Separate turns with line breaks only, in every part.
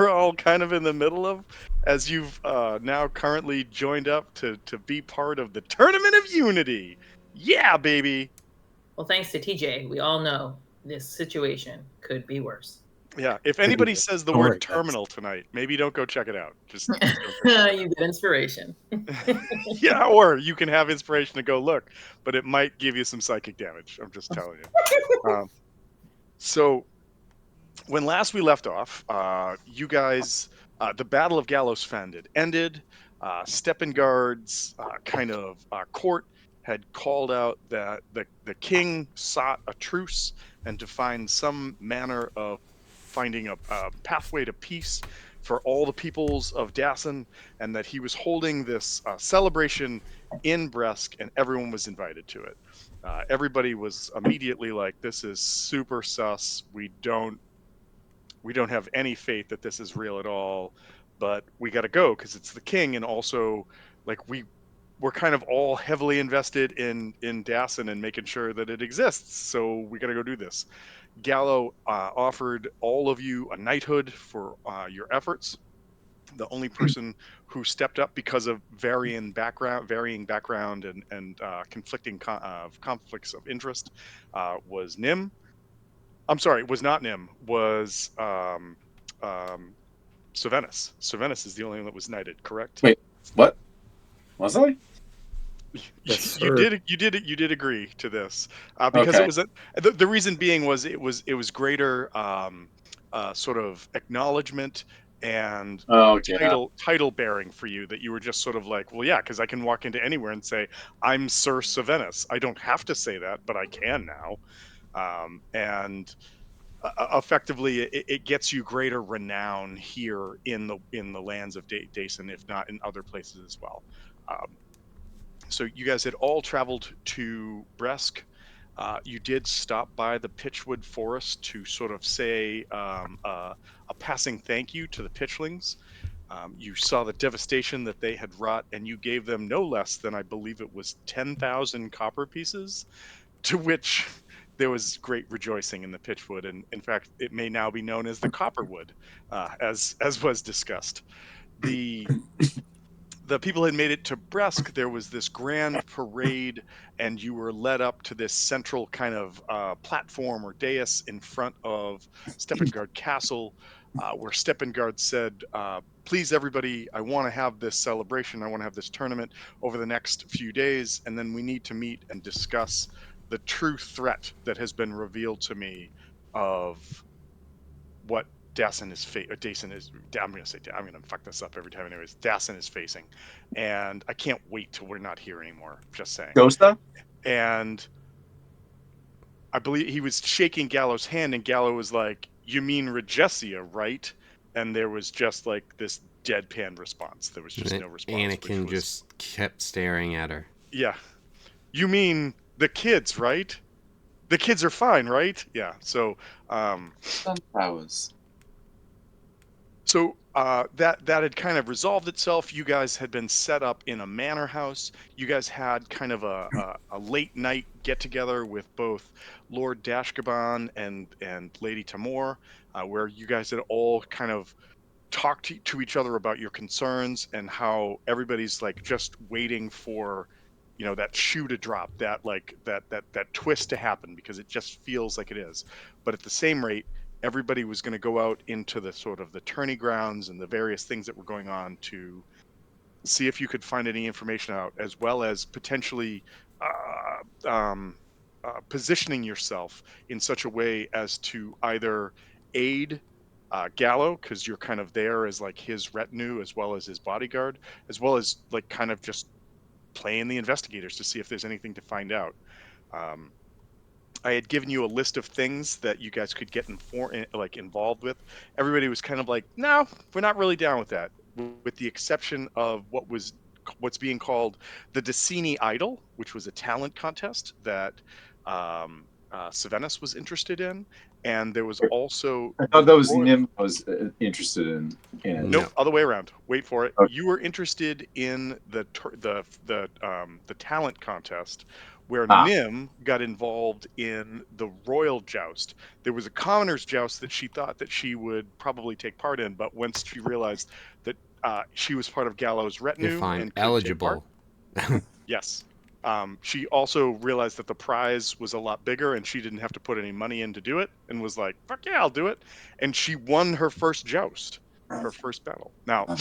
we're all kind of in the middle of, as you've now currently joined up to be part of the Tournament of Unity. Yeah, baby.
Well, thanks to TJ, we all know this situation could be worse.
Yeah. If anybody says the
Don't
word
worry, guys.
terminal tonight, maybe don't go check it out. Just don't go check
You get inspiration.
it out. Yeah, or you can have inspiration to go look, but it might give you some psychic damage. I'm just telling you. So when last we left off, you guys, the Battle of Gallows Fen had ended. Steppengard's kind of court had called out that the king sought a truce and to find some manner of finding a pathway to peace for all the peoples of Dasson, and that he was holding this celebration in Bresk, and everyone was invited to it. Everybody was immediately like, "This is super sus. We don't have any faith that this is real at all, but we got to go because it's the king." And also, like, we're kind of all heavily invested in Dasson and making sure that it exists, so we got to go do this. Gallo offered all of you a knighthood for your efforts. The only person who stepped up because of varying background and conflicting conflicts of interest was Nim. I'm sorry, was not Nim, was um, Cervenus. Cervenus is the only one that was knighted, correct?
Wait, what? Was I?
You,
Yes,
you
sir.
did you did agree to this because it
Okay.
was the reason being was it was greater sort of acknowledgement and
Oh, yeah.
title bearing for you, that you were just sort of like, well, yeah, because I can walk into anywhere and say I'm Sir Cervenus. I don't have to say that, but I can now. And effectively it gets you greater renown here in the lands of Dason, if not in other places as well. Um, so you guys had all traveled to Bresk. You did stop by the Pitchwood Forest to sort of say a passing thank you to the Pitchlings. You saw the devastation that they had wrought, and you gave them no less than, I believe it was 10,000 copper pieces, to which there was great rejoicing in the Pitchwood, and in fact, it may now be known as the Copperwood, as was discussed. The people had made it to Bresk. There was this grand parade, and you were led up to this central kind of platform or dais in front of Steppengard Castle, where Steppengard said, "Please, everybody, I want to have this celebration. I want to have this tournament over the next few days, and then we need to meet and discuss the true threat that has been revealed to me of what Dason is. I'm gonna say I'm gonna fuck this up every time. Anyways, Dason is facing, and I can't wait till we're not here anymore. Just saying.
Ghosta?
And I believe he was shaking Gallo's hand, and Gallo was like, "You mean Regesia, right?" And there was just like this deadpan response. There was just no response, which
Anakin
was,
just kept staring at her.
"Yeah, you mean the kids, right? The kids are fine, right?" Yeah.
Sunflowers.
So that had kind of resolved itself. You guys had been set up in a manor house. You guys had kind of a late night get together with both Lord Dashkaban and Lady Tamor, where you guys had all kind of talked to each other about your concerns and how everybody's like just waiting for, that shoe to drop, that twist to happen, because it just feels like it is. But at the same rate, everybody was going to go out into the sort of the tourney grounds and the various things that were going on to see if you could find any information out, as well as potentially positioning yourself in such a way as to either aid Gallo, because you're kind of there as like his retinue as well as his bodyguard, as well as like kind of just playing the investigators to see if there's anything to find out. Um, I had given you a list of things that you guys could get involved with. Everybody was kind of like, "No, we're not really down with that," with the exception of what's being called the Decini Idol, which was a talent contest that Savenus was interested in, and there was also
I thought
the
that was
Royal.
Nim was interested in it.
Nope,
No.
other way around. Wait for it.
Okay.
You were interested in the talent contest, where
Ah.
Nim got involved in the royal joust. There was a commoner's joust that she thought that she would probably take part in, but once she realized that she was part of Gallo's retinue
If I'm
and could take part,
eligible.
yes. She also realized that the prize was a lot bigger and she didn't have to put any money in to do it and was like, fuck yeah, I'll do it. And she won her first joust, her first battle. Now,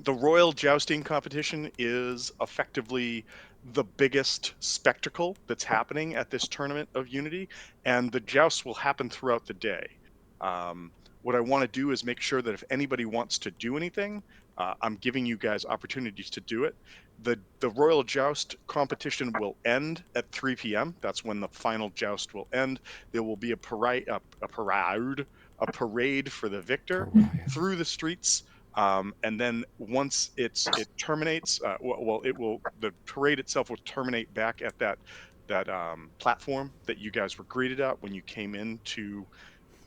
the royal jousting competition is effectively the biggest spectacle that's happening at this tournament of Unity, and the jousts will happen throughout the day. Um, what I want to do is make sure that if anybody wants to do anything, I'm giving you guys opportunities to do it. The royal joust competition will end at 3 p.m. That's when the final joust will end. There will be a parade for the victor
Pariah.
through the streets, and then once it terminates, the parade itself will terminate back at that platform that you guys were greeted at when you came into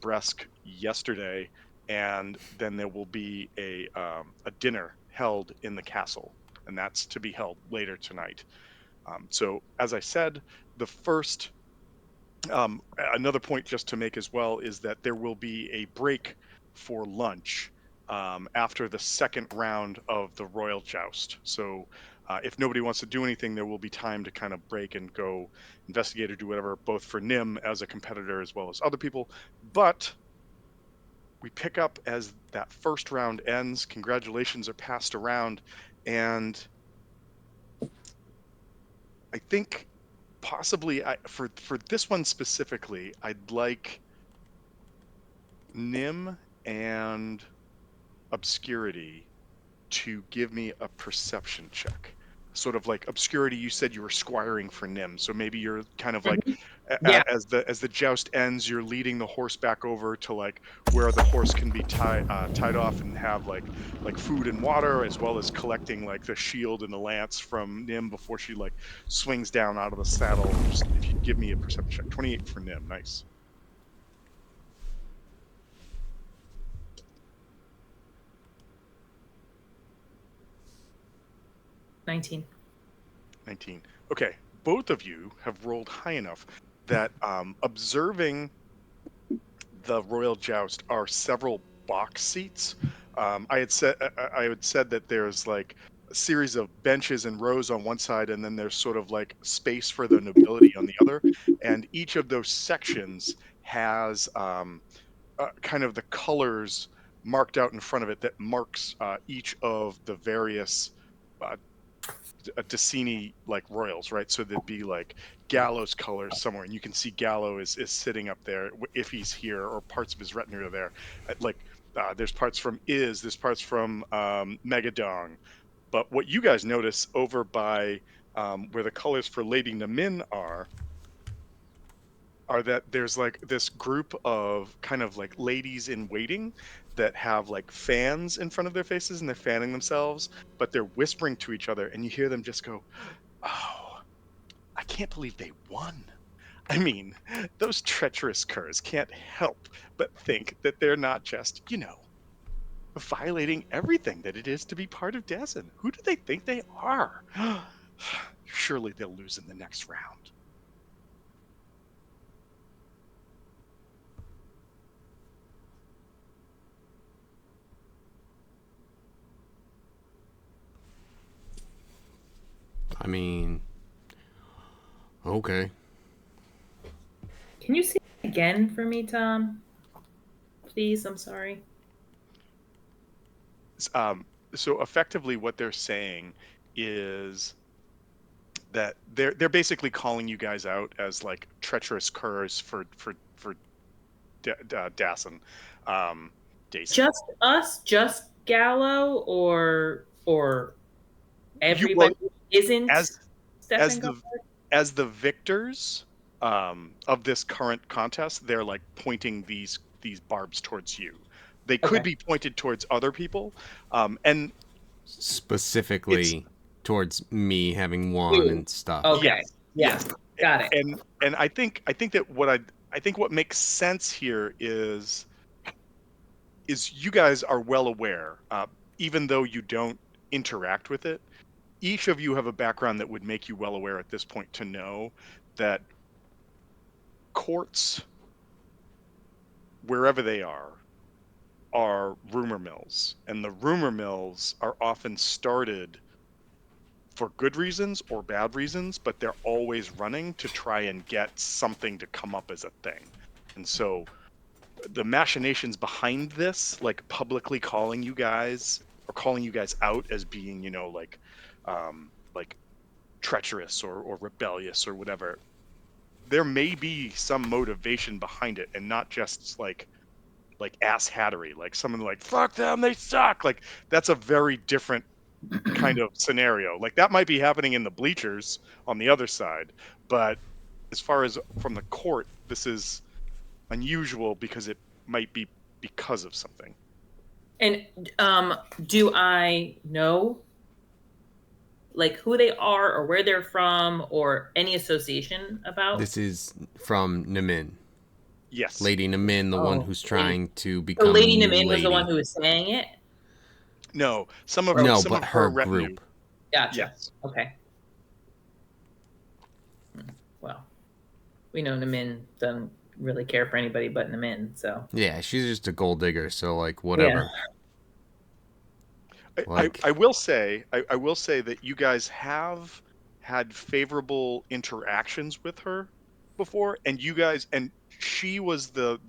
Bresk yesterday, and then there will be a dinner held in the castle, and that's to be held later tonight. So as I said, the first another point just to make as well is that there will be a break for lunch after the second round of the royal joust. So if nobody wants to do anything, there will be time to kind of break and go investigate or do whatever, both for Nim as a competitor as well as other people. But we pick up as that first round ends. Congratulations are passed around, and I think possibly for this one specifically, I'd like Nim and Obscurity to give me a perception check. Sort of like Obscurity, you said you were squiring for Nim, so maybe you're kind of like
Mhm. Yeah.
as the joust ends, you're leading the horse back over to like where the horse can be tied off and have like food and water, as well as collecting like the shield and the lance from Nim before she like swings down out of the saddle. Just if you'd give me a perception check, 28 for Nim, nice.
19.
19. Okay, both of you have rolled high enough that observing the royal joust are several box seats. I had said that there's like a series of benches and rows on one side, and then there's sort of like space for the nobility on the other. And each of those sections has kind of the colors marked out in front of it that marks each of the various uh, Decini like royals, right? So there'd be like Gallo's colors somewhere, and you can see Gallo is sitting up there if he's here, or parts of his retinue are there. Like there's parts from there's parts from Megadong. But what you guys notice over by where the colors for Lady Namin are that there's like this group of kind of like ladies in waiting that have like fans in front of their faces and they're fanning themselves, but they're whispering to each other, and you hear them just go, "Oh, I can't believe they won." I mean, those treacherous curs can't help but think that they're not just, violating everything that it is to be part of Dezen. Who do they think they are? Surely they'll lose in the next round.
I mean, okay.
Can you say it again for me, Tom? Please, I'm sorry.
So effectively, what they're saying is that they're basically calling you guys out as like treacherous curs for Dason. Dason.
Just us, just Gallo, or
Well,
everybody who isn't
as
Stefan
as
Gold?
the victors of this current contest, they're like pointing these barbs towards you. They could
Okay.
be pointed towards other people, and it's
Specifically towards me having won
You.
and stuff.
Okay.
yes,
Yeah.
yes,
Got it.
and I think that I think what makes sense here is you guys are well aware, even though you don't interact with it, each of you have a background that would make you well aware at this point to know that courts, wherever they are rumor mills, and the rumor mills are often started for good reasons or bad reasons, but they're always running to try and get something to come up as a thing. And so the machinations behind this, like publicly calling you guys or calling you guys out as being, like treacherous or rebellious or whatever, there may be some motivation behind it, and not just like ass hattery, like someone like fuck them, they suck. Like that's a very different kind of scenario. Like that might be happening in the bleachers on the other side, but as far as from the court, this is unusual because it might be because of something.
And do I know like who they are or where they're from or any association about?
This is from Namin.
Yes.
Lady Namin, the one who's trying to become
So Lady
new
Namin was the
lady.
one who was saying it?
No, some of
No,
some
but
of
her
retinue.
group.
Gotcha.
Yes.
Okay. Well, we know Namin doesn't really care for anybody but Namin, so.
Yeah, she's just a gold digger, so like whatever.
I will say that you guys have had favorable interactions with her before, and she was the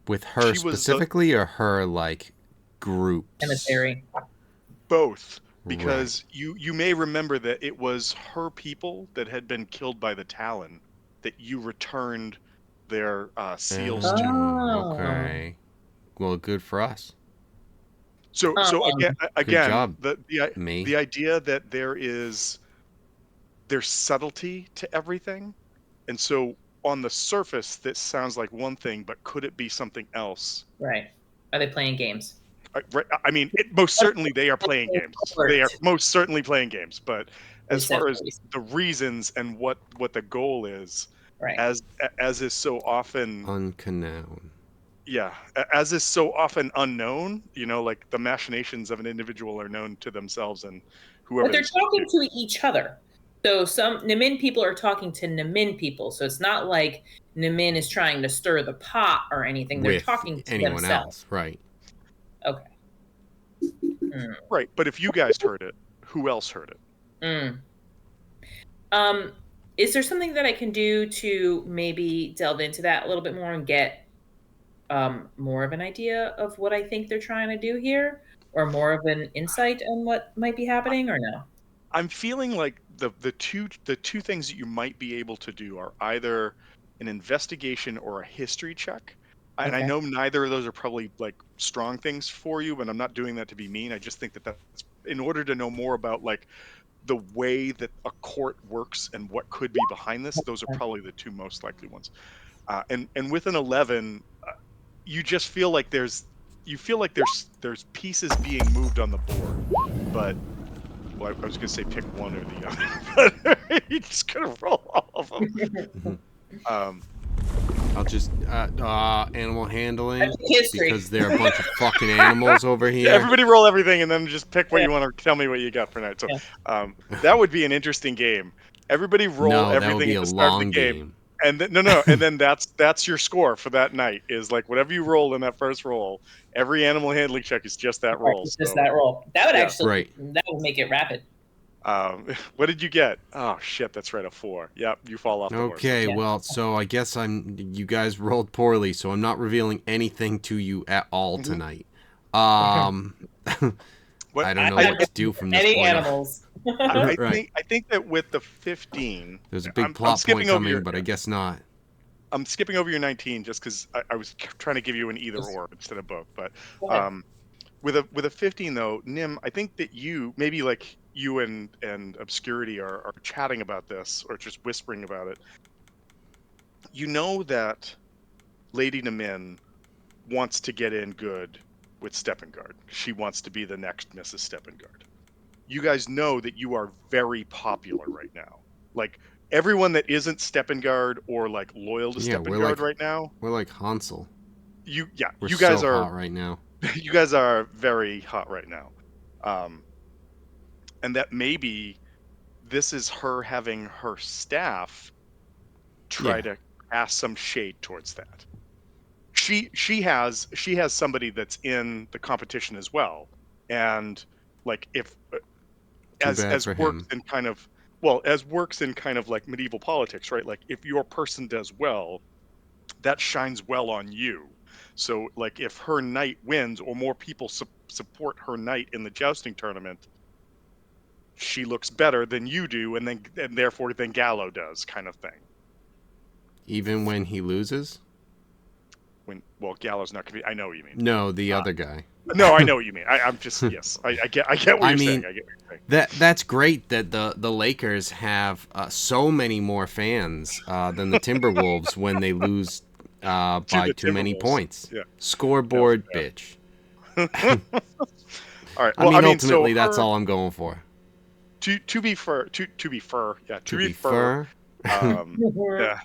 With her
she was the
specifically, or her like groups?
Emissary.
both, because you may remember that it was her people that had been killed by the Talon that you returned their seals to.
Oh.
Okay. Well, good for us.
So again,
Good job, me.
the idea that there's subtlety to everything, and so on the surface this sounds like one thing, but could it be something else?
Right. Are they playing games?
I mean, most certainly they are playing games. They are most certainly playing games, but as far as the reasons and what the goal is,
right,
as is so often
unknown.
Yeah, as is so often unknown, like the machinations of an individual are known to themselves and whoever.
But they're talking to each other. So some Namin people are talking to Namin people. So it's not like Namin is trying to stir the pot or anything. They're
With
talking to
anyone
themselves.
else, right?
Okay.
Right, but if you guys heard it, who else heard it?
Is there something that I can do to maybe delve into that a little bit more and get more of an idea of what I think they're trying to do here, or more of an insight on what might be happening, or no?
I'm feeling like the two things that you might be able to do are either an investigation or a history check. And I
Okay.
know neither of those are probably like strong things for you, but I'm not doing that to be mean. I just think that that's in order to know more about like the way that a court works and what could be behind this. Those are probably the two most likely ones. And with an 11, you just feel like there's pieces being moved on the board, but well, I was gonna say pick one or the other, but you just gonna roll all of them.
I'll just animal handling
History.
because there are a bunch of fucking animals over here.
Yeah, everybody roll everything and then just pick what you want to tell me what you got for night. So that would be an interesting game. Everybody roll everything
that would be
at the
a
start
long
of the game.
game.
And then, and then that's your score for that night. Is like whatever you roll in that first roll. Every animal handling check is just that roll.
It's just that roll. That would
Right.
that would make it rapid.
What did you get? Oh shit, that's right, a 4. Yep, you fall off the horse.
Okay, well, so I guess you guys rolled poorly, so I'm not revealing anything to you at all tonight. I don't know what to do from this
Any
point on.
animals.
I think that with the 15,
there's a big plot point coming, but I guess not.
I'm skipping over your 19 just because I was trying to give you an either or instead of both. But with a 15 though, Nim, I think that maybe like you and Obscurity are chatting about this or just whispering about it. You know that Lady Namin wants to get in good with Steppengard. She wants to be the next Mrs. Steppengard. You guys know that you are very popular right now. Like everyone that isn't Steppengard or like loyal to Steppengard right now.
We're like Hansel.
You
guys
are
hot right now.
You guys are very hot right now. and that maybe this is her having her staff try
Yeah.
to cast some shade towards that. She has somebody that's in the competition as well, and like if
Too
as
bad for
works
him.
in kind of well as works in kind of like medieval politics, right? Like if your person does well, that shines well on you. So like if her knight wins or more people support her knight in the jousting tournament, she looks better than you do, and therefore then Gallo does, kind of thing.
Even when he loses?
Well, Gallo's not gonna be. I know what you mean.
No, the other guy.
No, I know what you mean. I'm just yes. I get what you're saying. I get what you're saying.
That's great that the Lakers have so many more fans than the Timberwolves when they lose by too many points.
Yeah.
Scoreboard, bitch.
All right.
Well, ultimately, that's all I'm going for.
To be fair, yeah.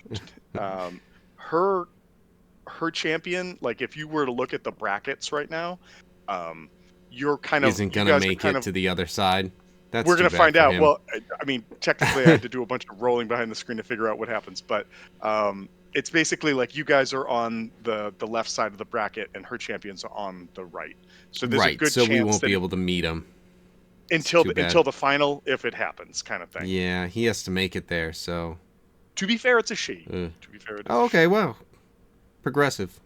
Her champion, like if you were to look at the brackets right now, you're kind of
isn't gonna make it to the other side. That's
we're gonna find out.
Him.
Well, I mean, technically, I had to do a bunch of rolling behind the screen to figure out what happens, but it's basically like you guys are on the left side of the bracket, and her champion's on the right. So there's a good
so
chance
we won't be able to meet him
until the final, if it happens, kind of thing.
Yeah, he has to make it there. So
to be fair, it's a she. To be fair,
okay, well, progressive.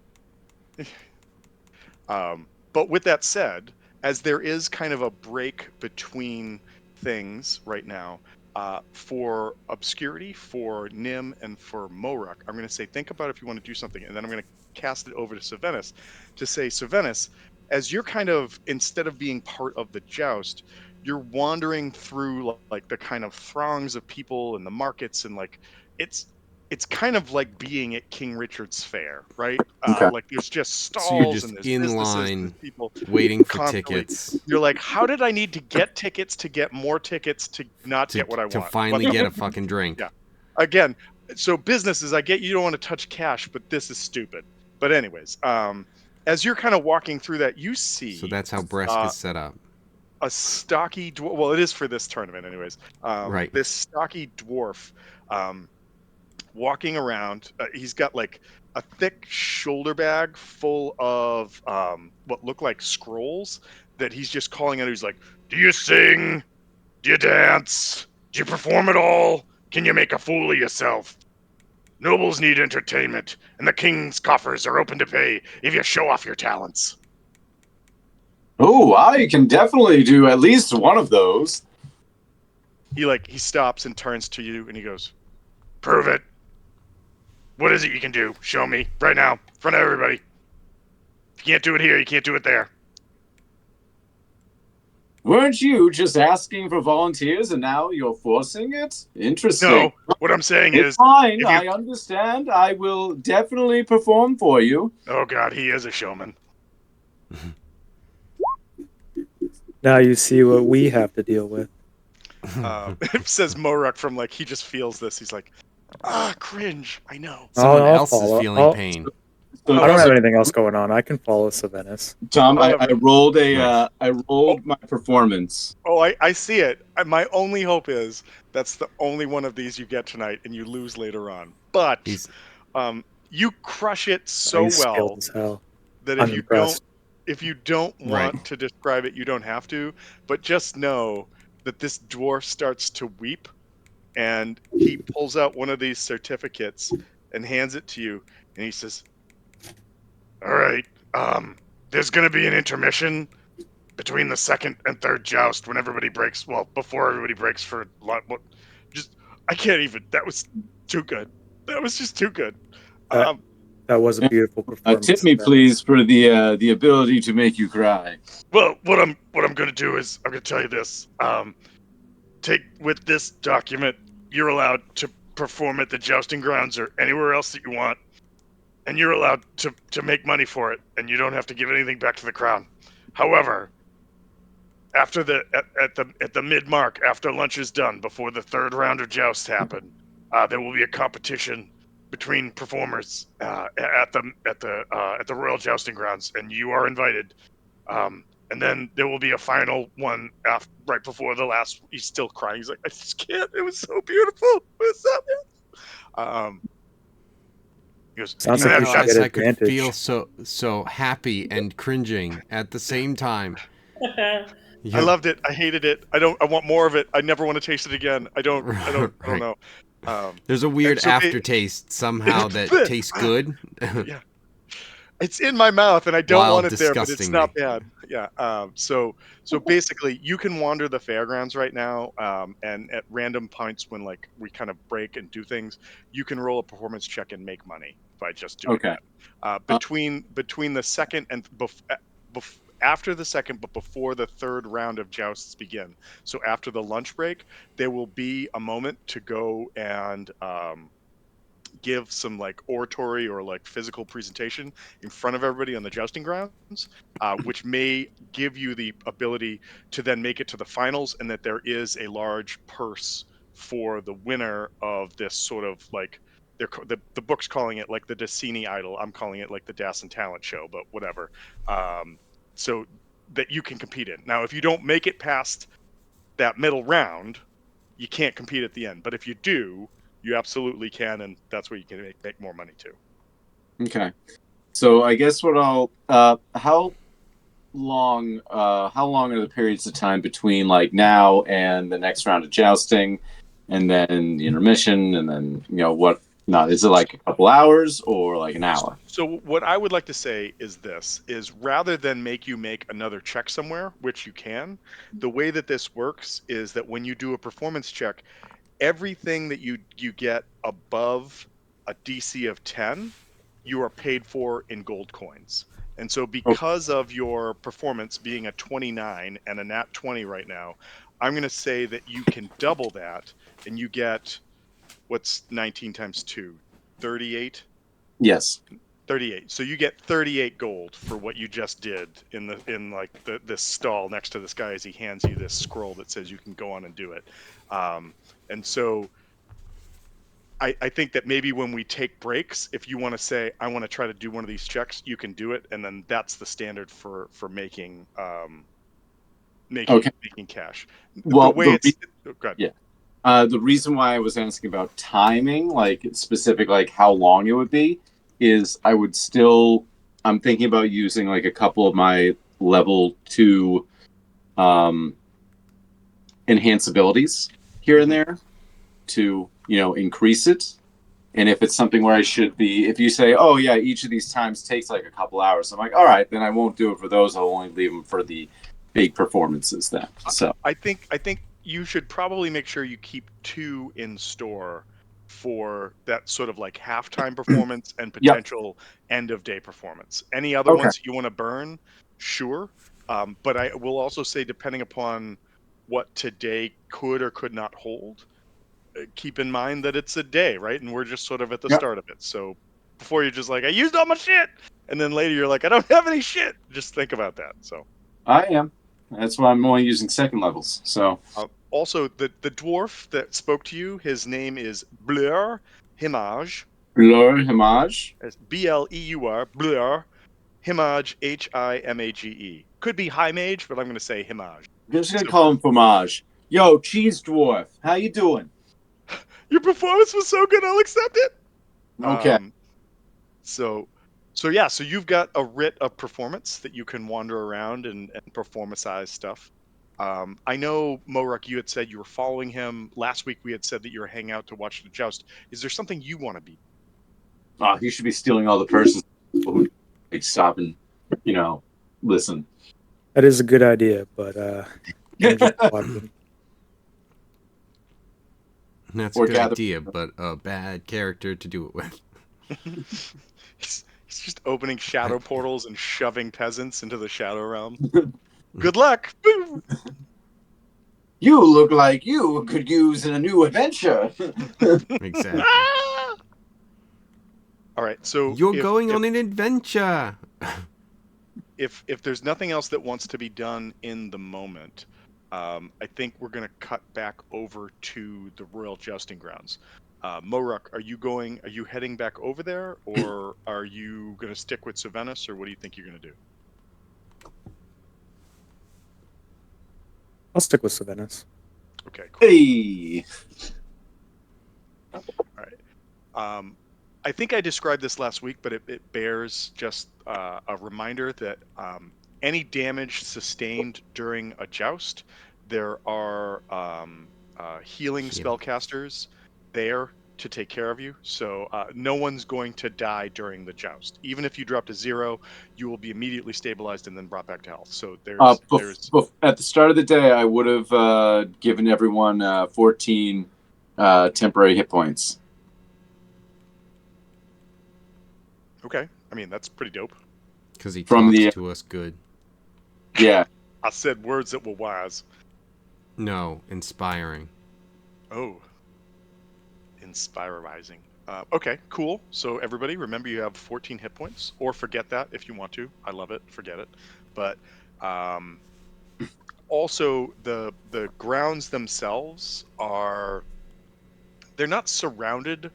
But with that said, as there is kind of a break between things right now, for Obscurity, for Nim, and for Moruk, I'm going to say, think about if you want to do something, and then I'm going to cast it over to Savenis to say, Savenis, as you're kind of, instead of being part of the joust, you're wandering through like the kind of throngs of people and the markets, and like it's kind of like being at King Richard's Fair, right?
Okay.
Like there's just stalls
so you're just
and there's
in
businesses,
line,
there's people
waiting for
constantly.
tickets.
You're like, how did I need to get tickets to get more tickets to not get what I want?
To finally get a fucking drink.
Yeah. Again, so businesses, I get you don't want to touch cash, but this is stupid. But anyways, as you're kind of walking through that, you see.
So that's how Bresk is set up.
A stocky dwarf. Well, it is for this tournament, anyways.
Right.
This stocky dwarf. Walking around, he's got like a thick shoulder bag full of what look like scrolls that he's just calling out. He's like, do you sing? Do you dance? Do you perform at all? Can you make a fool of yourself? Nobles need entertainment, and the king's coffers are open to pay if you show off your talents.
Oh, I can definitely do at least one of those.
He stops and turns to you and he goes, prove it. What is it you can do? Show me right now, in front of everybody. If you can't do it here, you can't do it there.
Weren't you just asking for volunteers and now you're forcing it? Interesting.
No, what I'm saying
it's
is...
fine, I understand. I will definitely perform for you.
Oh God, he is a showman.
Now you see what we have to deal with.
Says Moruk from like, he just feels this. He's like, cringe. I know.
Someone else is feeling pain.
So,
I don't have anything else going on. I can follow Savenis.
Tom, I rolled my performance.
Oh, I see it. My only hope is that's the only one of these you get tonight, and you lose later on. But you crush it so well that if you don't want to describe it, you don't have to. But just know that this dwarf starts to weep, and he pulls out one of these certificates and hands it to you, and he says, all right, there's going to be an intermission between the second and third joust when everybody breaks, before everybody breaks for I can't even, that was too good. That was just too good.
That was a beautiful performance.
Tip me, please, for the ability to make you cry.
Well, what I'm going to do is I'm going to tell you this. With this document, you're allowed to perform at the jousting grounds or anywhere else that you want, and you're allowed to make money for it, and you don't have to give anything back to the crown. However, after at the mid mark, after lunch is done, before the third round of jousts happen, there will be a competition between performers at the royal jousting grounds, and you are invited. And and then there will be a final one right before the last. He's still crying. He's like, I just can't. It was so beautiful. It was so beautiful. He goes,
Sounds
You
like you
that,
should
realize
get
I could
advantage.
feel so happy and cringing at the same time.
I
Yeah.
loved it. I hated it. I want more of it. I never want to taste it again. I don't
Right.
know.
There's a weird
so
aftertaste somehow that tastes good.
yeah, it's in my mouth and I don't
While
want it there, but it's
disgusting
not
me.
bad. Yeah. So basically, you can wander the fairgrounds right now, and at random points when like we kind of break and do things, you can roll a performance check and make money by just doing
Okay.
that. Between the second and after the second, but before the third round of jousts begin. So after the lunch break, there will be a moment to go and give some like oratory or like physical presentation in front of everybody on the jousting grounds, which may give you the ability to then make it to the finals, and that there is a large purse for the winner of this sort of like the book's calling it like the Dassini Idol. I'm calling it like the Dassin Talent Show, but whatever. So that you can compete in. Now, if you don't make it past that middle round, you can't compete at the end. But if you do, you absolutely can, and that's where you can make more money too.
Okay. So I guess what I'll how long are the periods of time between like now and the next round of jousting, and then the intermission, and then what not, is it like a couple hours or like an hour?
So what I would like to say is this is rather than make you make another check somewhere, which you can, the way that this works is that when you do a performance check, everything that you get above a DC of 10, you are paid for in gold coins. And so because of your performance being a 29 and a nat 20 right now, I'm going to say that you can double that and you get what's 19 times 2? 38?
Yes.
38. So you get 38 gold for what you just did in this stall next to this guy as he hands you this scroll that says you can go on and do it. And so I think that maybe when we take breaks, if you want to say I want to try to do one of these checks, you can do it, and then that's the standard for making
Okay.
making cash.
Well,
The way it's go ahead.
Yeah. The reason why I was asking about timing, like specific, like how long it would be, is I'm thinking about using like a couple of my level 2 enhance abilities here and there to, increase it. And if it's something where if you say, oh yeah, each of these times takes like a couple hours, I'm like, all right, then I won't do it for those. I'll only leave them for the big performances then. So
I think you should probably make sure you keep 2 in store for that sort of like halftime performance and
Yep.
potential end of day performance. Any other
Okay.
ones you want to burn, sure. But I will also say, depending upon what today could or could not hold, keep in mind that it's a day, right? And we're just sort of at the
Yep.
start of it. So before you're just like, I used all my shit, and then later you're like, I don't have any shit. Just think about that. So
I am. That's why I'm only using second levels. So
also the dwarf that spoke to you, his name is Blur Himage.
Blur Homage.
It's Bleur, Blur Himage, Himage. Could be High Mage, but I'm going to say Himage.
I'm just gonna
So-
call him Fromage. Yo, Cheese Dwarf, how you doing?
Your performance was so good, I'll accept it.
Okay.
So yeah, so you've got a writ of performance that you can wander around and performance stuff. I know, Moruk, you had said you were following him. Last week we had said that you were hanging out to watch the joust. Is there something you want to be?
He should be stealing all the purses. People who like, stop and listen.
That is a good idea, but I'm just watching.
That's
Or
a good
gather-
idea, but a bad character to do it with.
He's just opening shadow portals and shoving peasants into the shadow realm. Good luck. Boo!
You look like you could use in a new adventure.
Exactly.
Ah! All right, so
You're going on an adventure.
if there's nothing else that wants to be done in the moment, I think we're going to cut back over to the Royal Jousting Grounds. Moruk, are you heading back over there, or are you going to stick with Savennis, or what do you think you're going to do?
I'll stick with Savannah's.
Okay, cool.
Hey.
All right. I think I described this last week, but it bears just a reminder that any damage sustained during a joust, there are healing
Heal.
spellcasters there to take care of you. So no one's going to die during the joust. Even if you drop to 0, you will be immediately stabilized and then brought back to health. So there's
At the start of the day, I would have given everyone 14 temporary hit points.
okay. I mean, that's pretty dope.
Because he
From
talks
the-
to us good.
Yeah.
I said words that were wise.
No, inspiring.
Oh, inspirizing. Okay, cool. So everybody, remember you have 14 hit points, or forget that if you want to. I love it. Forget it. But also the grounds themselves they're not surrounded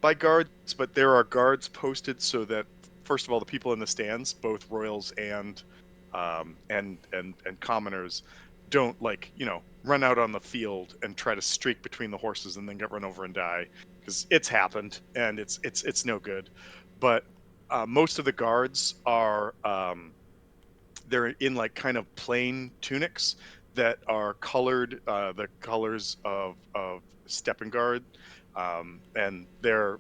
by guards, but there are guards posted so that first of all the people in the stands, both royals and commoners, don't run out on the field and try to streak between the horses and then get run over and die, because it's happened and it's no good. But most of the guards are they're in like kind of plain tunics that are colored the colors of Steppengard, and they're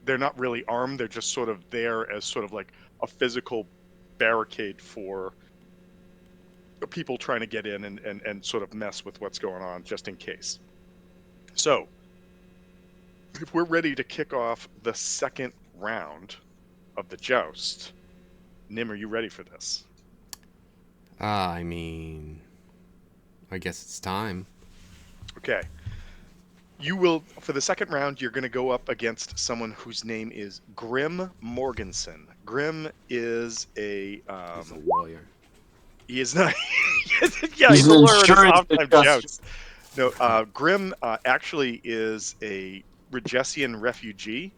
not really armed. They're just sort of there as sort of like a physical barricade for people trying to get in and sort of mess with what's going on, just in case. So if we're ready to kick off the second round of the joust, Nim, are you ready for this?
I mean, I guess it's time.
Okay. You will, for the second round, you're going to go up against someone whose name is Grim Morganson. Grim is
He's a lawyer.
he is not, yeah,
He's
he's a
an
lawyer in his
insurance
off-time
adjuster.
jousts. No, Grim actually is a Regessian refugee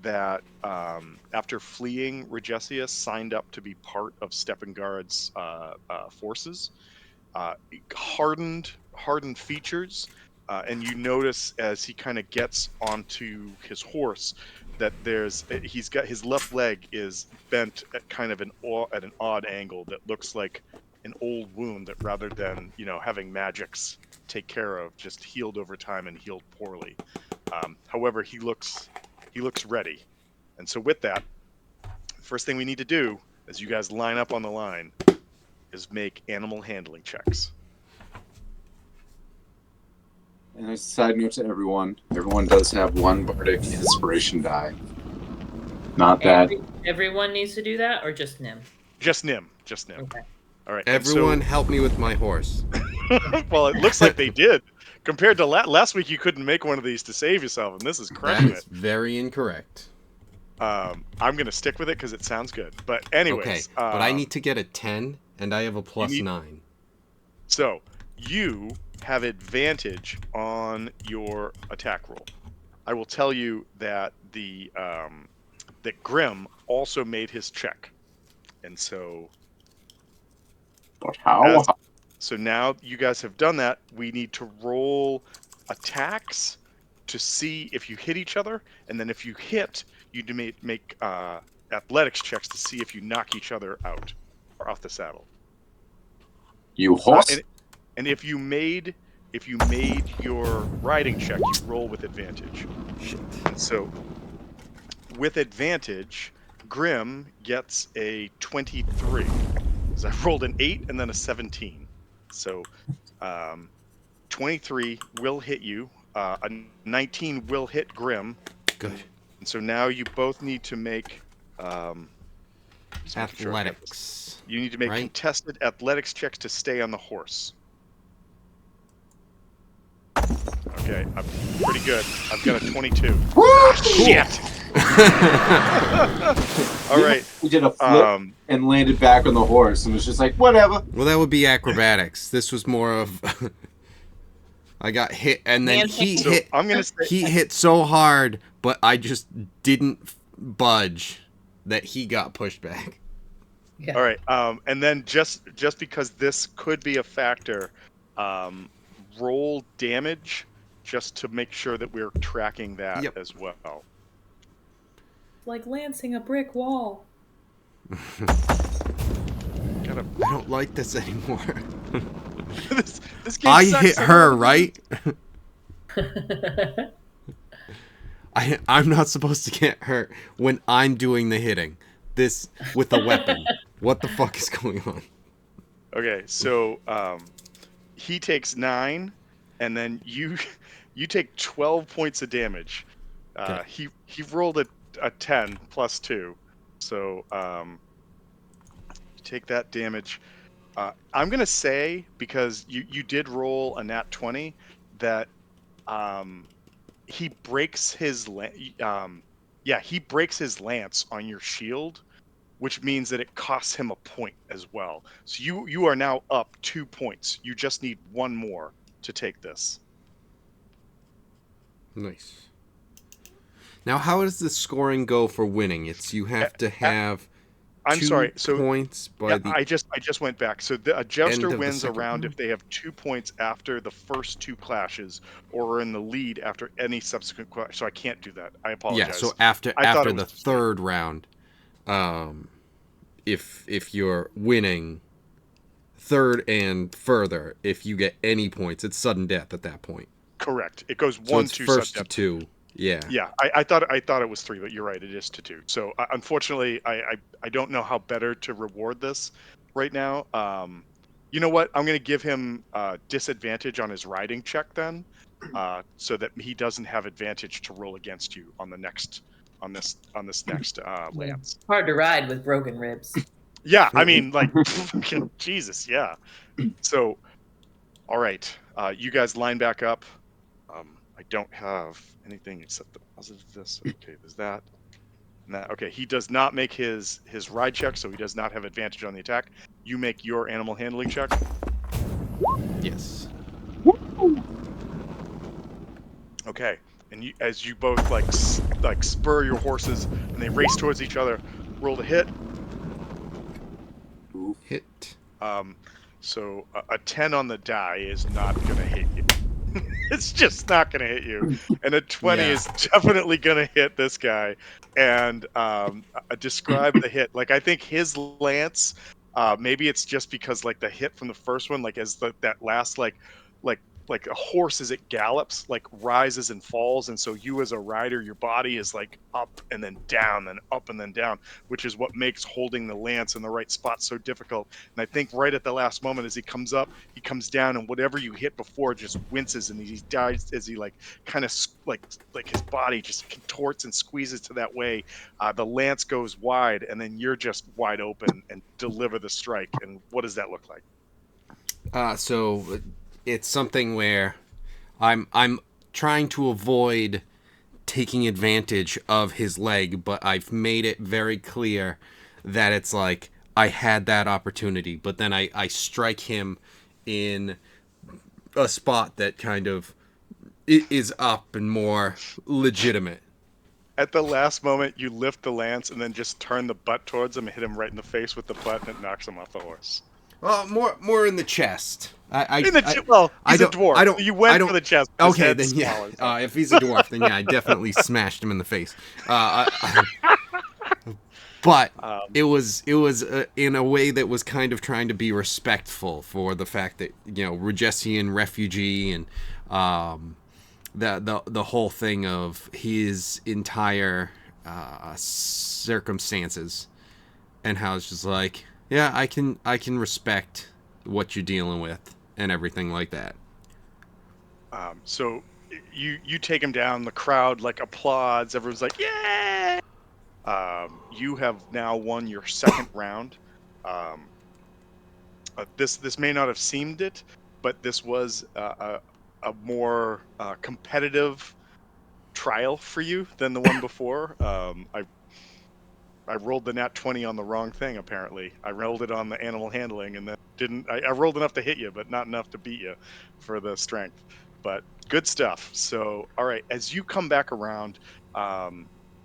that, after fleeing Regessia, signed up to be part of Steppengard's forces. Hardened features, and you notice as he kind of gets onto his horse that he's got his left leg is bent at kind of at an odd angle that looks like an old wound that, rather than having magics take care of, just healed over time and healed poorly. However, he looks ready, and so with that, first thing we need to do as you guys line up on the line is make animal handling checks.
And as a side note to everyone does have one bardic inspiration die. Not that.
Everyone needs to do that, or just Nim?
Just Nim.
Okay.
All right.
Everyone help me with my horse.
Well, it looks like they did. Compared to last week, you couldn't make one of these to save yourself, and this is crushing
That is very incorrect.
I'm going to stick with it because it sounds good. But anyways.
Okay, but I need to get a 10, and I have a plus 9.
So, you have advantage on your attack roll. I will tell you that that Grim also made his check. And so...
But how?
So now you guys have done that, we need to roll attacks to see if you hit each other, and then if you hit, you make athletics checks to see if you knock each other out or off the saddle.
You horse?
And if you made your riding check, you roll with advantage.
Shit.
And so with advantage, Grim gets a 23. So I rolled an 8 and then a 17. So 23 will hit you. A 19 will hit Grim.
Good.
And so now you both need to make
Athletics.
You need to make contested athletics checks to stay on the horse. Okay, I'm pretty good. I've got a 22.
Woo!
Shit! All right.
We did a flip and landed back on the horse and was just like, whatever.
Well, that would be acrobatics. This was more of... I got hit, and then he hit so hard, but I just didn't budge that he got pushed back.
Yeah.
All right, and then just because this could be a factor, roll damage just to make sure that we're tracking that as well.
Like lancing a brick wall.
I don't like this anymore.
this game
I
sucks.
hit her, right? I'm not supposed to get hurt when I'm doing the hitting. This with a weapon. What the fuck is going on?
Okay, so he takes 9, and then you take 12 points of damage. He rolled a 10 plus 2, so you take that damage. I'm gonna say, because you did roll a nat 20, that he breaks his he breaks his lance on your shield, which means that it costs him a point as well. So you are now up 2 points. You just need 1 more to take this.
Nice. Now, how does the scoring go for winning? It's you have to have
I'm
2
sorry. So
points by the
I just went back. So a jouster
of
wins
the
a round if they have 2 points after the first 2 clashes, or are in the lead after any subsequent clash. So I can't do that. I apologize.
Yeah, so after the third round, if you're winning third and further, if you get any points, it's sudden death at that point.
Correct. It goes 1
so it's
2
first
sudden
to 2. Yeah.
Yeah, I thought it was 3, but you're right. It is to 2. So unfortunately, I don't know how better to reward this right now. You know what? I'm going to give him disadvantage on his riding check then, so that he doesn't have advantage to roll against you on this next lance.
Hard to ride with broken ribs.
Yeah, I mean, like, Jesus, yeah. So, all right, you guys line back up. I don't have anything except the positive this. Okay, there's that. And that. Okay, he does not make his ride check, so he does not have advantage on the attack. You make your animal handling check.
Yes.
Okay, and as you both like spur your horses and they race towards each other, roll to hit.
Hit.
So a 10 on the die is not gonna hit you. It's just not going to hit you. And a 20 is definitely going to hit this guy. And describe the hit. Like, I think his lance, maybe it's just because, like, the hit from the first one, like, as that last, like a horse as it gallops, like, rises and falls. And so you as a rider, your body is, like, up and then down, then up and then down, which is what makes holding the lance in the right spot so difficult. And I think right at the last moment, as he comes up, he comes down, and whatever you hit before just winces, and he dies as he, like, kind of like his body just contorts and squeezes to that way. The lance goes wide, and then you're just wide open and deliver the strike. And what does that look like?
So it's something where I'm trying to avoid taking advantage of his leg, but I've made it very clear that it's like I had that opportunity, but then I strike him in a spot that kind of is up and more legitimate.
At the last moment, you lift the lance and then just turn the butt towards him and hit him right in the face with the butt, and it knocks him off the horse.
Well, more in the chest.
He's a dwarf. You went for the chest.
Okay, then yeah. If he's a dwarf, then yeah, I definitely smashed him in the face. But it was in a way that was kind of trying to be respectful for the fact that, Regessian refugee and the whole thing of his entire circumstances, and how it's just like, yeah, I can respect what you're dealing with and everything like that.
So you take him down. The crowd like applauds. Everyone's like, "Yeah!" You have now won your second round. This may not have seemed it, but this was a more competitive trial for you than the one before. I rolled the nat 20 on the wrong thing, apparently. I rolled it on the animal handling, and then I rolled enough to hit you, but not enough to beat you for the strength. But good stuff. So, all right, as you come back around,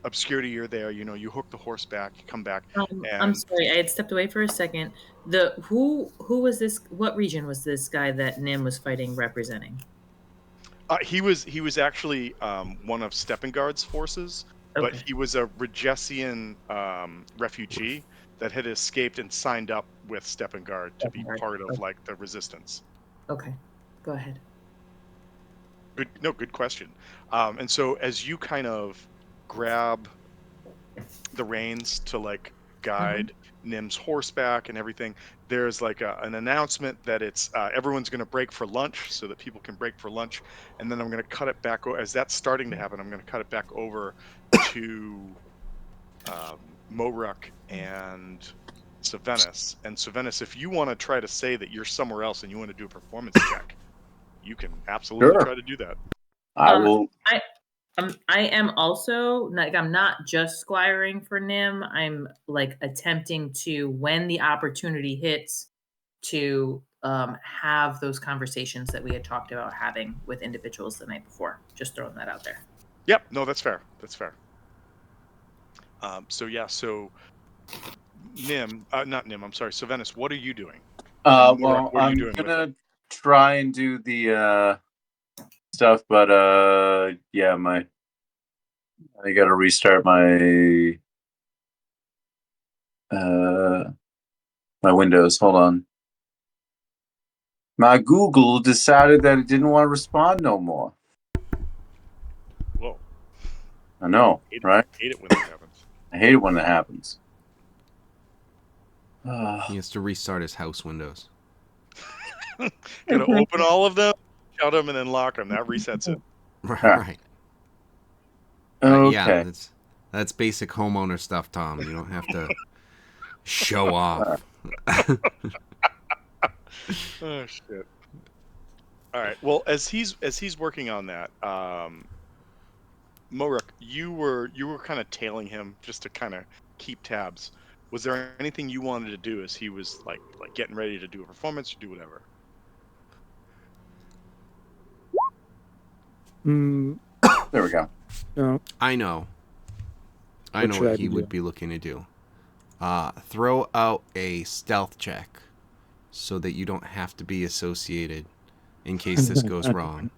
obscurity, you're there. You hook the horse back, you come back,
I'm
and
sorry, I had stepped away for a second. Who was this? What region was this guy that Nim was fighting representing?
he was actually one of Steppengard's forces, but
Okay.
he was a Regessian refugee that had escaped and signed up with Steppengard to be
Steppengard.
part of
Okay.
like the resistance.
Okay, go ahead.
Good question. And so as you kind of grab the reins to like guide Nim's horseback and everything, there's like an announcement that it's everyone's going to break for lunch so that people can break for lunch, and then I'm going to cut it back as that's starting to happen. I'm going to cut it back over to Moruk and Savenis. And Savenis, if you want to try to say that you're somewhere else and you want to do a performance check, you can absolutely try to do that.
I will.
I am also like, I'm not just squiring for Nim. I'm like attempting to, when the opportunity hits, to have those conversations that we had talked about having with individuals the night before. Just throwing that out there.
Yep. No, that's fair. That's fair. So Nim, not Nim. I'm sorry, Savenis. What are you doing?
Well,
what are you
I'm
doing
gonna try and do the stuff, but yeah, I gotta restart my my Windows. Hold on. My Google decided that it didn't want to respond no more.
Whoa.
I know, right?
I hate it when that happens.
I hate it when that happens.
He has to restart his house windows.
Gotta open all of them, shut them, and then lock them. That resets it.
Right.
Okay.
Yeah, that's basic homeowner stuff, Tom. You don't have to show off.
Oh shit. All right. Well, as he's working on that, Moruk, you were kind of tailing him just to kind of keep tabs. Was there anything you wanted to do as he was like getting ready to do a performance or do whatever?
There we go.
No.
I know what he would be looking to do. Throw out a stealth check so that you don't have to be associated in case this goes wrong.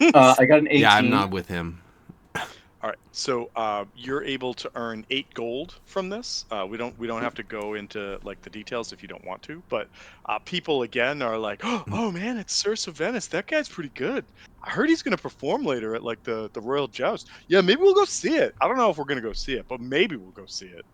I got an 18.
Yeah, I'm not with him.
All right, so you're able to earn 8 gold from this. We don't have to go into like the details if you don't want to, but people again are like, oh man, it's Sir Savenis. That guy's pretty good. I heard he's gonna perform later at like the Royal Joust. Yeah, maybe we'll go see it. I don't know if we're gonna go see it, but maybe we'll go see it.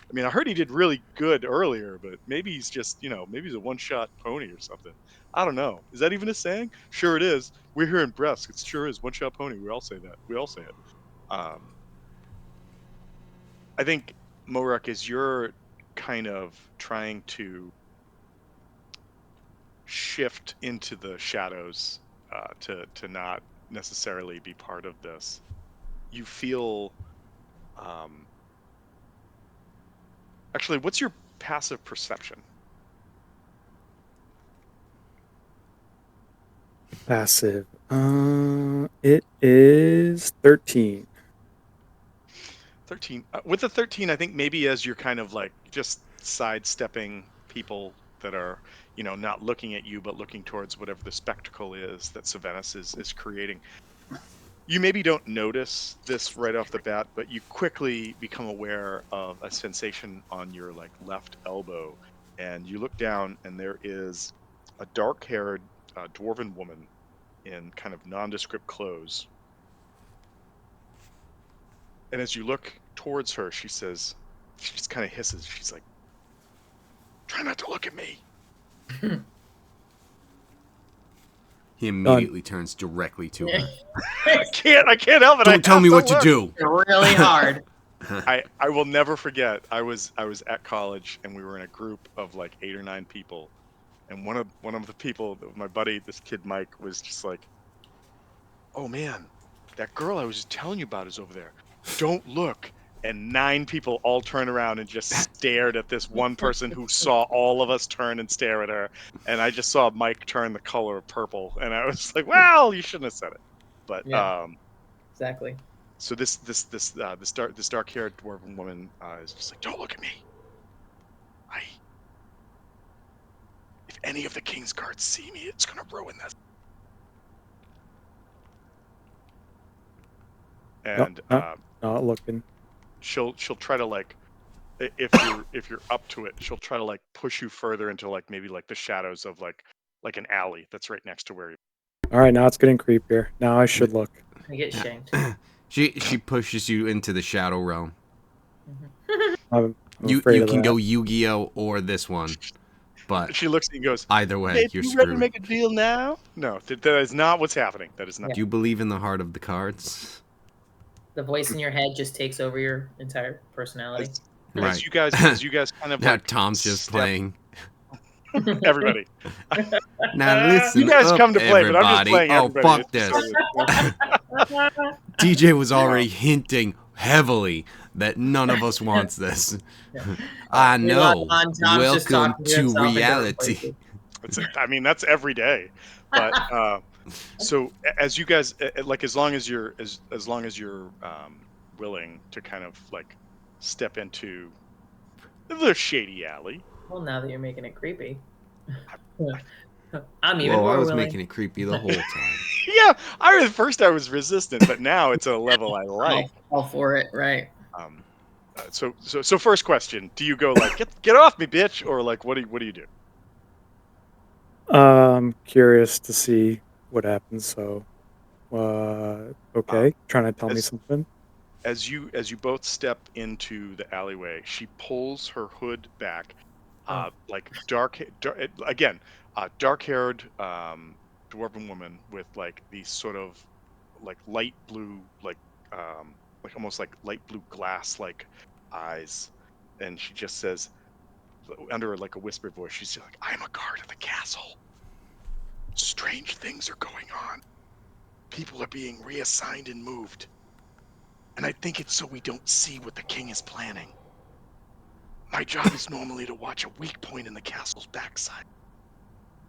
I mean, I heard he did really good earlier, but maybe he's just, maybe he's a one-shot pony or something. I don't know. Is that even a saying? Sure it is. We're here in Brest. It sure is. One-shot pony. We all say that. We all say it. I think, Moruk, as you're kind of trying to shift into the shadows to not necessarily be part of this, you feel... Actually, what's your passive perception?
Passive. It is 13.
13. With the 13, I think maybe as you're kind of like just sidestepping people that are, not looking at you, but looking towards whatever the spectacle is that Savenis is creating. You maybe don't notice this right off the bat, but you quickly become aware of a sensation on your like left elbow, and you look down, and there is a dark-haired dwarven woman in kind of nondescript clothes. And as you look towards her, she just kind of hisses. She's like, "Try not to look at me."
He immediately turns directly to her.
I can't help it.
Don't tell me what to do.
Really hard.
I will never forget. I was at college, and we were in a group of like 8 or 9 people, and one of the people, my buddy, this kid Mike, was just like, "Oh man, that girl I was just telling you about is over there. Don't look." And 9 people all turned around and just stared at this one person who saw all of us turn and stare at her. And I just saw Mike turn the color purple, and I was like, "Well, you shouldn't have said it." But
yeah, exactly.
So this dark-haired dwarven woman is just like, don't look at me. If any of the king's guards see me, it's gonna ruin this. And
not looking.
She'll try to like, if you're up to it, she'll try to like push you further into like maybe like the shadows of like an alley that's right next to where you.
All right, now it's getting creepier. Now I should look.
I get shanked.
She pushes you into the shadow realm.
I'm
You
afraid of
can
that.
go Yu-Gi-Oh or this one, but
She looks at you and goes,
either way,
"Babe,
you're
you
screwed.
ready to make a deal now?" No, that is not what's happening. That is not.
Do you believe in the heart of the cards?
The voice in your head just takes over your entire personality.
As you guys kind of like
Tom's just playing.
Everybody.
Now listen,
you guys
up,
come to play,
everybody.
but I'm just playing everybody.
Fuck this. TJ was already hinting heavily that none of us wants this. I know. Welcome to reality.
I mean, that's every day. But so as you guys like, as long as you're willing to kind of like step into the shady alley.
Well, now that you're making it creepy. I'm even
more
I
was
willing.
making it creepy the whole time.
Yeah, at first I was resistant, but now it's a level I like.
All for it, right?
So first question: do you go like get off me, bitch, or like what do you do?
I'm curious to see what happens. So, okay, trying to tell me something.
As you both step into the alleyway, she pulls her hood back, like dark-haired dwarven woman with like these sort of like light blue, like almost like light blue glass like eyes, and she just says under like a whispered voice, she's just like, "I'm a guard of the castle. Strange things are going on. People are being reassigned and moved. And I think it's so we don't see what the king is planning. My job is normally to watch a weak point in the castle's backside.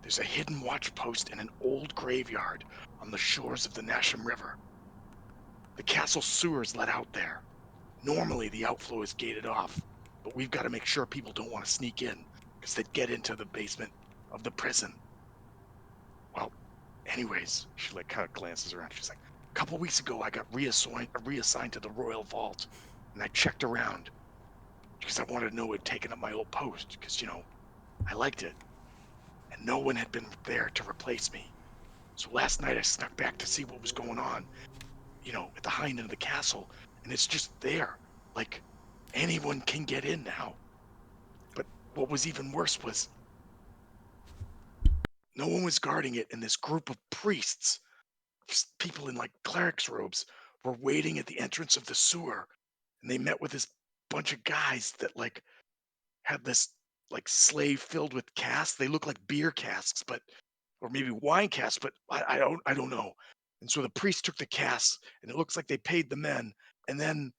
There's a hidden watch post in an old graveyard on the shores of the Nasham River. The castle sewers let out there. Normally the outflow is gated off, but we've got to make sure people don't want to sneak in because they'd get into the basement of the prison. Well, anyways, she like kind of glances around. She's like, a couple weeks ago I got reassigned to the Royal Vault, and I checked around because I wanted to know who had taken up my old post because, I liked it. And no one had been there to replace me. So last night I snuck back to see what was going on, at the hind end of the castle, and it's just there. Like, anyone can get in now. But what was even worse was no one was guarding it, and this group of priests, people in like cleric's robes, were waiting at the entrance of the sewer, and they met with this bunch of guys that like had this like sleigh filled with casks. They look like beer casks, or maybe wine casks, but I don't know. And so the priest took the casks, and it looks like they paid the men, and then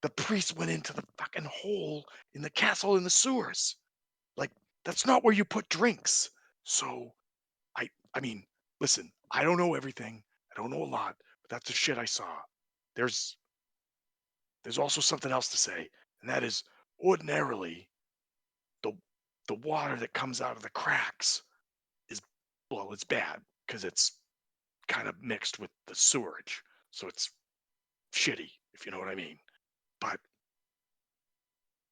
the priest went into the fucking hole in the castle in the sewers. Like, that's not where you put drinks. So I mean, listen, I don't know everything. I don't know a lot, but that's the shit I saw. There's also something else to say, and that is ordinarily the water that comes out of the cracks is, well, it's bad because it's kind of mixed with the sewerage, so it's shitty, if you know what I mean. But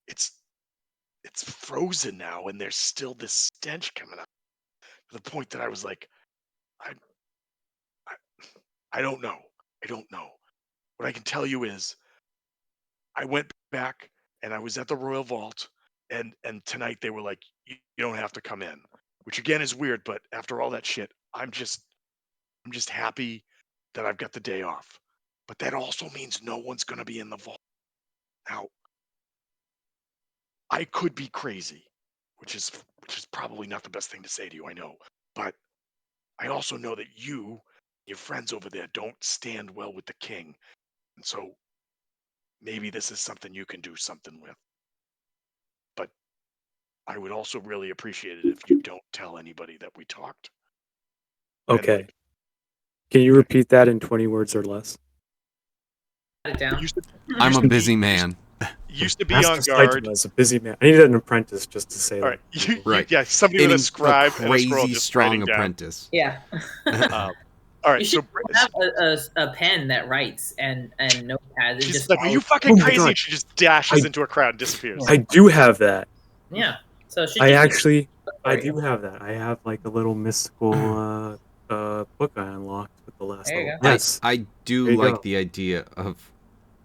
it's frozen now, and there's still this stench coming up to the point that I was like, I I, I don't know. I don't know. What I can tell you is I went back and I was at the Royal Vault, and tonight they were like, you don't have to come in, which again is weird, but after all that shit, I'm just happy that I've got the day off. But that also means no one's going to be in the vault. Now, I could be crazy, which is probably not the best thing to say to you, I know. But I also know that your friends over there don't stand well with the king. And so maybe this is something you can do something with. But I would also really appreciate it if you don't tell anybody that we talked.
Okay. Can you repeat that in 20 words or less?
it down.
I'm a busy man.
Used to be on guard.
As a busy man. I needed an apprentice just to say
All
that.
right.
Right.
Yeah, somebody with a scribe and a scroll
crazy
just
strong
writing down.
apprentice.
Yeah.
All right,
You should have a pen that writes and notepad.
She's like, "Are you fucking crazy?" And she just dashes into a crowd and disappears.
I do have that.
Yeah. So
I do have that. I have like a little mystical book I unlocked with the last level. Yes.
I do like the idea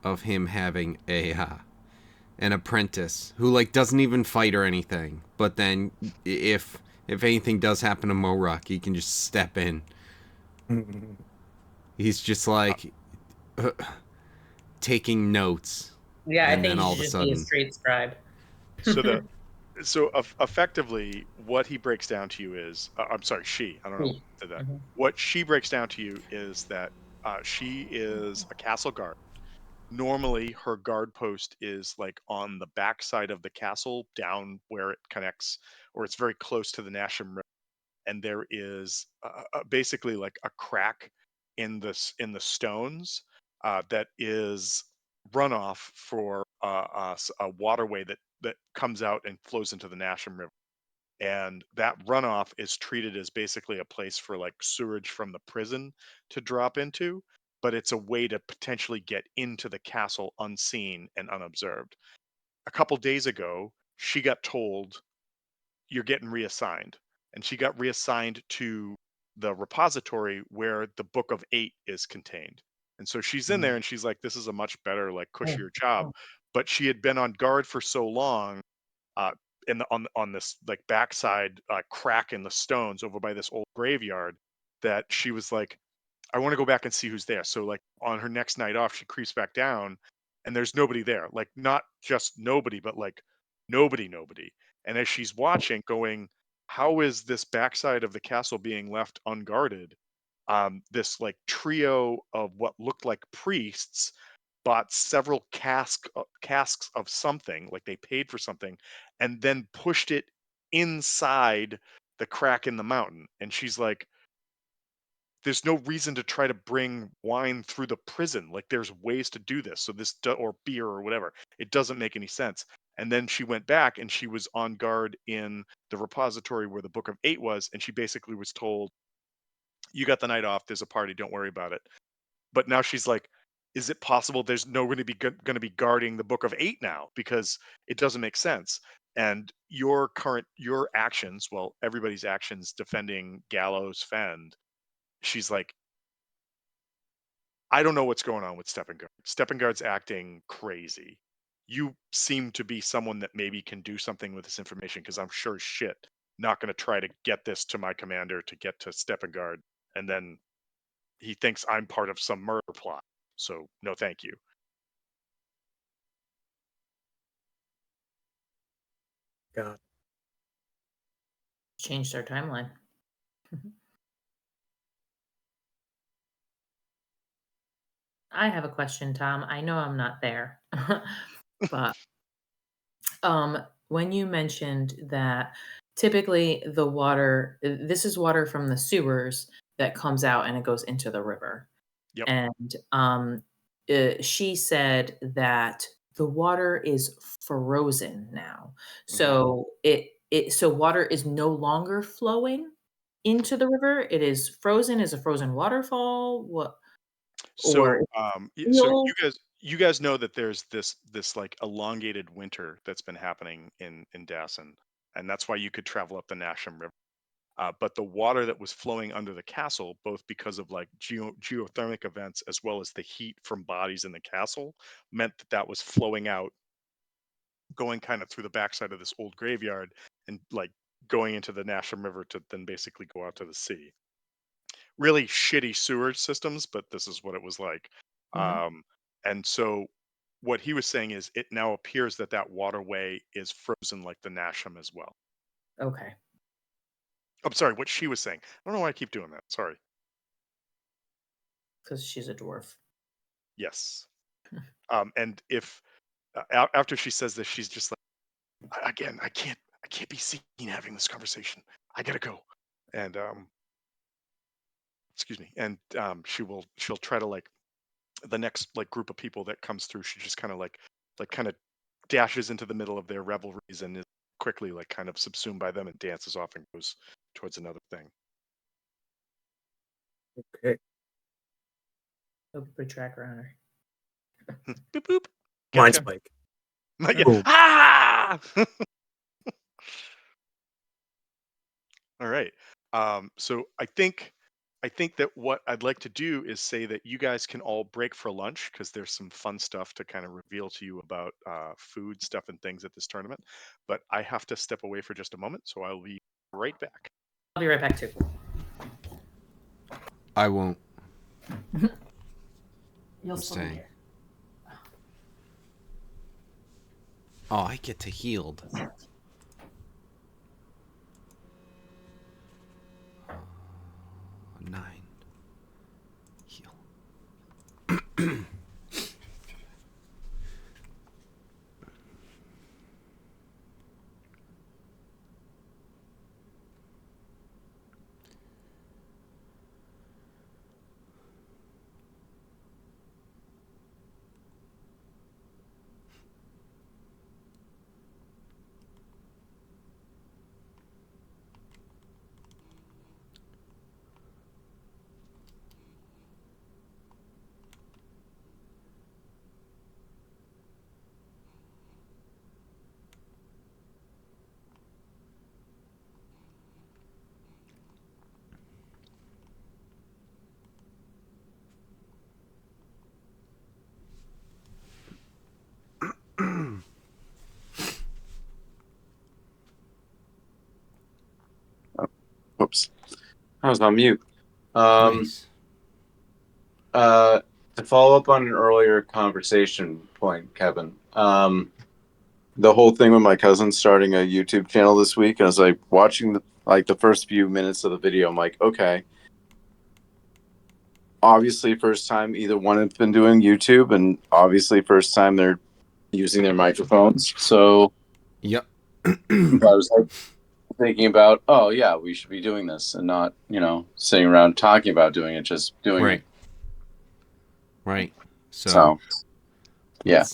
of him having an apprentice who like doesn't even fight or anything, but then if anything does happen to Morok, he can just step in. He's just like taking notes.
Yeah,
and
I think
then all of a
just
sudden,
be a straight scribe.
So effectively, what he breaks down to you is, I'm sorry, she. I don't know that. What she breaks down to you is that she is a castle guard. Normally, her guard post is like on the backside of the castle, down where it connects, or it's very close to the Nasham River, and there is basically like a crack in the stones that is runoff for a waterway that comes out and flows into the Nasham River. And that runoff is treated as basically a place for like sewage from the prison to drop into, but it's a way to potentially get into the castle unseen and unobserved. A couple days ago, she got told, "You're getting reassigned," and she got reassigned to the repository where the Book of Eight is contained. And so she's in there and she's like, "This is a much better, like cushier job." But she had been on guard for so long, uh, on this like backside crack in the stones over by this old graveyard, that she was like, "I want to go back and see who's there." So like on her next night off, she creeps back down, and there's nobody there. Like not just nobody, but like nobody. And as she's watching, going, "How is this backside of the castle being left unguarded?" This like trio of what looked like priests bought several casks of something, like they paid for something, and then pushed it inside the crack in the mountain. And she's like, "There's no reason to try to bring wine through the prison. Like there's ways to do this. So or beer or whatever. It doesn't make any sense." And then she went back and she was on guard in the repository where the Book of Eight was, and she basically was told, "You got the night off. There's a party. Don't worry about it." But now she's like, "Is it possible there's no going to be guarding the Book of Eight now, because it doesn't make sense?" And your actions, well, everybody's actions defending Gallows Fend, she's like, "I don't know what's going on with Steppengard. Steppengard's acting crazy. You seem to be someone that maybe can do something with this information, because I'm sure as shit not going to try to get this to my commander to get to Steppengard, and then he thinks I'm part of some murder plot. So no, thank you."
God.
Changed our timeline. I have a question, Tom. I know I'm not there, but when you mentioned that typically the water, this is water from the sewers that comes out and it goes into the river.
Yep.
And she said that the water is frozen now. So so water is no longer flowing into the river. It is frozen. Is a frozen waterfall. What?
So,
Or
so you guys know that there's this like elongated winter that's been happening in Dassen, and that's why you could travel up the Nasham River. But the water that was flowing under the castle, both because of like geothermic events as well as the heat from bodies in the castle, meant that was flowing out, going kind of through the backside of this old graveyard, and like going into the Nasham River to then basically go out to the sea. Really shitty sewer systems, but this is what it was like. And so what he was saying is, it now appears that that waterway is frozen like the Nasham as well.
Okay.
I'm sorry, what she was saying. I don't know why I keep doing that. Sorry.
Because she's a dwarf.
Yes. And if after she says this, she's just like, again, I can't be seen having this conversation. I gotta go. And excuse me. And she'll try to like the next like group of people that comes through, she just kind of like kind of dashes into the middle of their revelries and is quickly like kind of subsumed by them and dances off and goes towards another thing.
Okay.
Hope you put a tracker on her.
Boop boop.
Mind
Gotcha.
spike.
Yeah.
Boom.
Ah! All right. So I think that what I'd like to do is say that you guys can all break for lunch because there's some fun stuff to kind of reveal to you about food stuff and things at this tournament. But I have to step away for just a moment, so I'll be right back.
I'll be right back too.
I won't.
You'll still be here.
Oh, I get to healed. 9. Heal.
Whoops. I was on mute.
Nice.
To follow up on an earlier conversation point, Kevin, the whole thing with my cousin starting a YouTube channel this week, I was like watching the first few minutes of the video. I'm like, okay, obviously first time either one has been doing YouTube, and obviously first time they're using their microphones. So
Yep.
I was like thinking about, oh yeah, we should be doing this and not, sitting around talking about doing it, just doing it.
Right.
So yeah.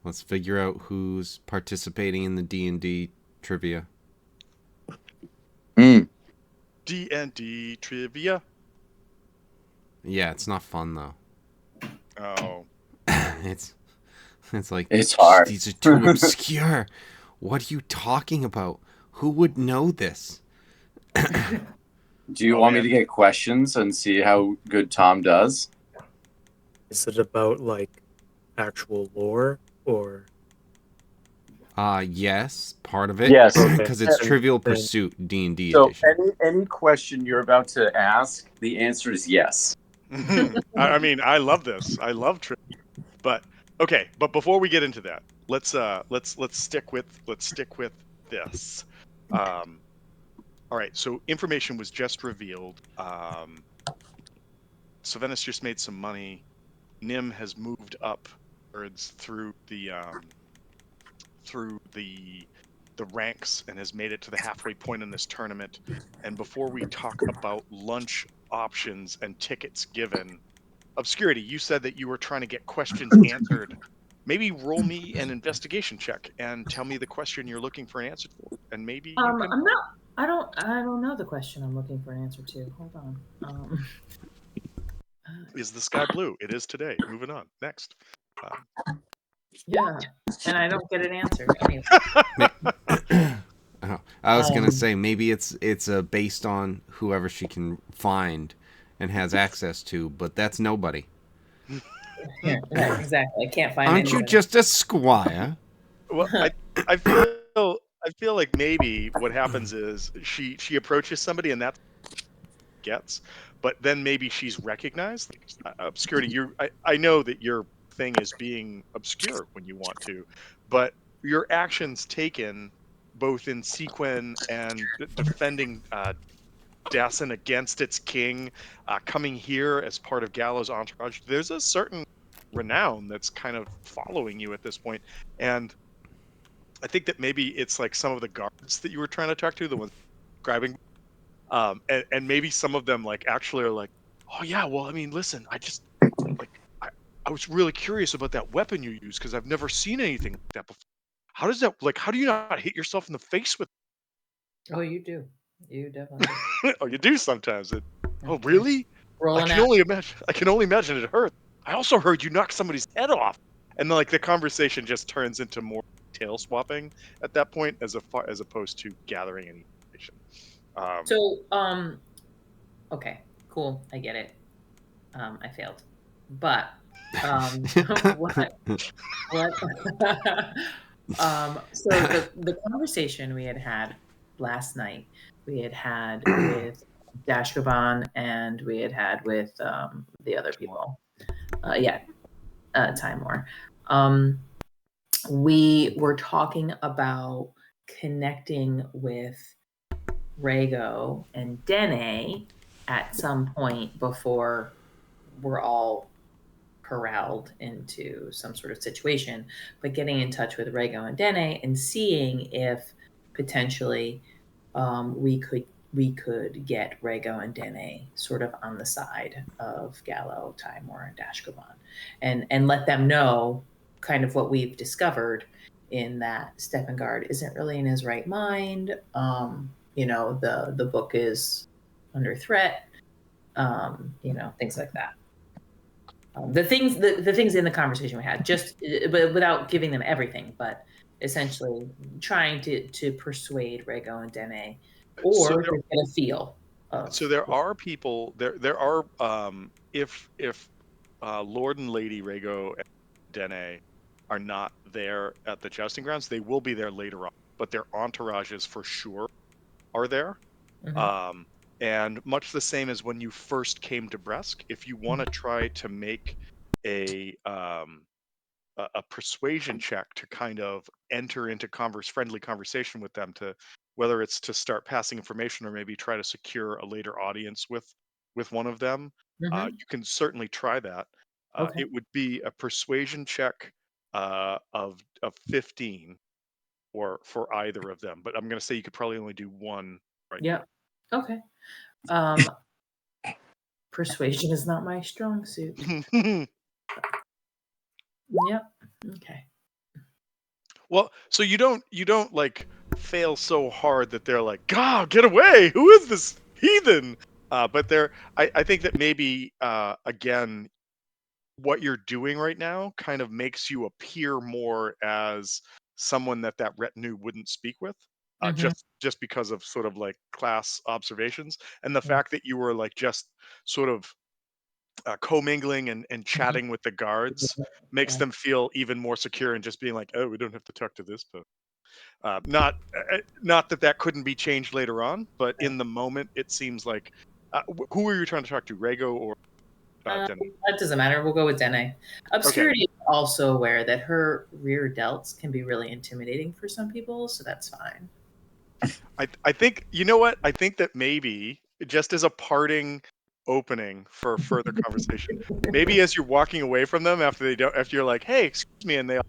Let's figure out who's participating in the D&D trivia.
D&D trivia.
Yeah, it's not fun though.
Oh.
It's like
it's hard.
These are too obscure. What are you talking about? Who would know this?
Do you want me to get questions and see how good Tom does?
Is it about like actual lore or?
Yes, part of it.
Yes,
because it's Trivial Pursuit D&D
so
edition.
any question you're about to ask, the answer is yes.
I mean, I love this. I love trivia. But okay, but before we get into that, let's stick with this. All right, so information was just revealed. Sylvanas just made some money. Nim has moved upwards through the ranks and has made it to the halfway point in this tournament. And before we talk about lunch options and tickets given, Obscurity, you said that you were trying to get questions answered. Maybe roll me an investigation check and tell me the question you're looking for an answer for, and maybe you can.
I'm not. I don't know the question I'm looking for an answer to. Hold on.
Is the sky blue? It is today. Moving on. Next.
Yeah, and I don't get an answer. Anyway.
I was gonna say maybe it's based on whoever she can find and has access to, but that's nobody.
Yeah, exactly. I can't find.
Aren't you just a squire?
Well, I feel like maybe what happens is she approaches somebody and that's gets, but then maybe she's recognized. Obscurity, I know that your thing is being obscure when you want to, but your actions taken both in Sequin and defending Dassen against its king, coming here as part of Gallo's entourage, there's a certain renown that's kind of following you at this point. And I think that maybe it's like some of the guards that you were trying to talk to, the ones grabbing, and maybe some of them like actually are like, oh yeah, well, I mean, listen, I just like I was really curious about that weapon you use because I've never seen anything like that before. How does that like? How do you not hit yourself in the face with?
Oh, you do. You definitely
Oh, you do sometimes.
do.
Oh, really? I
Rolling
can
out.
only imagine. I can only imagine it hurts. I also heard you knock somebody's head off, and then like the conversation just turns into more tail swapping at that point, as opposed to gathering any information. Um,
So, okay, cool. I get it. I failed, but what what? So the conversation we had had last night, we had had with Dashkaban and we had had with the other people. Yeah, Timor. We were talking about connecting with Rhaego and Dene at some point before we're all corralled into some sort of situation, but getting in touch with Rhaego and Dene and seeing if potentially we could get Rhaego and Dene sort of on the side of Gallo, Timor, and Dashkaban, and let them know kind of what we've discovered in that Stephengard isn't really in his right mind. The book is under threat. Things like that. The things in the conversation we had, just but without giving them everything, but essentially trying to persuade Rhaego and Dene,
so
or
there,
to get a feel of.
so there are people there are if Lord and Lady Rhaego and Dene are not there at the jousting grounds, they will be there later on, but their entourages for sure are there.
Mhm,
Um, and much the same as when you first came to Bresk, if you want to try to make a um, a persuasion check to kind of enter into friendly conversation with them, to whether it's to start passing information or maybe try to secure a later audience with one of them,
mhm.
you can certainly try that.
Okay.
It would be a persuasion check of 15 for either of them, but I'm going to say you could probably only do one right
Yep. Okay. Um, Persuasion is not my strong suit.
now.
Yep. Okay.
Well, so you don't like fail so hard that they're like, God, get away! Who is this heathen? But I think that maybe again, what you're doing right now kind of makes you appear more as someone that retinue wouldn't speak with,
Mhm.
just because of sort of like class observations and the fact that you were like just sort of commingling and
Mhm.
chatting with the guards makes
Yeah.
them feel even more secure and just being like, oh, we don't have to talk to this person. Not that couldn't be changed later on, but in the moment, it seems like who are you trying to talk to, Rhaego or Denny?
That doesn't matter. We'll go with Dene.
Okay,
Obscurity is also aware that her rear delts can be really intimidating for some people, so that's fine.
I think you know what I think that maybe just as a parting opening for further conversation, maybe as you're walking away from them after you're like, hey, excuse me, and they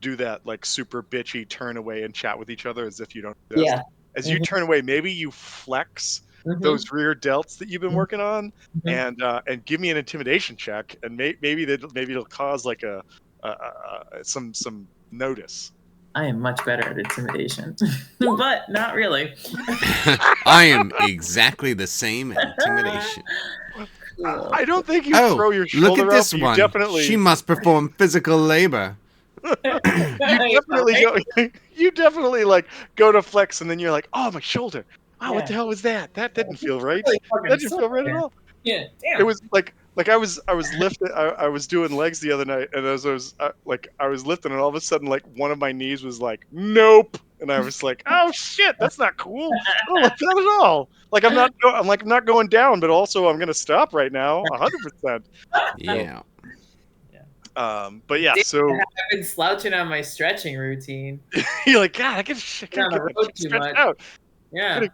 do that like super bitchy turn away and chat with each other as if you don't
Yeah.
exist. As you
Mhm,
turn away, maybe you flex those
mhm,
rear delts that you've been
mhm,
working on,
mhm.
and give me an intimidation check, and maybe it'll cause like some notice.
I am much better at intimidation, but not really.
I am exactly the same at intimidation.
Cool.
I don't think you
Oh,
throw your
look at
shoulder out,
this
but you
one. She
definitely
must perform physical labor.
you definitely
Right?
go you definitely like go to flex and then you're like, oh, my shoulder. Wow, what
Yeah.
the hell was that? That didn't feel right.
Really fucking
That didn't
sore
feel right at
here.
all.
Yeah.
It
Damn.
was like I was lifting I was doing legs the other night, and as I was like I was lifting, and all of a sudden like one of my knees was like, nope, and I was like, oh shit, that's not cool. I don't like that at all. Like I'm not going down, but also I'm gonna stop right now 100%. So
Yeah.
Yeah.
but yeah,
Dude,
so
I've been slouching on my stretching routine.
you're like, God, I
Been
gotta
on the
get my
road
shit
too
stretched
much.
out. I
Yeah.
gotta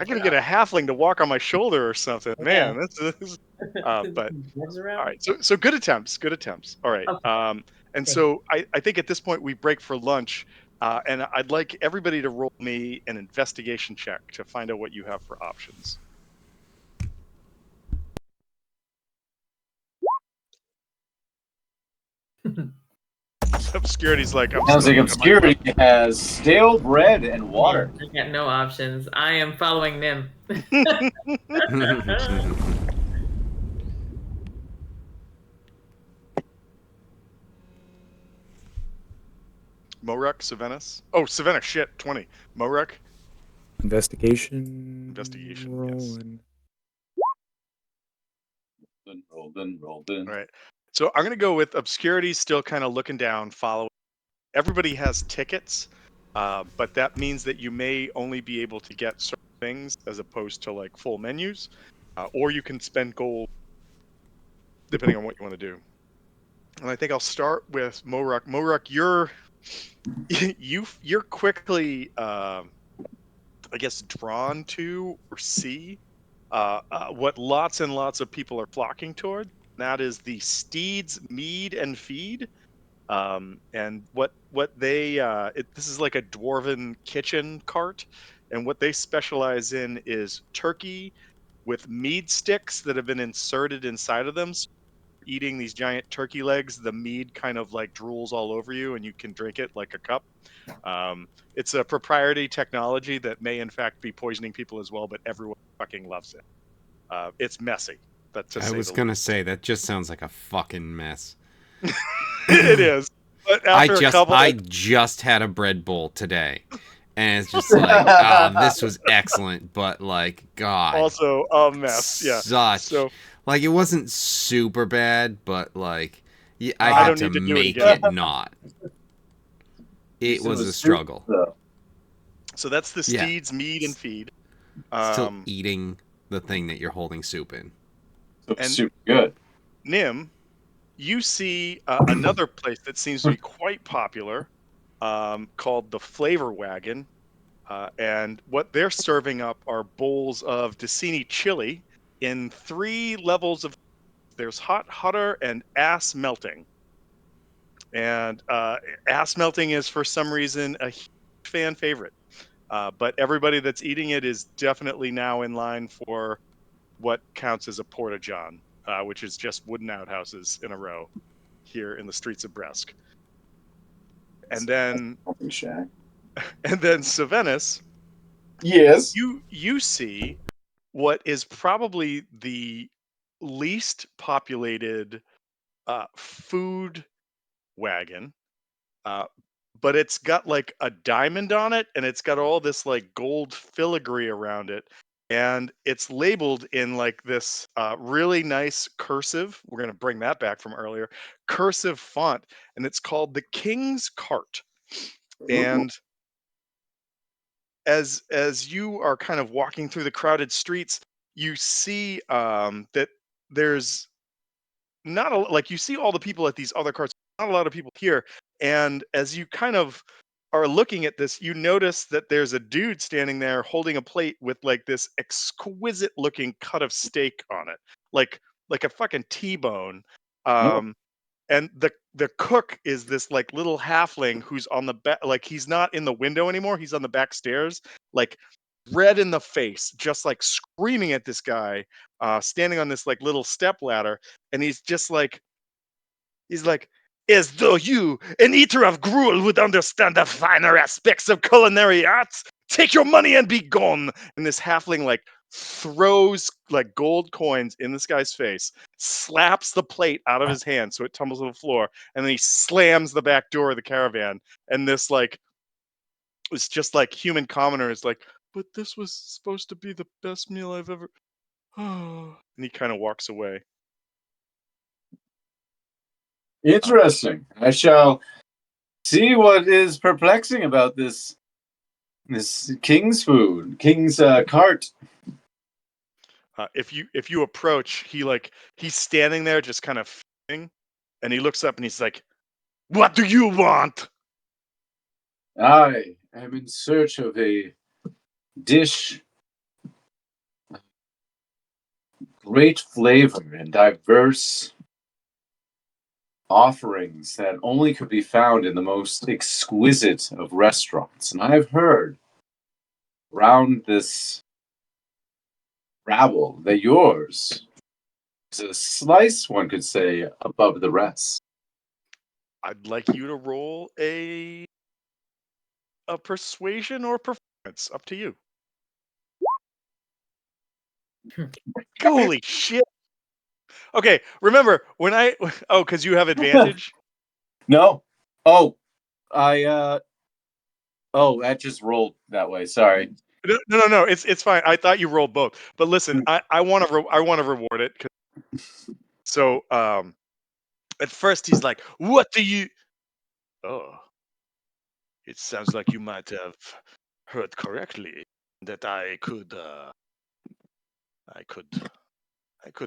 I gotta
Cramping
get
up.
a halfling to walk on my shoulder or something.
Yeah.
Man, this but
Gloves
all
around.
right, so good attempts, good attempts. All right,
Okay.
and
Thank you.
so I think at this point we break for lunch, and I'd like everybody to roll me an investigation check to find out what you have for options. Obscurity's like,
sounds like Obscurity has stale bread and water.
I got no options. I am following Nim.
Moruk, Savennis. Oh, Savennis, shit, 20. Moruk.
Investigation.
Rolling.
Rolling.
All right. So I'm going to go with Obscurity still kind of looking down, following. Everybody has tickets, but that means that you may only be able to get certain things as opposed to like full menus, or you can spend gold depending on what you want to do. And I think I'll start with Moruk. Moruk, you're quickly, I guess, drawn to or see what lots and lots of people are flocking toward. That is the Steed's Mead and Feed. And what they this is like a dwarven kitchen cart, and what they specialize in is turkey with mead sticks that have been inserted inside of them. So eating these giant turkey legs, the mead kind of like drools all over you, and you can drink it like a cup. It's a proprietary technology that may in fact be poisoning people as well, but everyone fucking loves it. It's messy, but to
I
say
was
the
gonna
least.
say that just sounds like a fucking mess.
It is. But after
I just had a bread bowl today, and it's just like, this was excellent, but like, God,
also a mess. Yeah. So
like, it wasn't super bad, but like, I
don't
had to
need to do
make
it
it not. It was a struggle.
So that's the Steed's Mead and Feed.
Still eating the thing that you're holding soup in.
And super good.
Nim, you see another place that seems to be quite popular, called the Flavor Wagon. And what they're serving up are bowls of Dicini chili in 3 levels of. There's hot, hotter, and ass melting. And ass melting is for some reason a huge fan favorite. But everybody that's eating it is definitely now in line for what counts as a porta john, which is just wooden outhouses in a row here in the streets of Brest. And then, Savennis,
yes,
you see what is probably the least populated food wagon, but it's got like a diamond on it, and it's got all this like gold filigree around it, and it's labeled in like this really nice cursive. We're going to bring that back from earlier, cursive font, and it's called the King's Cart. And as you are kind of walking through the crowded streets, you see that there's not a, like, you see all the people at these other carts, not a lot of people here. And as you kind of are looking at this, you notice that there's a dude standing there holding a plate with like this exquisite looking cut of steak on it, like a fucking T-bone. And the cook is this like little halfling who's on the back, like he's not in the window anymore, he's on the back stairs, like red in the face, just like screaming at this guy, standing on this like little step ladder. And he's like, as though you, an eater of gruel, would understand the finer aspects of culinary arts. Take your money and be gone. And this halfling like throws like gold coins in this guy's face, slaps the plate out of his hand so it tumbles to the floor, and then he slams the back door of the caravan. And this like, it's just like human commoner is like, but this was supposed to be the best meal I've ever. And he kind of walks away.
Interesting. I shall see what is perplexing about this king's food, king's cart.
If you approach, he's standing there just kind of f***ing, and he looks up and he's like, "What do you want?"
I am in search of a dish, great flavor and diverse offerings that only could be found in the most exquisite of restaurants. And I've heard around this rabble that yours is a slice, one could say, above the rest.
I'd like you to roll a persuasion or performance. Up to you. Holy shit. Okay, remember when because you have advantage?
No. Oh, that just rolled that way. Sorry.
No. It's fine. I thought you rolled both. But listen, I want to reward it. So at first he's like, "What do you?" Oh, it sounds like you might have heard correctly that I could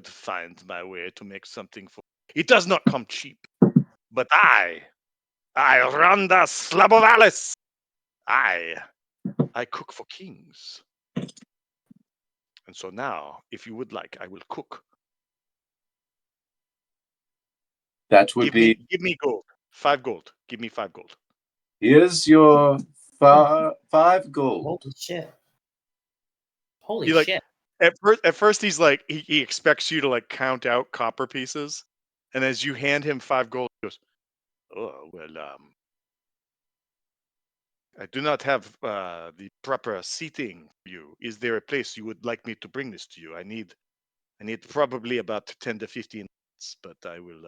find my way to make something for. It does not come cheap, but I run the slab of Alice. I cook for kings. And so now, if you would like, I will cook.
That would
give me gold. 5 gold. Give me 5 gold.
Here's your 5 gold.
Holy shit. Holy shit.
At first he's like he expects you to like count out copper pieces, and as you hand him 5 gold, he goes, "Oh well, I do not have the proper seating for you. Is there a place you would like me to bring this to you? I need probably about 10 to 15 minutes, but I will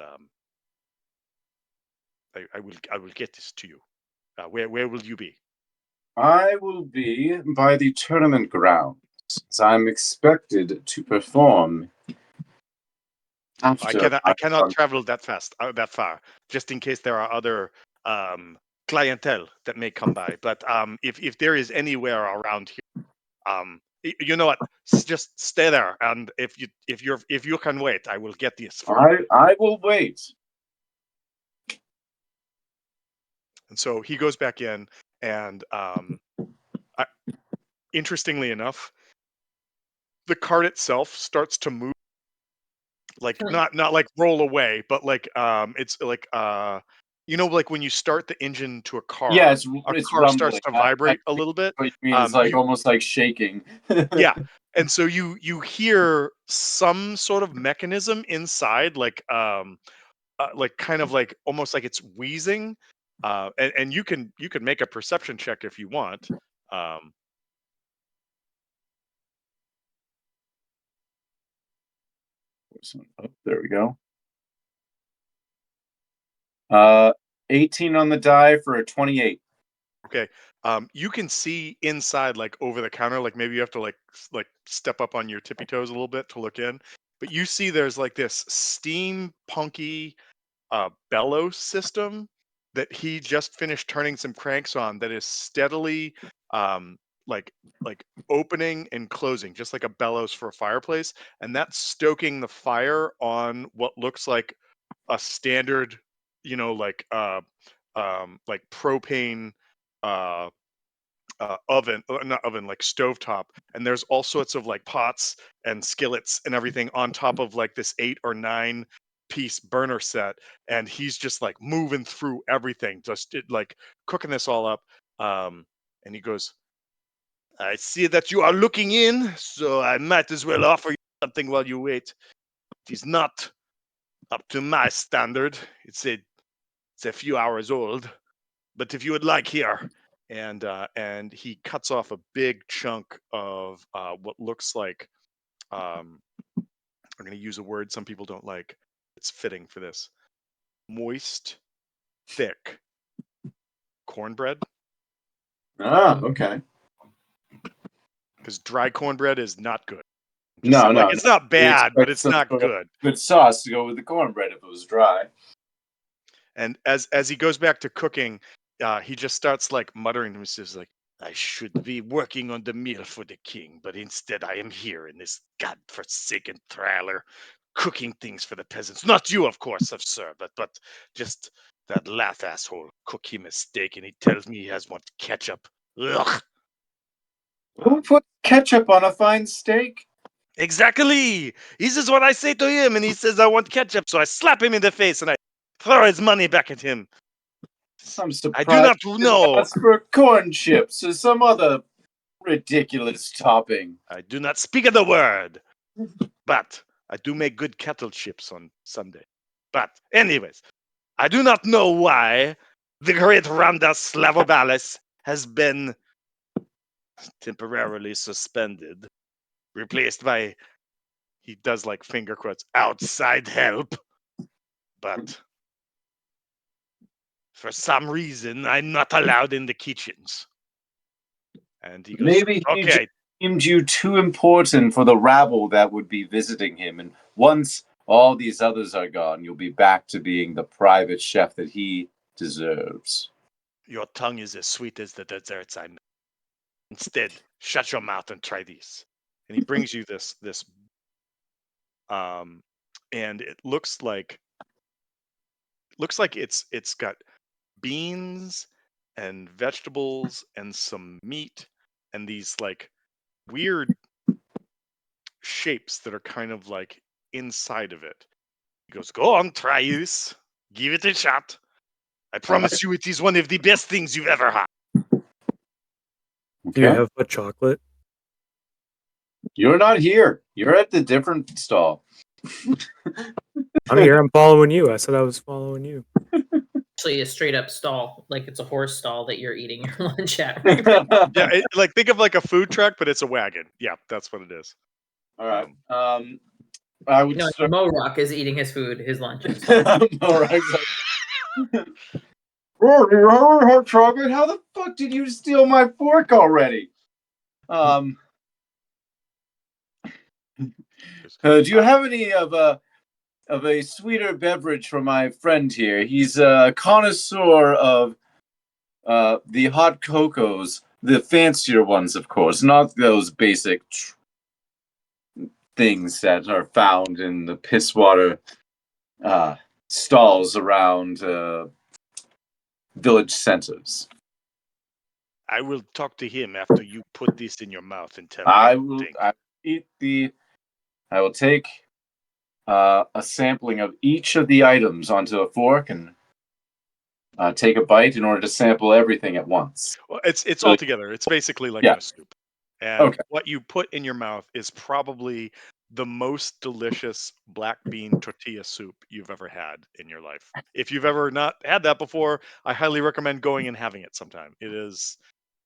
I will get this to you. Where will you be?"
I will be by the tournament grounds, as I'm expected to perform.
I cannot travel that far, just in case there are other clientele that may come by. But if there is anywhere around here, you know what? Just stay there, and if you can wait, I will get this for you.
I will wait.
And so he goes back in, and interestingly enough, the cart itself starts to move, like not like roll away, but like it's like like when you start the engine to a car,
Yeah,
a
it's
car starts
rumbling.
to vibrate a little bit.
What you mean is like almost like shaking.
Yeah, and so you hear some sort of mechanism inside, like kind of like almost like it's wheezing, and you can make a perception check if you want.
Oh, there we go. 18 on the die for a 28.
Okay. You can see inside, like over the counter, like maybe you have to like step up on your tippy toes a little bit to look in. But you see there's like this steampunky bellows system that he just finished turning some cranks on that is steadily like opening and closing, just like a bellows for a fireplace, and that's stoking the fire on what looks like a standard, like propane uh oven, not oven, like stovetop, and there's all sorts of like pots and skillets and everything on top of like this 8 or 9 piece burner set, and he's just like moving through everything, just like cooking this all up. And he goes, "I see that you are looking in, so I might as well offer you something while you wait. It is not up to my standard. It's a few hours old, but if you would like, here." And he cuts off a big chunk of what looks like, I'm going to use a word some people don't like. It's fitting for this: moist, thick cornbread.
Okay.
Because dry cornbread is not good.
No,
it's not bad, but it's not good.
Good sauce to go with the cornbread if it was dry.
And as he goes back to cooking, he just starts like muttering to himself, like, "I should be working on the meal for the king, but instead I am here in this godforsaken trailer, cooking things for the peasants. Not you, of course, sir, but just that laugh asshole cook him a steak, and he tells me he has want ketchup. Ugh."
Who put ketchup on a fine steak?
Exactly. This is what I say to him, and he says I want ketchup, so I slap him in the face and I throw his money back at him.
I'm surprised.
I do not know.
Ask for corn chips or some other ridiculous topping.
I do not speak of the word, but I do make good kettle chips on Sunday. But anyways, I do not know why the great Ramdas Slavobalis has been temporarily suspended, replaced by, he does like finger quotes, outside help. But for some reason, I'm not allowed in the kitchens. And he goes,
Maybe he
okay.
deemed you too important for the rabble that would be visiting him. And once all these others are gone, you'll be back to being the private chef that he deserves.
Your tongue is as sweet as the desserts I know. Instead, shut your mouth and try these. And he brings you this and it looks like it's got beans and vegetables and some meat and these like weird shapes that are kind of like inside of it. He goes, go on, try this. Give it a shot. I promise you it is one of the best things you've ever had.
Do you have hot chocolate?
You're not here. You're at the different stall.
I'm here. I'm following you. I said I was following you.
Actually, a straight up stall, like it's a horse stall that you're eating your lunch at.
Yeah, like think of like a food truck, but it's a wagon. Yeah, that's what it is.
All right. I would.
Mo-Rock is eating his food, his lunches.
Mo-Rock's like, oh, you have hot chocolate? How the fuck did you steal my fork already? Do you have any of a sweeter beverage for my friend here? He's a connoisseur of the hot cocos, the fancier ones, of course, not those basic things that are found in the piss water stalls around village centers.
I will talk to him after you put this in your mouth and tell me.
I will take a sampling of each of the items onto a fork and take a bite in order to sample everything at once.
Well, it's all together. It's basically like a soup. And what you put in your mouth is probably the most delicious black bean tortilla soup you've ever had in your life. If you've ever not had that before, I highly recommend going and having it sometime. It is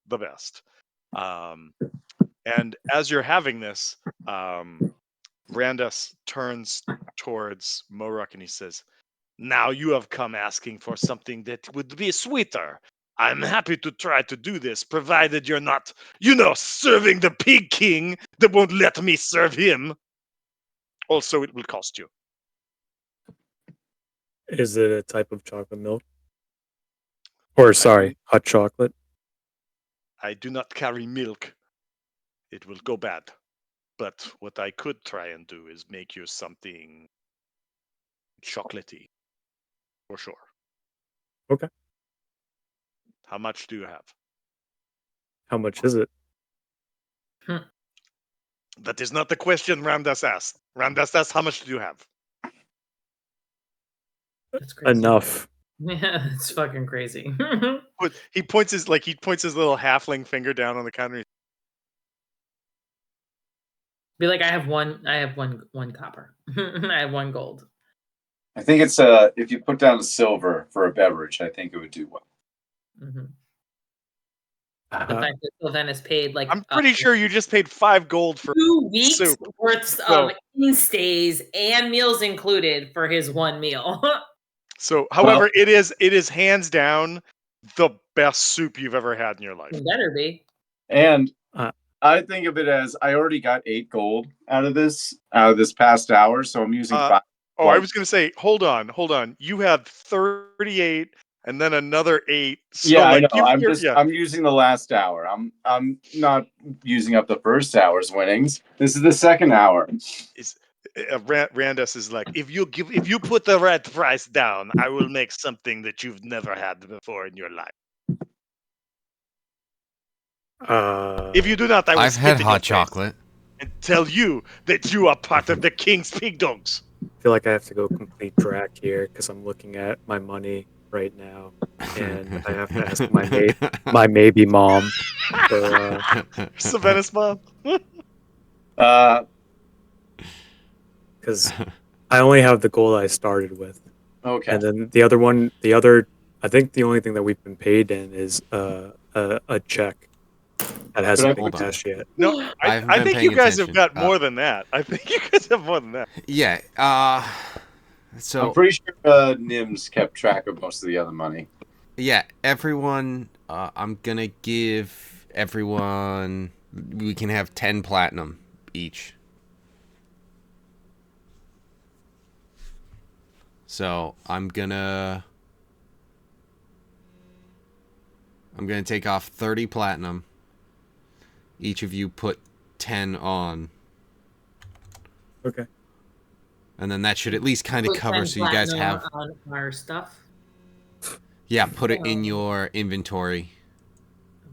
the best. And as you're having this, Randus turns towards Mo-Rock and he says, now you have come asking for something that would be sweeter. I'm happy to try to do this, provided you're not, serving the pig king that won't let me serve him. Also, it will cost you.
Is it a type of chocolate milk? Or, hot chocolate?
I do not carry milk. It will go bad. But what I could try and do is make you something chocolatey. For sure.
Okay.
How much do you have?
How much is it?
That is not the question Ramdas asked. Ramdas asked, how much do you have?
That's crazy.
Enough.
Yeah, it's fucking crazy.
He points his little halfling finger down on the counter.
Be like, I have one copper. I have 1 gold.
I think it's if you put down a silver for a beverage, I think it would do well.
Mm-hmm. The fact that Sylvan has paid like
I'm pretty sure you just paid 5 gold for
2 weeks
soup.
worth of stays and meals included for his 1 meal.
So, however, it is hands down the best soup you've ever had in your life.
It better be.
And I think of it as I already got 8 gold out of this past hour, so I'm using 5.
Oh, I was going to say, hold on. You had 38 and then another 8. So
yeah, I know. I'm using the last hour. I'm not using up the first hour's winnings. This is the second hour.
Randus is like, if you put the right price down, I will make something that you've never had before in your life. If you do not,
I've had hot chocolate
and tell you that you are part of the king's pig dogs.
I feel like I have to go complete track here because I'm looking at my money right now, and I have to ask my maybe mom for
Savannah's mom.
Because I only have the gold I started with.
Okay.
And then I think the only thing that we've been paid in is a check that hasn't been cashed yet.
No,
I haven't
I
been
think
paying
you guys
attention.
have got more than that. I think you guys have more than that.
Yeah. So
I'm pretty sure Nims kept track of most of the other money.
yeah, everyone. I'm gonna give everyone. We can have 10 platinum each. So I'm gonna take off 30 platinum. Each of you put 10 on.
Okay.
And then that should at least kind of
Put
cover
10
so you guys
platinum
have.
on our stuff.
Yeah, put it in your inventory.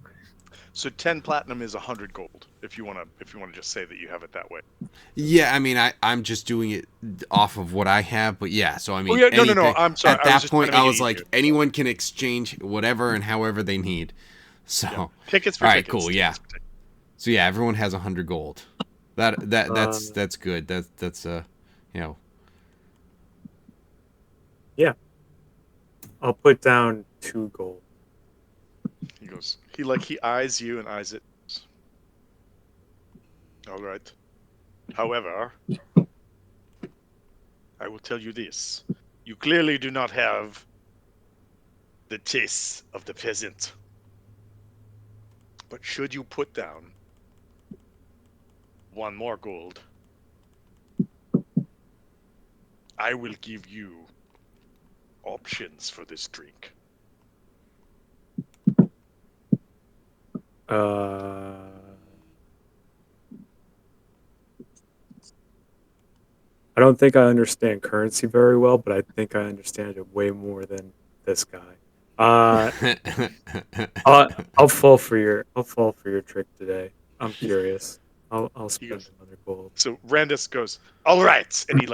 Okay.
So 10 platinum is 100 gold. If you want to just say that you have it that way.
Yeah, I mean, I'm just doing it off of what I have, but yeah. So I mean,
no. I'm sorry.
At that point, I was like, anyone can exchange whatever and however they need. So
yeah. Tickets for
all right,
tickets.
cool, yeah. So yeah, everyone has 100 gold. That's good. That's you know.
Yeah. I'll put down 2 gold.
He goes. He eyes you and eyes it. All right. However, I will tell you this: you clearly do not have the taste of the peasant. But should you put down 1 more gold, I will give you options for this drink.
I don't think I understand currency very well, but I think I understand it way more than this guy. I'll fall for your trick today. I'm curious. I'll spend another gold.
So Randus goes, all right, and he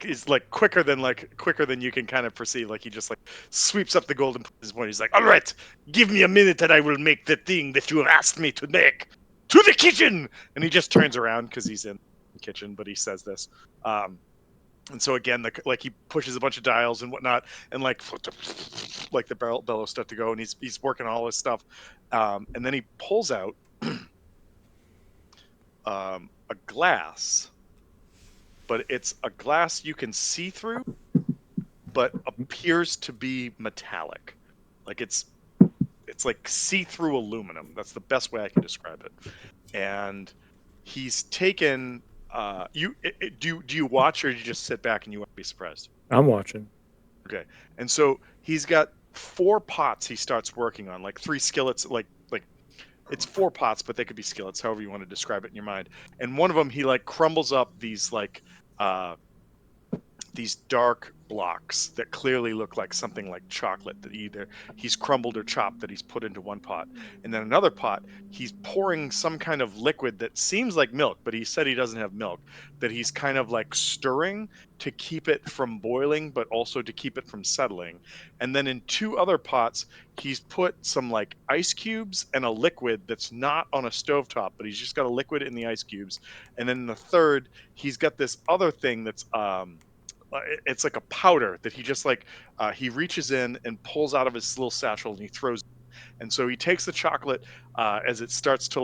is quicker than you can kind of perceive. Like he just sweeps up the gold and puts his point. He's like, all right, give me a minute and I will make the thing that you have asked me to make. To the kitchen! And he just turns around because he's in the kitchen, but he says this. And so again, he pushes a bunch of dials and whatnot, and the bellows start to go, and he's working all his stuff, and then he pulls out a glass, but it's a glass you can see through, but appears to be metallic, like it's like see-through aluminum. That's the best way I can describe it. And he's taken. Do you watch, or do you just sit back and you won't be surprised?
I'm watching.
Okay, and so he's got 4 pots he starts working on, like 3 skillets, like it's 4 pots, but they could be skillets, however you want to describe it in your mind. And one of them, he crumbles up these dark blocks that clearly look like something like chocolate that either he's crumbled or chopped, that he's put into one pot. And then another pot, he's pouring some kind of liquid that seems like milk, but he said he doesn't have milk, that he's kind of stirring to keep it from boiling, but also to keep it from settling. And then in 2 other pots, he's put some ice cubes and a liquid that's not on a stovetop, but he's just got a liquid in the ice cubes. And then in the third, he's got this other thing that's it's like a powder that he just he reaches in and pulls out of his little satchel and he throws. And so he takes the chocolate as it starts to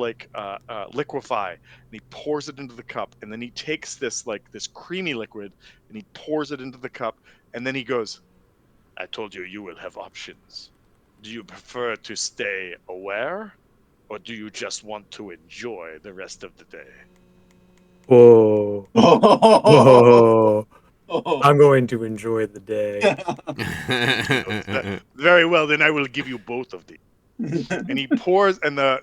liquefy, and he pours it into the cup. And then he takes this this creamy liquid and he pours it into the cup. And then he goes, I told you you will have options. Do you prefer to stay aware, or do you just want to enjoy the rest of the day?
Whoa. Whoa. I'm going to enjoy the day.
Very well, then I will give you both of these. And he pours, and the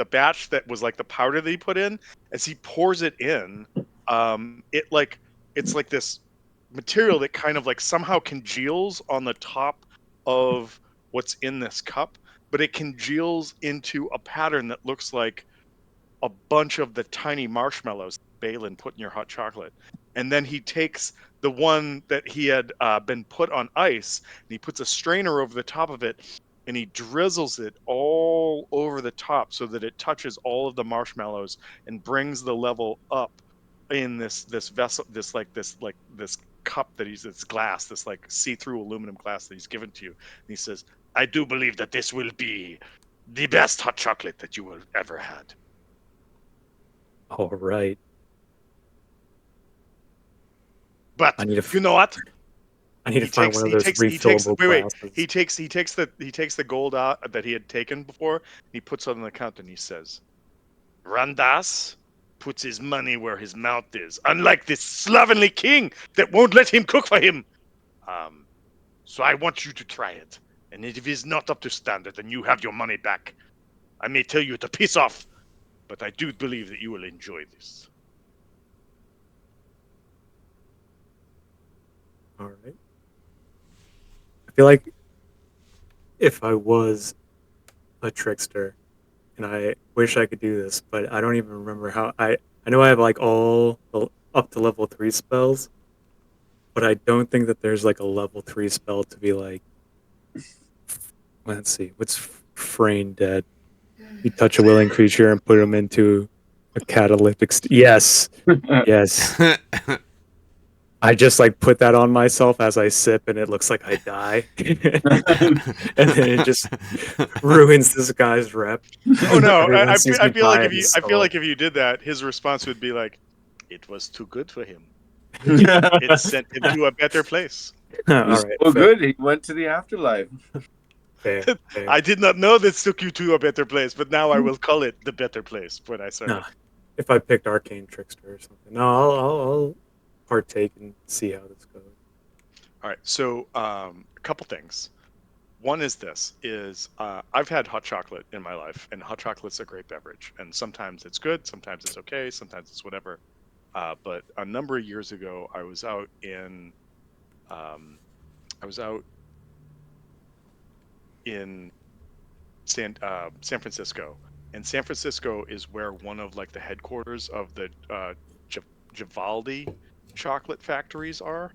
batch that was the powder that he put in, as he pours it in, it's like this material that kind of somehow congeals on the top of what's in this cup, but it congeals into a pattern that looks like a bunch of the tiny marshmallows Balin put in your hot chocolate. And then he takes the one that he had been put on ice, and he puts a strainer over the top of it, and he drizzles it all over the top so that it touches all of the marshmallows and brings the level up in this vessel, this cup that this glass, this like see-through aluminum glass that he's given to you. And he says, I do believe that this will be the best hot chocolate that you will ever had.
All right.
But you know what?
I need to find one of those refillable glasses.
He takes the gold out that he had taken before, and he puts it on the counter, and he says, Randas puts his money where his mouth is, unlike this slovenly king that won't let him cook for him. So I want you to try it, and if it is not up to standard, then you have your money back. I may tell you to piss off, but I do believe that you will enjoy this.
All right. I feel like if I was a trickster, and I wish I could do this, but I don't even remember how. I know I have like all up to level 3 spells, but I don't think that there's like a level 3 spell to be like, let's see, what's Frain Dead? You touch a willing creature and put them into a catalytic yes. I just like put that on myself as I sip, and it looks like I die, and then it just ruins this guy's rep.
Oh no! I feel like if you did that, his response would be like, "It was too good for him. It sent him to a better place."
All right, well, good. He went to the afterlife.
Fair.
I did not know this took you to a better place, but now I will call it the better place when I say it.
If I picked Arcane Trickster or something, no, I'll partake and see how this goes.
All right, so a couple things. One is I've had hot chocolate in my life, and hot chocolate's a great beverage, and sometimes it's good, sometimes it's okay, sometimes it's whatever. But a number of years ago, I was out in San Francisco, and San Francisco is where one of like the headquarters of the Givaldi chocolate factories are,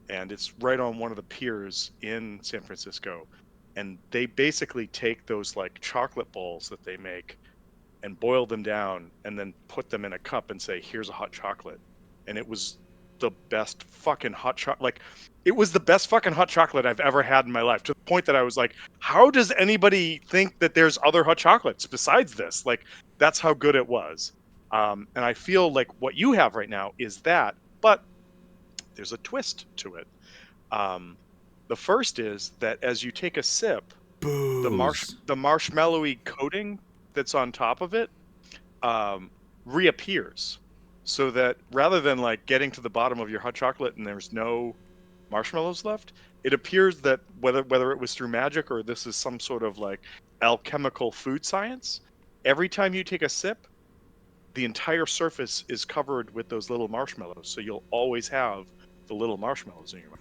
and it's right on one of the piers in San Francisco. And they basically take those like chocolate balls that they make and boil them down and then put them in a cup and say, here's a hot chocolate. And it was the best fucking hot chocolate. Like, it was the best fucking hot chocolate I've ever had in my life, to the point that I was like, how does anybody think that there's other hot chocolates besides this? Like, that's how good it was. And I feel like what you have right now is that, but there's a twist to it. The first is that as you take a sip, the marshmallowy coating that's on top of it reappears, so that rather than like getting to the bottom of your hot chocolate and there's no marshmallows left, it appears that whether it was through magic or this is some sort of like alchemical food science, every time you take a sip, the entire surface is covered with those little marshmallows, so you'll always have the little marshmallows in your mouth.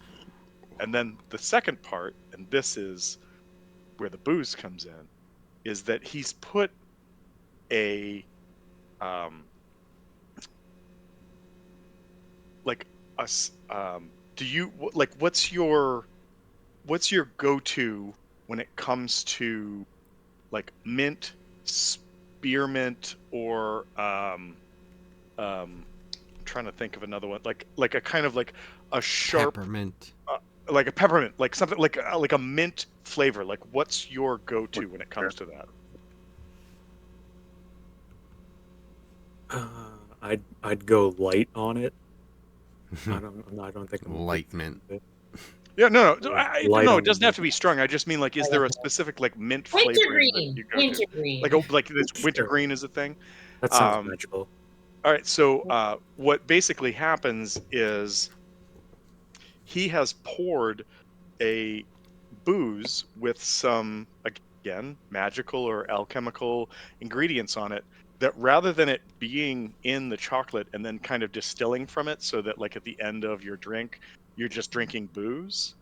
And then the second part, and this is where the booze comes in, is that he's put a do you like what's your go-to when it comes to like mint, spearmint, or I'm trying to think of another one, like a kind of like a sharp
peppermint,
like a peppermint, like something like a mint flavor. Like, what's your go-to when it comes to that?
I'd go light on it. I don't think
light mint.
Yeah, no, it doesn't have to be strong. I just mean, like, is there a specific like mint flavor that you go to? Like this wintergreen is a thing.
That sounds magical.
All right, so what basically happens is he has poured a booze with some, again, magical or alchemical ingredients on it, that rather than it being in the chocolate and then kind of distilling from it so that like at the end of your drink you're just drinking booze,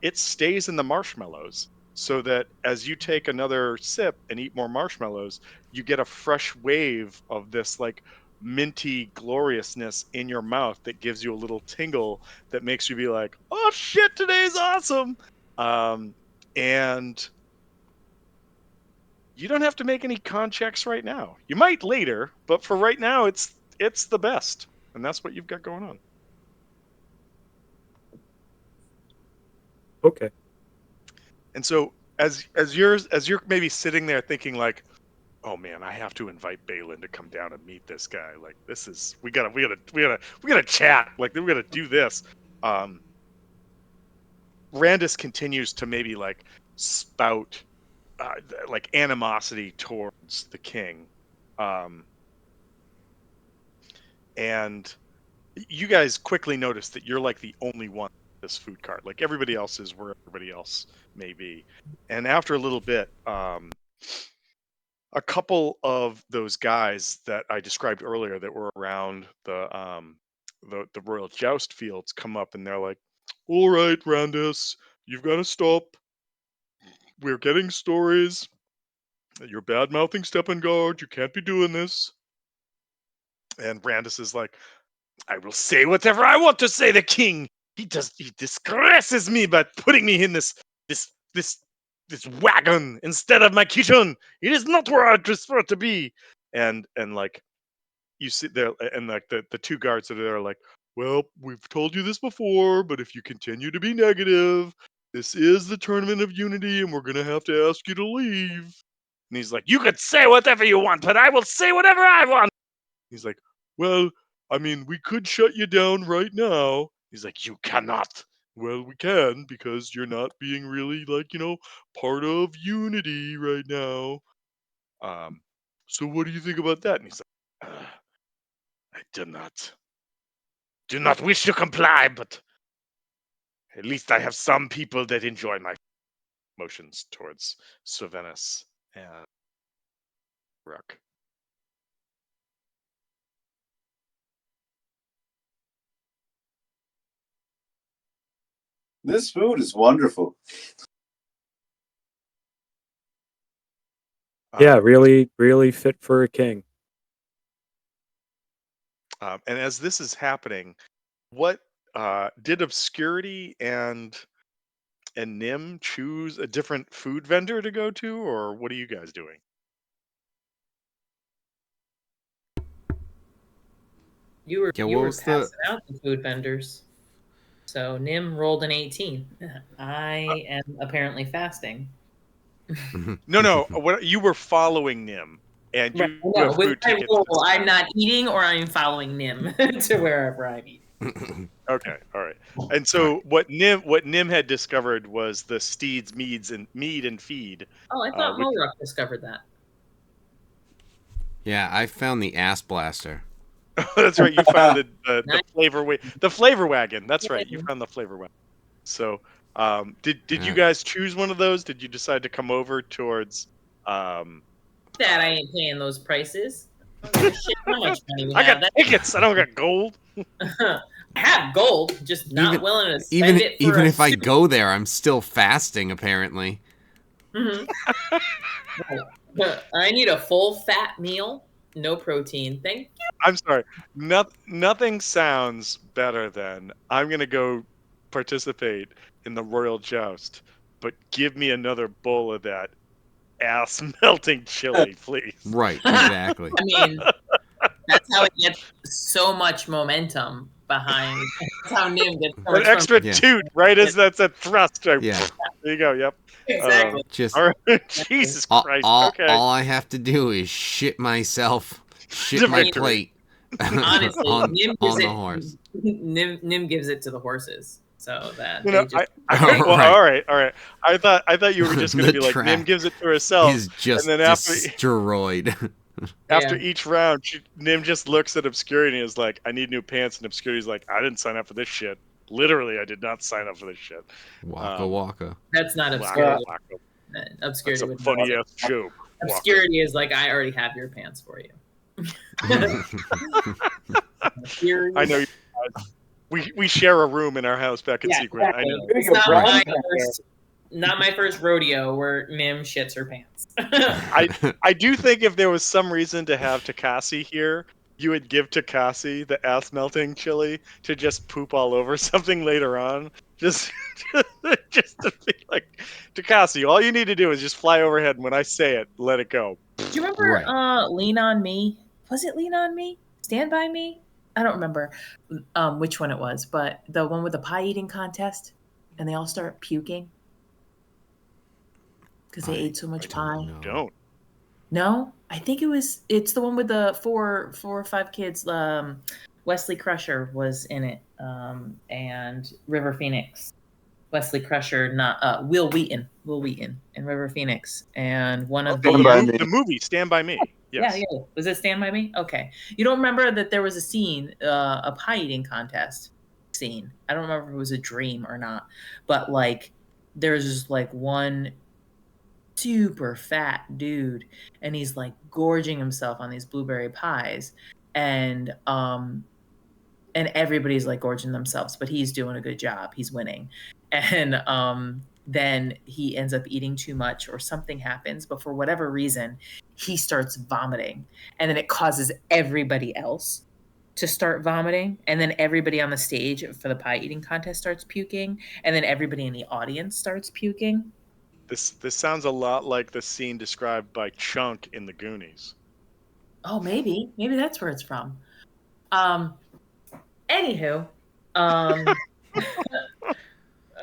it stays in the marshmallows, so that as you take another sip and eat more marshmallows, you get a fresh wave of this like minty gloriousness in your mouth that gives you a little tingle that makes you be like, oh shit, today's awesome. And you don't have to make any con checks right now. You might later, but for right now, it's the best. And that's what you've got going on.
Okay.
And so as you're maybe sitting there thinking like, oh man, I have to invite Balin to come down and meet this guy. Like this is we gotta chat. Like we gotta do this. Randus continues to maybe like spout like animosity towards the king. And you guys quickly notice that you're like the only one in this food cart. Like everybody else is where everybody else may be. And after a little bit, a couple of those guys that I described earlier that were around the royal joust fields come up and they're like, "All right, Randus, you've got to stop. We're getting stories that you're bad mouthing Steppengard. You can't be doing this." And Randus is like, "I will say whatever I want to say. The king, he disgraces me by putting me in this wagon instead of my kitchen. It is not where I prefer to be." And like you sit there, and like the two guards that are there are like, "Well, we've told you this before, but if you continue to be negative, this is the Tournament of Unity, and we're gonna have to ask you to leave." And he's like, "You could say whatever you want, but I will say whatever I want." He's like, "Well, I mean, we could shut you down right now." He's like, "You cannot." "Well, we can, because you're not being really, like, part of Unity right now. So what do you think about that?" And he's like, "I do not wish to comply, but at least I have some people that enjoy my motions towards Sylvanus and Rook."
This food is wonderful.
Yeah, really, really fit for a king.
And as this is happening, what did Obscurity and Nim choose a different food vendor to go to, or what are you guys doing?
You were passing out the food vendors. So Nim rolled an 18. I am apparently fasting.
No. What you were following Nim, and you have food tickets.
I'm not eating, or I'm following Nim to wherever I'm eating.
Okay, all right. And so what Nim had discovered was the Steed's mead and feed.
Oh, I thought Molruck discovered that.
Yeah, I found the ass blaster.
That's right. You found the flavor wagon. That's right. You found the flavor wagon. So, did you guys choose one of those? Did you decide to come over towards?
That I ain't paying those prices. Shit, how much money we
I got tickets. I don't got gold.
I have gold, just not willing to spend it.
Even if I go there, I'm still fasting. Apparently.
Mm-hmm. I need a full fat meal, no protein. Thank you.
I'm sorry. Nothing sounds better than I'm gonna go participate in the royal joust, but give me another bowl of that ass melting chili, please.
Right, exactly.
I mean, that's how it gets so much momentum behind. That's how Nim gets so
an extra toot, right? As that's a thrust.
Yeah.
There you go. Yep.
Exactly.
Jesus Christ. Okay.
All I have to do is shit myself, my plate.
Honestly,
on the horse.
Nim gives it to the horses. So that
all right. I thought you were just going to be like, Nim gives it to herself.
Is just
and then
destroyed.
After each round, Nim just looks at Obscurity and is like, "I need new pants." And Obscurity's like, "I didn't sign up for this shit. Literally, I did not sign up for this shit."
Waka.
That's not Obscurity.
That's
Obscurity
a funny ass joke.
Obscurity is like, "I already have your pants for you."
I know. We share a room in our house back in Secret.
Exactly.
I know.
It's not my first rodeo where Nim shits her pants.
I do think if there was some reason to have Takasi here, you would give Takasi the ass melting chili to just poop all over something later on. Just to be like, Takasi, all you need to do is just fly overhead, and when I say it, let it go.
Do you remember Lean on Me? Was it Lean on Me? Stand By Me? I don't remember which one it was, but the one with the pie eating contest, and they all start puking because they ate so much pie.
Don't.
No, I think it's the one with the four or five kids. Wesley Crusher was in it, and River Phoenix. Wesley Crusher, not Will Wheaton, and River Phoenix, and one of
the movie Stand By Me. Yes.
Yeah. Was it Stand By Me? Okay. You don't remember that there was a scene, a pie eating contest scene. I don't remember if it was a dream or not, but like there's just like one super fat dude, and he's like gorging himself on these blueberry pies, and everybody's like gorging themselves, but he's doing a good job. He's winning. And then he ends up eating too much or something happens, but for whatever reason, he starts vomiting. And then it causes everybody else to start vomiting. And then everybody on the stage for the pie eating contest starts puking. And then everybody in the audience starts puking.
This sounds a lot like the scene described by Chunk in The Goonies.
Oh, maybe that's where it's from. Anywho,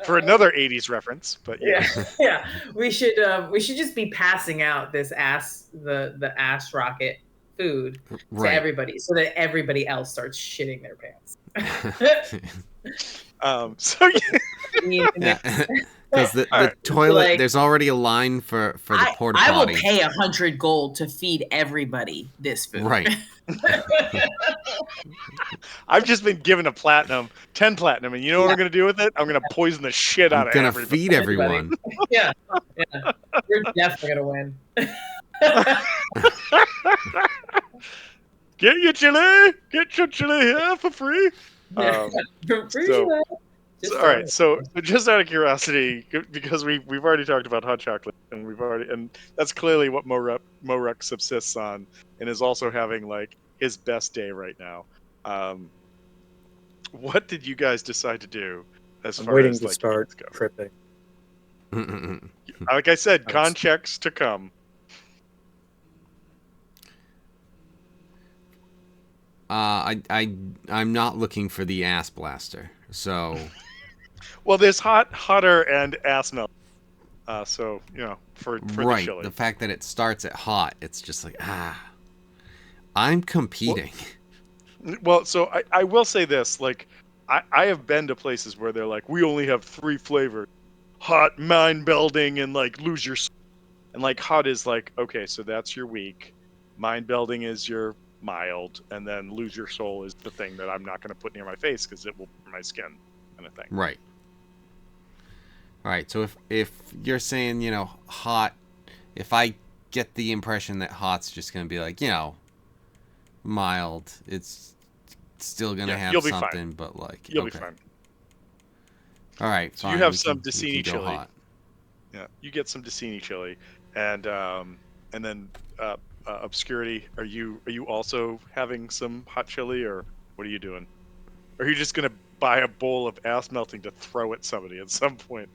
for another 80s reference, but
yeah, we should just be passing out this the ass rocket food to everybody so that everybody else starts shitting their pants.
So
because the toilet, like, there's already a line for the porta potty.
I will pay 100 gold to feed everybody this food.
Right.
I've just been given 10 platinum, and you know what I'm going to do with it? I'm going to poison the shit out of everybody.
I'm going to feed everyone.
Yeah. We're definitely going to win.
Get your chili here for free.
For free.
All right, so just out of curiosity, because we've already talked about hot chocolate, and that's clearly what Moruk subsists on, and is also having like his best day right now. What did you guys decide to do as far
waiting
as
to start tripping?
Like I said, con checks to come.
I'm not looking for the ass blaster, so.
Well, there's hotter, and ass melt. So for
right,
the chili.
The fact that it starts at hot, it's just like I'm competing.
Well, so I will say this, like I have been to places where they're like, we only have 3 flavors: hot, mind bending, and like lose your soul. And like hot is like, okay, so that's your weak. Mind bending is your mild, and then lose your soul is the thing that I'm not going to put near my face because it will burn my skin, kind of thing.
Right. All right. So if you're saying hot, if I get the impression that hot's just going to be like mild, it's still going to have something, fine. But like
you'll be fine.
All right.
So you have some Dicini chili. Hot. Yeah, you get some Dicini chili, and then Obscurity. Are you also having some hot chili, or what are you doing? Or are you just gonna buy a bowl of ass melting to throw at somebody at some point?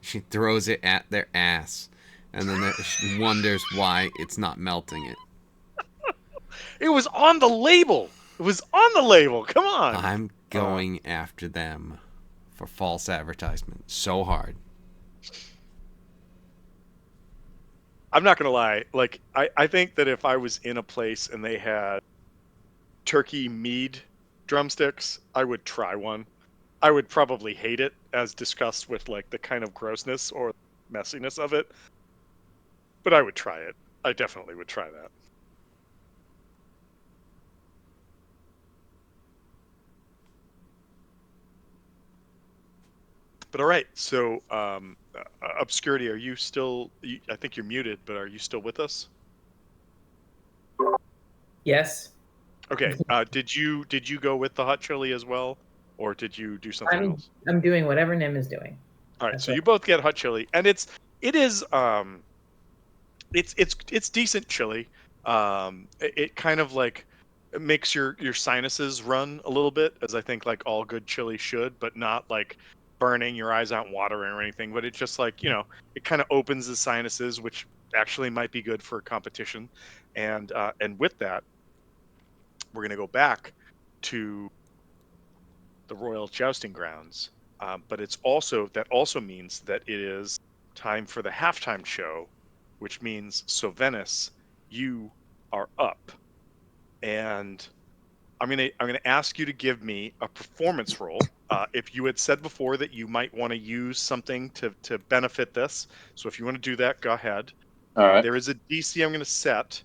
She throws it at their ass, and then she wonders why it's not melting it.
It was on the label. Come on.
I'm going after them for false advertisement so hard.
I'm not gonna lie. Like I think that if I was in a place and they had turkey mead drumsticks, I would try one. I would probably hate it, as discussed with like the kind of grossness or messiness of it. But I would try it. I definitely would try that. But all right, so Obscurity, are you still? I think you're muted, but are you still with us?
Yes.
Okay. Did you go with the hot chili as well, or did you do something else?
I'm doing whatever Nim is doing.
All right, so you both get hot chili, and it's decent chili. It kind of like makes your sinuses run a little bit, as I think like all good chili should, but not like burning your eyes out, watering or anything. But it's just like it kind of opens the sinuses, which actually might be good for competition. And with that, we're going to go back to the Royal Jousting Grounds. But that also means that it is time for the halftime show, which means, so Venice, you are up. And I'm gonna ask you to give me a performance roll. If you had said before that you might want to use something to benefit this, so if you want to do that, go ahead.
All right.
There is a DC I'm going to set,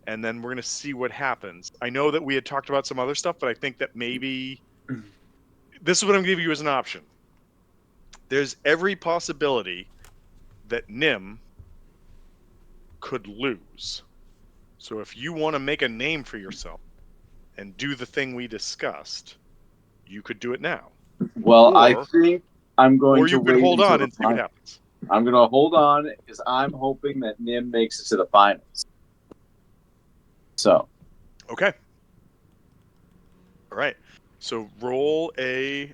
and then we're going to see what happens. I know that we had talked about some other stuff, but I think that maybe this is what I'm giving you as an option. There's every possibility that Nim could lose. So if you want to make a name for yourself and do the thing we discussed, you could do it now.
Well, I think I'm going to
you could hold on and see what happens.
I'm going to hold on because I'm hoping that Nim makes it to the finals. So.
Okay. All right. So roll a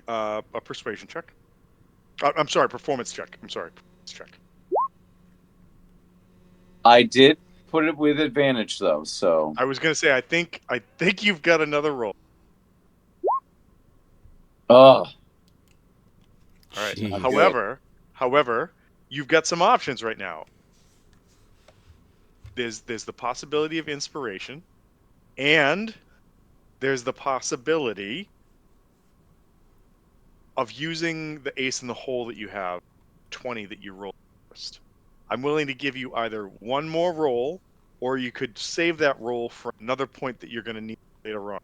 persuasion check. I'm sorry, performance check. Performance check.
I did put it with advantage though, so
I was gonna say I think you've got another roll.
Oh.
All right.
Jeez.
However, you've got some options right now. There's the possibility of inspiration, and there's the possibility of using the ace in the hole that you have, 20 that you rolled first. I'm willing to give you either one more roll, or you could save that roll for another point that you're going to need later on.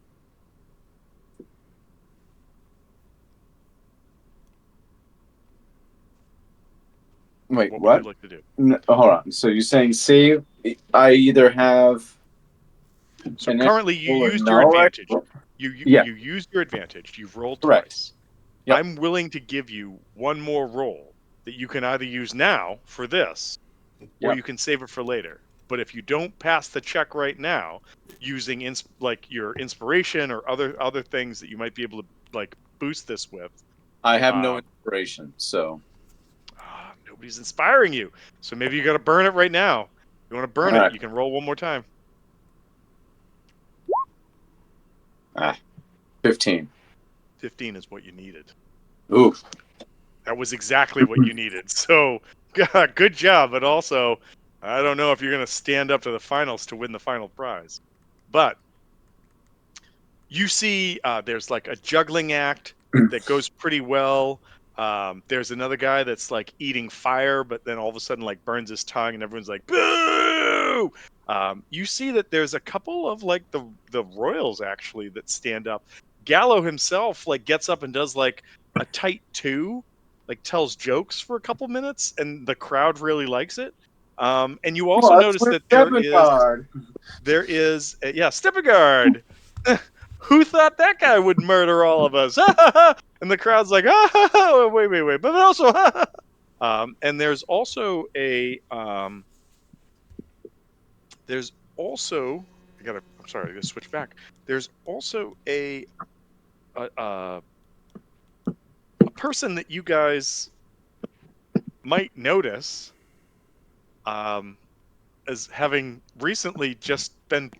Wait,
what?
What
would you like to do?
No, hold on. So you're saying save? I either have.
So currently you used your advantage. You used your advantage. You've rolled twice. Yep. I'm willing to give you one more roll that you can either use now for this, or you can save it for later. But if you don't pass the check right now, using your inspiration or other things that you might be able to boost this with,
I have no inspiration, so
nobody's inspiring you. So maybe you got to burn it right now. You want to burn it? You can roll one more time.
15.
15 is what you needed.
Ooh.
That was exactly what you needed. So, good job. But also, I don't know if you're going to stand up to the finals to win the final prize. But you see there's like a juggling act that goes pretty well. There's another guy that's like eating fire, but then all of a sudden like burns his tongue and everyone's like, boo! You see that there's a couple of like the royals actually that stand up. Gallo himself like gets up and does like a tight two, like tells jokes for a couple minutes, and the crowd really likes it. And you also notice that there is Steppengard. Who thought that guy would murder all of us? And the crowd's like, wait. But also, and there's also I gotta switch back. There's also a person that you guys might notice as having recently just been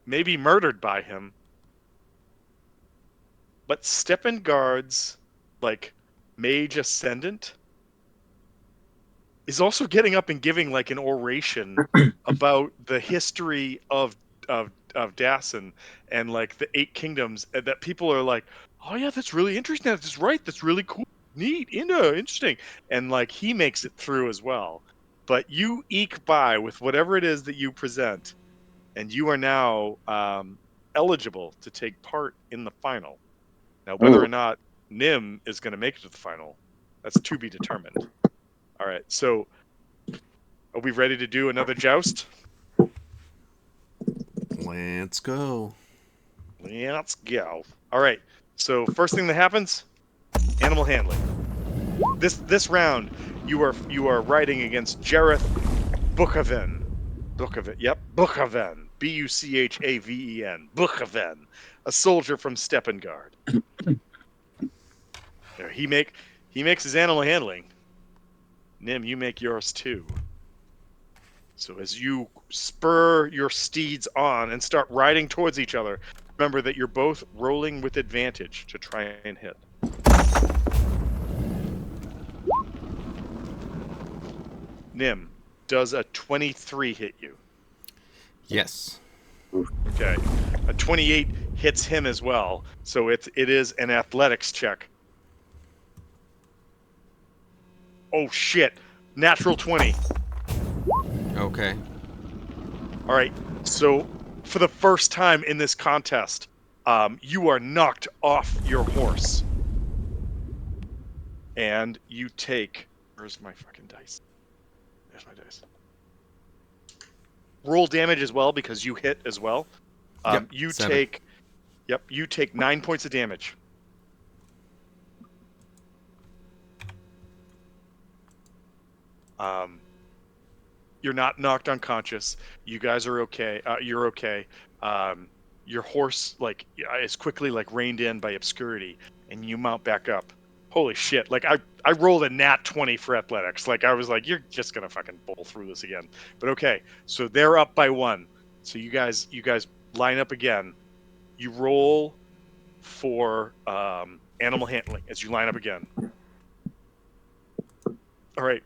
maybe murdered by him. But Steppengard's mage ascendant is also getting up and giving like an oration about the history of Dassen and like the 8 kingdoms, and that people are like, oh yeah, that's really interesting. That's right. That's really cool. Neat. Interesting. And like he makes it through as well. But you eke by with whatever it is that you present, and you are now eligible to take part in the final. Now, whether or not Nim is going to make it to the final, that's to be determined. All right, so are we ready to do another joust?
Let's go.
Let's go. All right, so first thing that happens, animal handling. This round, you are riding against Jareth Buchaven. Yep, Buchaven. Buchaven. Buchaven, a soldier from Steppengard. He makes his animal handling. Nim, you make yours too. So as you spur your steeds on and start riding towards each other, remember that you're both rolling with advantage to try and hit. Nim, does a 23 hit you?
Yes.
Okay. A 28 hits him as well. So it is an athletics check. Oh shit. Natural 20.
Okay.
All right. So for the first time in this contest, you are knocked off your horse. And you take, where's my fucking dice? There's my dice. Roll damage as well because you hit as well.
Yep,
You
7.
you take 9 points of damage. You're not knocked unconscious. You guys are okay. You're okay. Your horse is quickly reined in by obscurity, and you mount back up. Holy shit! I rolled a nat 20 for athletics. I was like, you're just gonna fucking bowl through this again. But okay, so they're up by 1. So you guys line up again. You roll for animal handling as you line up again. All right,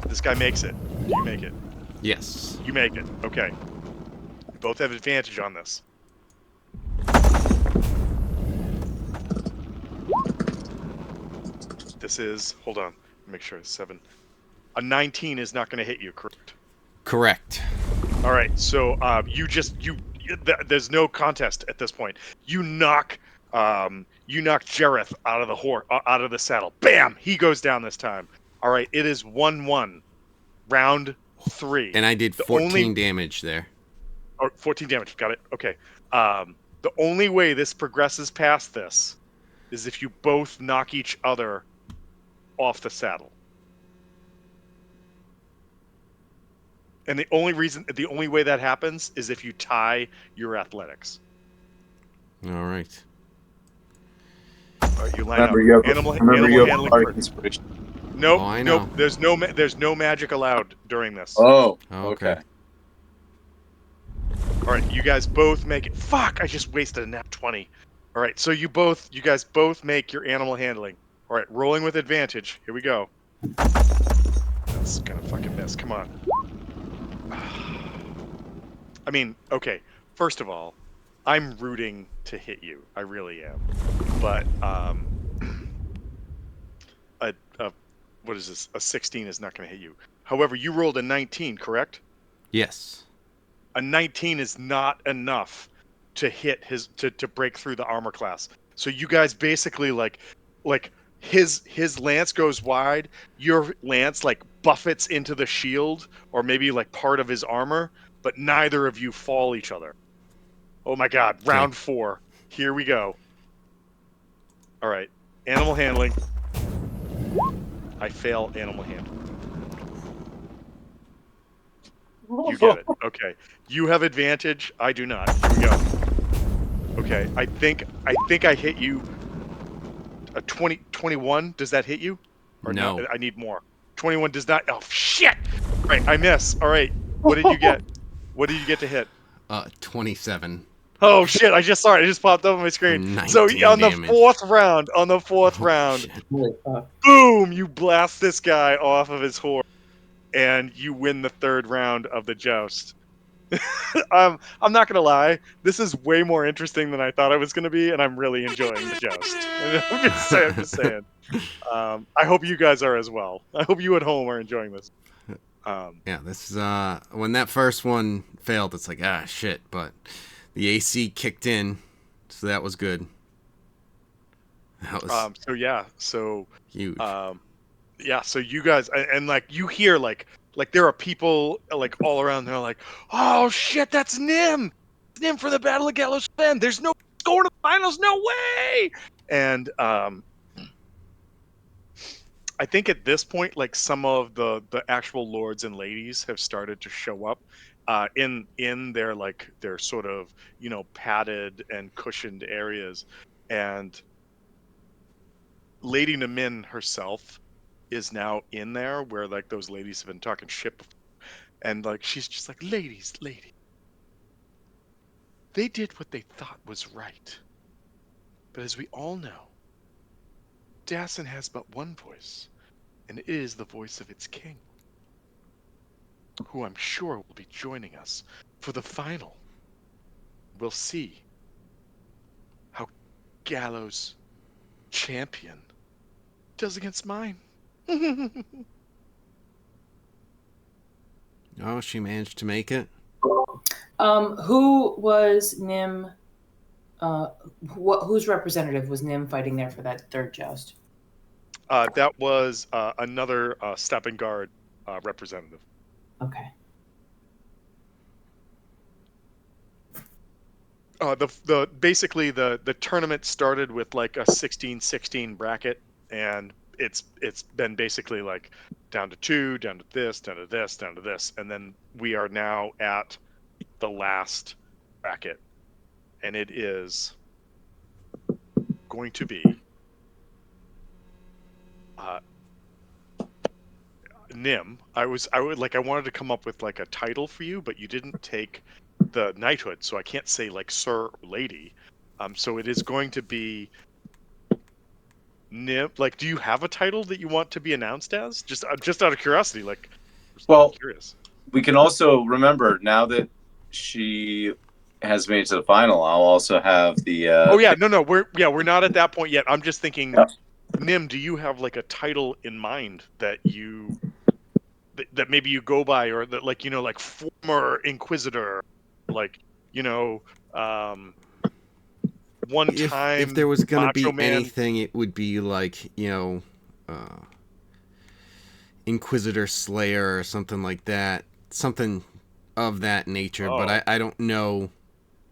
this guy makes it. You make it.
Yes.
You make it. Okay. You both have advantage on this. This is, hold on, make sure it's 7. A 19 is not going to hit you, correct?
Correct.
All right. So there's no contest at this point. You knock Jareth out of the saddle. Bam! He goes down this time. All right. It is 1-1. Round 3.
And I did 14 damage there.
Oh, 14 damage. Got it. Okay. The only way this progresses past this is if you both knock each other off the saddle. And the only way that happens is if you tie your athletics.
All right.
All right, you line up. Animal handling first.
Inspiration.
Nope.
Oh, I know.
Nope. There's no magic allowed during this.
Oh,
Okay.
All right, you guys both make it. Fuck! I just wasted a nat 20. All right, so you guys both make your animal handling. All right, rolling with advantage. Here we go. That's gonna fucking miss. Come on. I mean, okay. First of all, I'm rooting to hit you. I really am. But what is this? A 16 is not going to hit you. However, you rolled a 19, correct?
Yes.
A 19 is not enough to hit to break through the armor class. So you guys basically like his lance goes wide, your lance buffets into the shield or maybe part of his armor, but neither of you fall each other. Oh my god, round 4. Here we go. All right. Animal handling. I fail animal handling. You get it. Okay. You have advantage. I do not. Here we go. Okay. I think I hit you. A 21. Does that hit you? Or
no.
I need more. 21 does not. Oh shit! All right. I miss. All right. What did you get? What did you get to hit?
27.
Oh shit! I just saw it. It just popped up on my screen. So on the fourth round, boom! You blast this guy off of his horse, and you win the 3rd round of the joust. I'm not gonna lie. This is way more interesting than I thought it was gonna be, and I'm really enjoying the joust. I'm just saying. I hope you guys are as well. I hope you at home are enjoying this.
Yeah, this is when that first one failed, it's like shit, but the AC kicked in, so that was good. That was
so
huge.
So you guys and you hear there are people all around. They're like, oh shit, that's Nim for the Battle of Gallows Fen. There's no going to the finals, no way. And I think at this point, some of the actual lords and ladies have started to show up in their sort of padded and cushioned areas, and Lady Namin herself is now in there where those ladies have been talking shit before. And like she's just like, ladies, they did what they thought was right. But as we all know, Dassin has but one voice, and it is the voice of its king, who I'm sure will be joining us for the final. We'll see how Gallows champion does against mine.
Oh, she managed to make it.
Who was Nim? Whose representative was Nim fighting there for that third joust?
That was another stepping guard representative.
Okay.
Basically the tournament started with like a 16-16 bracket, and it's been basically like down to 2, down to this, down to this, down to this, and then we are now at the last bracket, and it is going to be Nim. I wanted to come up with like a title for you, but you didn't take the knighthood, so I can't say like sir or lady. So it is going to be Nim. Like, do you have a title that you want to be announced as? Just out of curiosity, like.
Well,
Curious.
We can also remember now that she has made it to the final. I'll also have the.
We're not at that point yet. I'm just thinking,
yeah.
Nim, do you have like a title in mind that you that maybe you go by, or that like like former Inquisitor, like one time.
If there was gonna be
Man.
anything, it would be like Inquisitor Slayer or something like that, something of that nature.
Oh.
But I don't know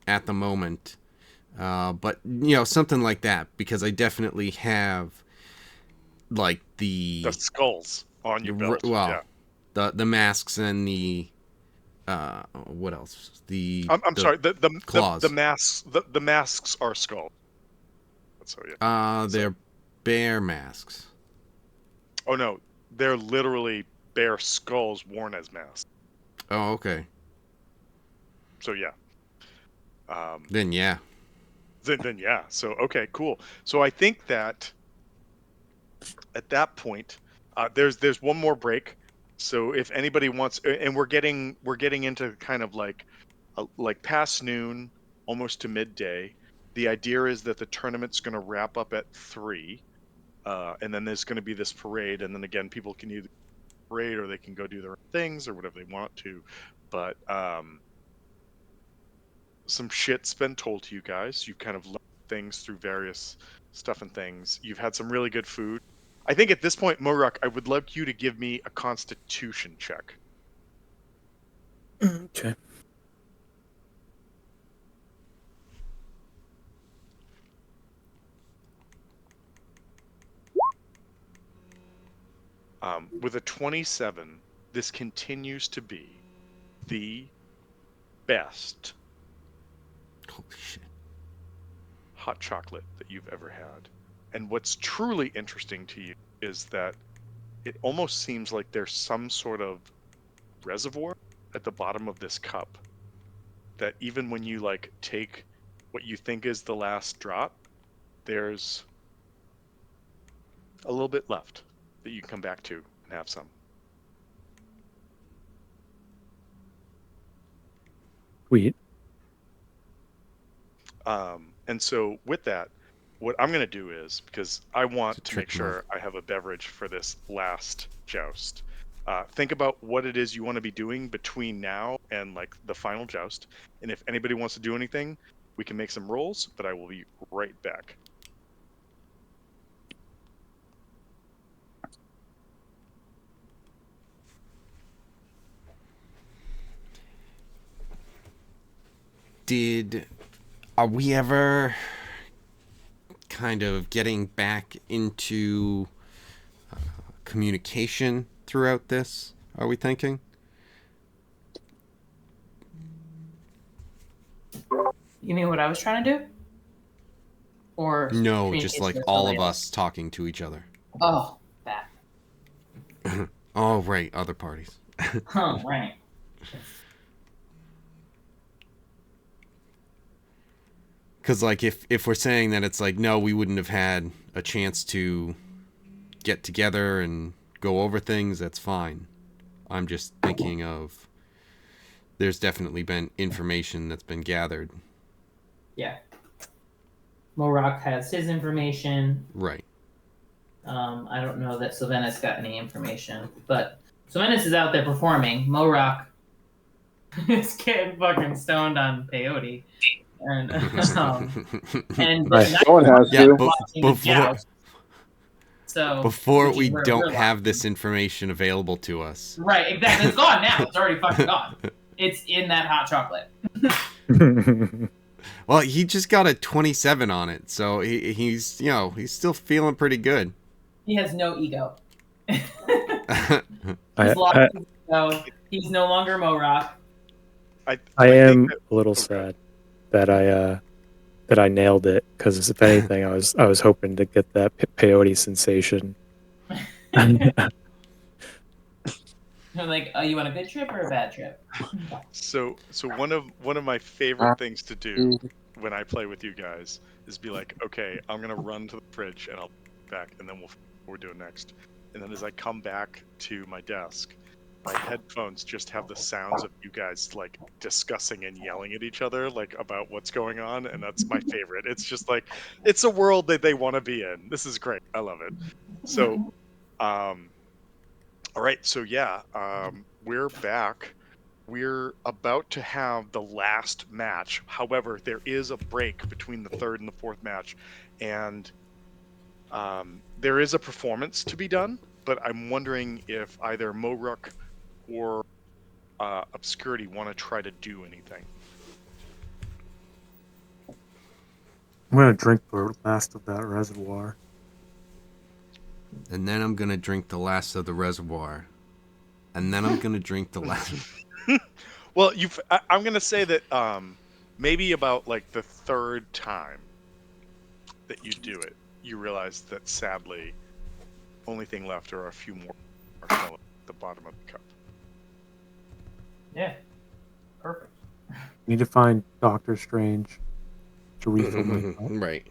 at the moment. But something like that, because I definitely have like the
skulls on your belt. Yeah.
The masks and the what else?
I'm sorry. The
claws.
The masks. The masks are skulls. So yeah.
They're bear masks.
Oh no, they're literally bear skulls worn as masks.
Oh, okay.
So yeah.
Then yeah.
Then yeah. So okay, cool. So I think that at that point, there's one more break. So if anybody wants, and we're getting into kind of like past noon, almost to midday. The idea is that the tournament's going to wrap up at 3, and then there's going to be this parade, and then again, people can either parade or they can go do their things or whatever they want to. But some shit's been told to you guys. You've kind of learned things through various stuff and things. You've had some really good food. I think at this point, Morak, I would like you to give me a Constitution check.
Okay.
With a 27, this continues to be the best
Holy shit.
hot chocolate that you've ever had. And what's truly interesting to you is that it almost seems like there's some sort of reservoir at the bottom of this cup, that even when you like take what you think is the last drop, there's a little bit left that you can come back to and have some.
Sweet.
And so with that, what I'm going to do is, because I want to make sure I have a beverage for this last joust, think about what it is you want to be doing between now and like the final joust. And if anybody wants to do anything, we can make some rolls, but I will be right back.
Are we ever kind of getting back into communication throughout this, are we thinking?
You mean what I was trying to do? Or
no, just like all of us talking to each other.
Oh, that.
Oh, right, other parties.
Oh, right.
Because, like, if we're saying that it's like, no, we wouldn't have had a chance to get together and go over things, that's fine. I'm just thinking of there's definitely been information that's been gathered.
Yeah. Morak has his information.
Right.
I don't know that Sylvanas got any information, but Sylvanas is out there performing. Morak is getting fucking stoned on peyote. And
Right. Someone has to.
Before we don't have this information available to us.
Right, exactly. It's gone now. It's already fucking gone. It's in that hot chocolate.
Well, he just got a 27 on it, so he's he's still feeling pretty good.
He has no ego. He's lost his ego. He's no longer Morak.
I am a little sad that I nailed it, because if anything, I was hoping to get that peyote sensation.
I'm like, oh, you want a good trip or a bad trip?
So one of my favorite things to do when I play with you guys is be like, okay, I'm gonna run to the fridge and I'll be back, and then what we're doing next. And then as I come back to my desk, my headphones just have the sounds of you guys like discussing and yelling at each other like about what's going on, and that's my favorite. It's just like it's a world that they want to be in. This is great. I love it. So all right, so yeah, we're back. We're about to have the last match. However, there is a break between the third and the fourth match, and there is a performance to be done, but I'm wondering if either Moruk or Obscurity want to try to do anything.
I'm going to drink the last of that reservoir.
And then I'm going to drink the last of the reservoir. And then I'm going to drink the last.
Well, I'm going to say that maybe about like the third time that you do it, you realize that sadly, only thing left are a few more marshmallows at the bottom of the cup.
Yeah. Perfect.
Need to find Doctor Strange to refill my cup.
Right.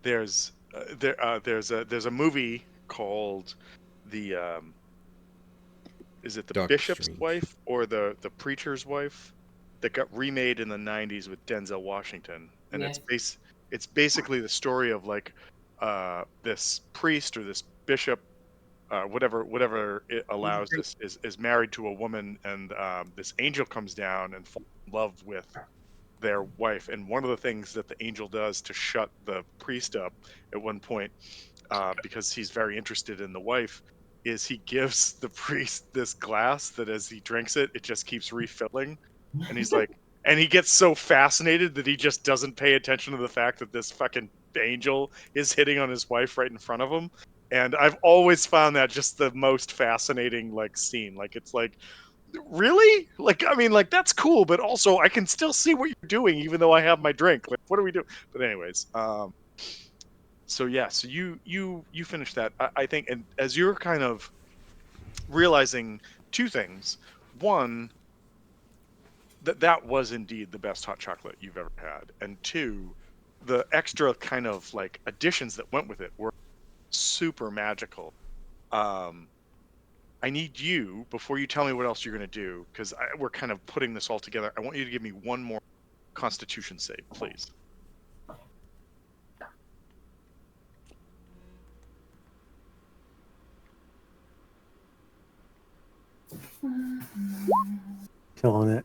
There's a movie called the is it the
Doctor
Bishop's
Strange.
Wife or the Preacher's Wife that got remade in the 90s with Denzel Washington, and it's basically the story of like this priest or this bishop, whatever it allows this, is married to a woman, and this angel comes down and falls in love with their wife, and one of the things that the angel does to shut the priest up at one point, because he's very interested in the wife, is he gives the priest this glass that as he drinks it, it just keeps refilling, and he's like, and he gets so fascinated that he just doesn't pay attention to the fact that this fucking angel is hitting on his wife right in front of him. And I've always found that just the most fascinating like scene. Like, it's like, really? Like, I mean, like, that's cool, but also I can still see what you're doing even though I have my drink. Like, what are we doing? But anyways, so yeah, so you finish that. I think, and as you're kind of realizing two things. One, that was indeed the best hot chocolate you've ever had. And two, the extra kind of like additions that went with it were super magical. I need you, before you tell me what else you're going to do, because we're kind of putting this all together, I want you to give me one more Constitution save, please.
Killing it.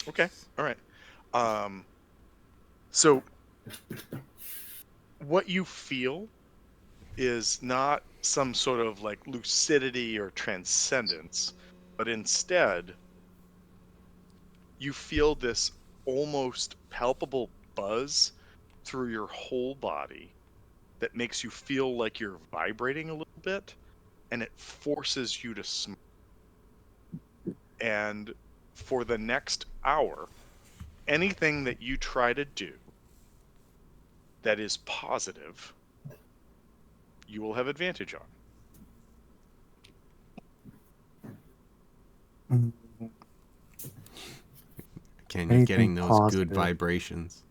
Okay, all right. So what you feel is not some sort of like lucidity or transcendence, but instead you feel this almost palpable buzz through your whole body that makes you feel like you're vibrating a little bit, and it forces you to smile. And for the next hour, anything that you try to do that is positive, you will have advantage on.
Ken, you're getting those good vibrations.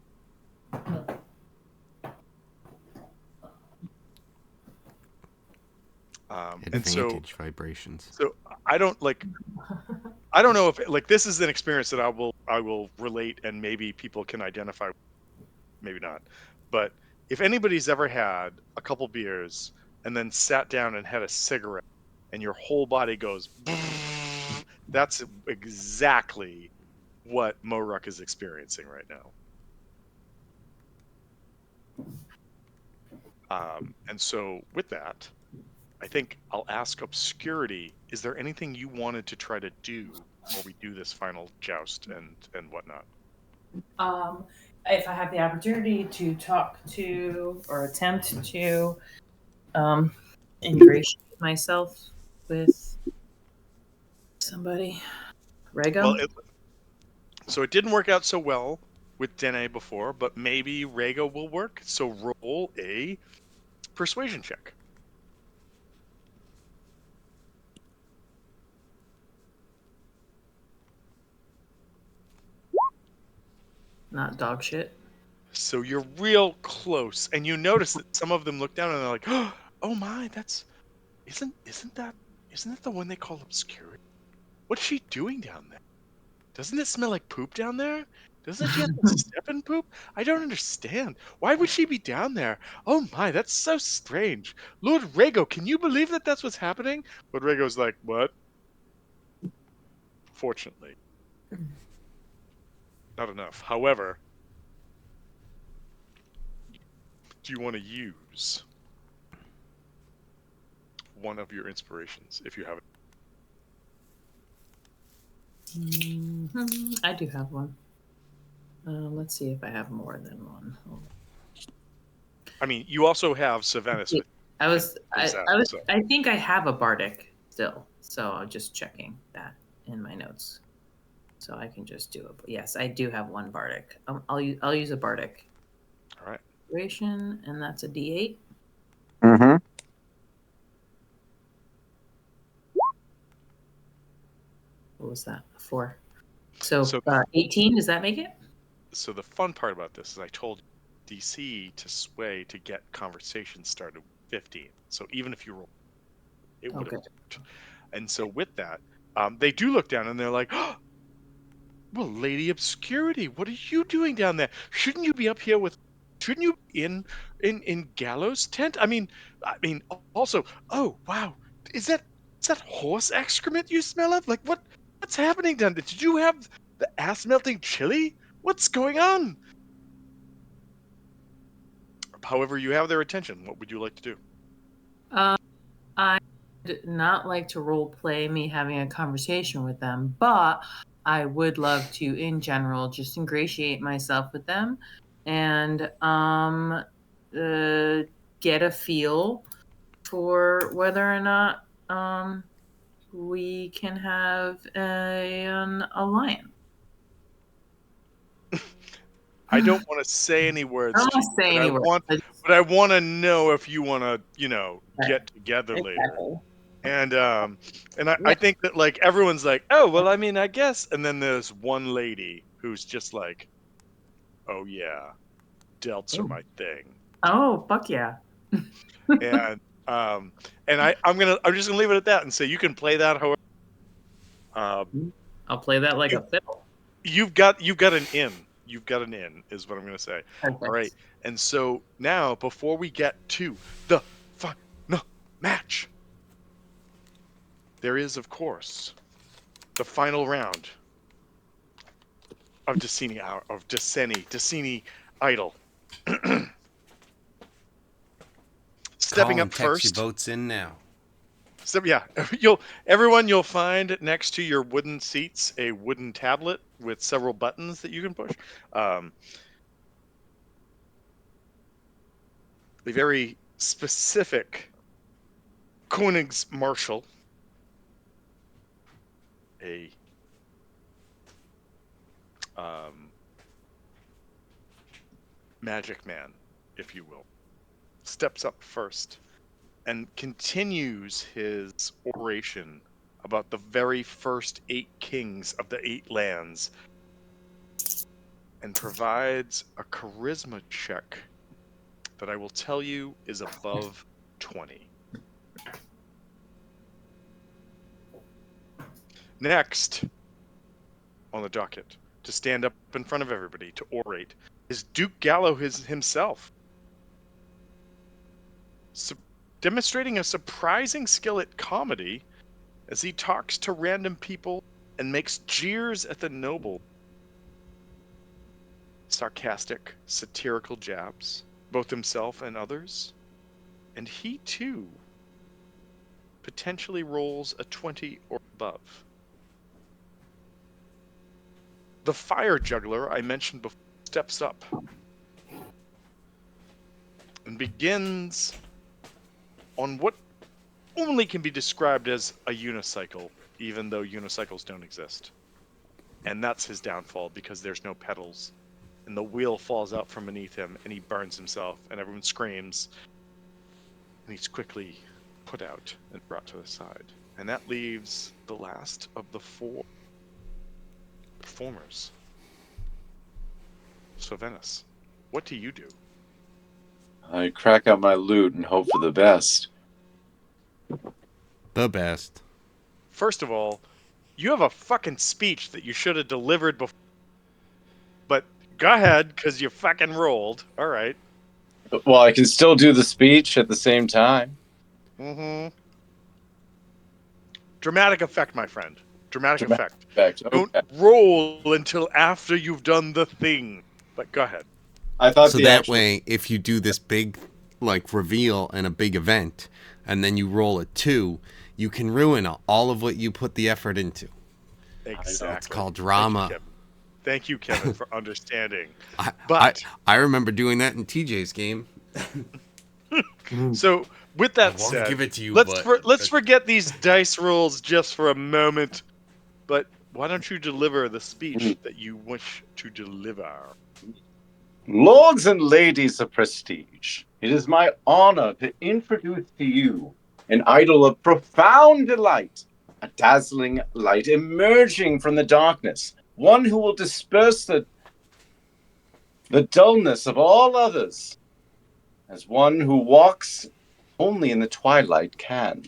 Advantage vibrations.
So I don't know if like this is an experience that I will relate, and maybe people can identify, maybe not. But if anybody's ever had a couple beers and then sat down and had a cigarette and your whole body goes, that's exactly what Moruk is experiencing right now. And so with that, I think I'll ask Obscurity, is there anything you wanted to try to do before we do this final joust and whatnot?
If I have the opportunity to talk to or attempt to ingratiate myself with somebody. Rego?
Well, so it didn't work out so well with Dene before, but maybe Rego will work. So roll a persuasion check.
Not dog shit.
So you're real close, and you notice that some of them look down and they're like, "Oh my, isn't that the one they call Obscurity? What's she doing down there? Doesn't it smell like poop down there? Doesn't she have to step in poop? I don't understand. Why would she be down there? Oh my, that's so strange. Lord Rego, can you believe that that's what's happening?" Lord Rego's like, "What?" Fortunately, not enough. However, do you want to use one of your inspirations if you have it?
I do have one. Let's see if I have more than one.
I mean, you also have Savannah's with
I think I have a bardic still, so I'm just checking that in my notes, so I can just do it. But yes, I do have one bardic. I'll use a bardic.
All right.
Duration, and that's a D8.
Mm-hmm.
What was that? 4. So 18. Does that make it?
So the fun part about this is I told DC to sway to get conversation started with 15. So even if you roll, it would have worked. And so with that, they do look down and they're like, "Oh, well, Lady Obscurity, what are you doing down there? Shouldn't you be up here with? Shouldn't you be in Gallows' tent? I mean, also, oh wow, is that horse excrement you smell of? Like what's happening down there? Did you have the ass melting chili? What's going on?" However, you have their attention. What would you like to do?
I would not like to role play me having a conversation with them, but I would love to, in general, just ingratiate myself with them and get a feel for whether or not we can have an alliance.
I don't want to say any words.
I don't want to say any words.
But I want to know if you want to, get together later. And I think that like everyone's like, "Oh, well, I mean, I guess." And then there's one lady who's just like, "Oh yeah, delts are my thing."
Oh, fuck yeah.
And I'm just gonna leave it at that and say you can play that however.
I'll play that like a fiddle.
You've got an in. You've got an in, is what I'm going to say.
Perfect.
All right. And so now, before we get to the final match, there is, of course, the final round of Decini Idol. Stepping up first.
Text your votes in now.
So yeah, you'll find next to your wooden seats a wooden tablet with several buttons that you can push. A very specific Königsmarschall, a magic man, if you will, steps up first and continues his oration about the very first 8 kings of the 8 lands, and provides a charisma check that I will tell you is above 20. Next on the docket, to stand up in front of everybody to orate, is Duke Gallo himself, demonstrating a surprising skill at comedy as he talks to random people and makes jeers at the noble. Sarcastic, satirical jabs, both himself and others. And he too potentially rolls a 20 or above. The fire juggler I mentioned before steps up and begins on what only can be described as a unicycle, even though unicycles don't exist. And that's his downfall, because there's no pedals. And the wheel falls out from beneath him, and he burns himself, and everyone screams. And he's quickly put out and brought to the side. And that leaves the last of the 4 performers. So, Venice, what do you do?
I crack out my lute and hope for the best.
The best.
First of all, you have a fucking speech that you should have delivered before. But go ahead, because you fucking rolled. All right.
Well, I can still do the speech at the same time.
Mm-hmm. Dramatic effect, my friend. Dramatic effect.
Okay.
Don't roll until after you've done the thing. But go ahead.
I thought
so that way, if you do this big, like, reveal and a big event, and then you roll a 2, you can ruin all of what you put the effort into.
Exactly.
It's called drama.
Thank you, Kevin, for understanding.
I remember doing that in TJ's game.
So, with that said,
give it to you,
let's forget these dice rolls just for a moment. But why don't you deliver the speech that you wish to deliver?
Lords and ladies of prestige, it is my honor to introduce to you an idol of profound delight, a dazzling light emerging from the darkness, one who will disperse the dullness of all others, as one who walks only in the twilight can.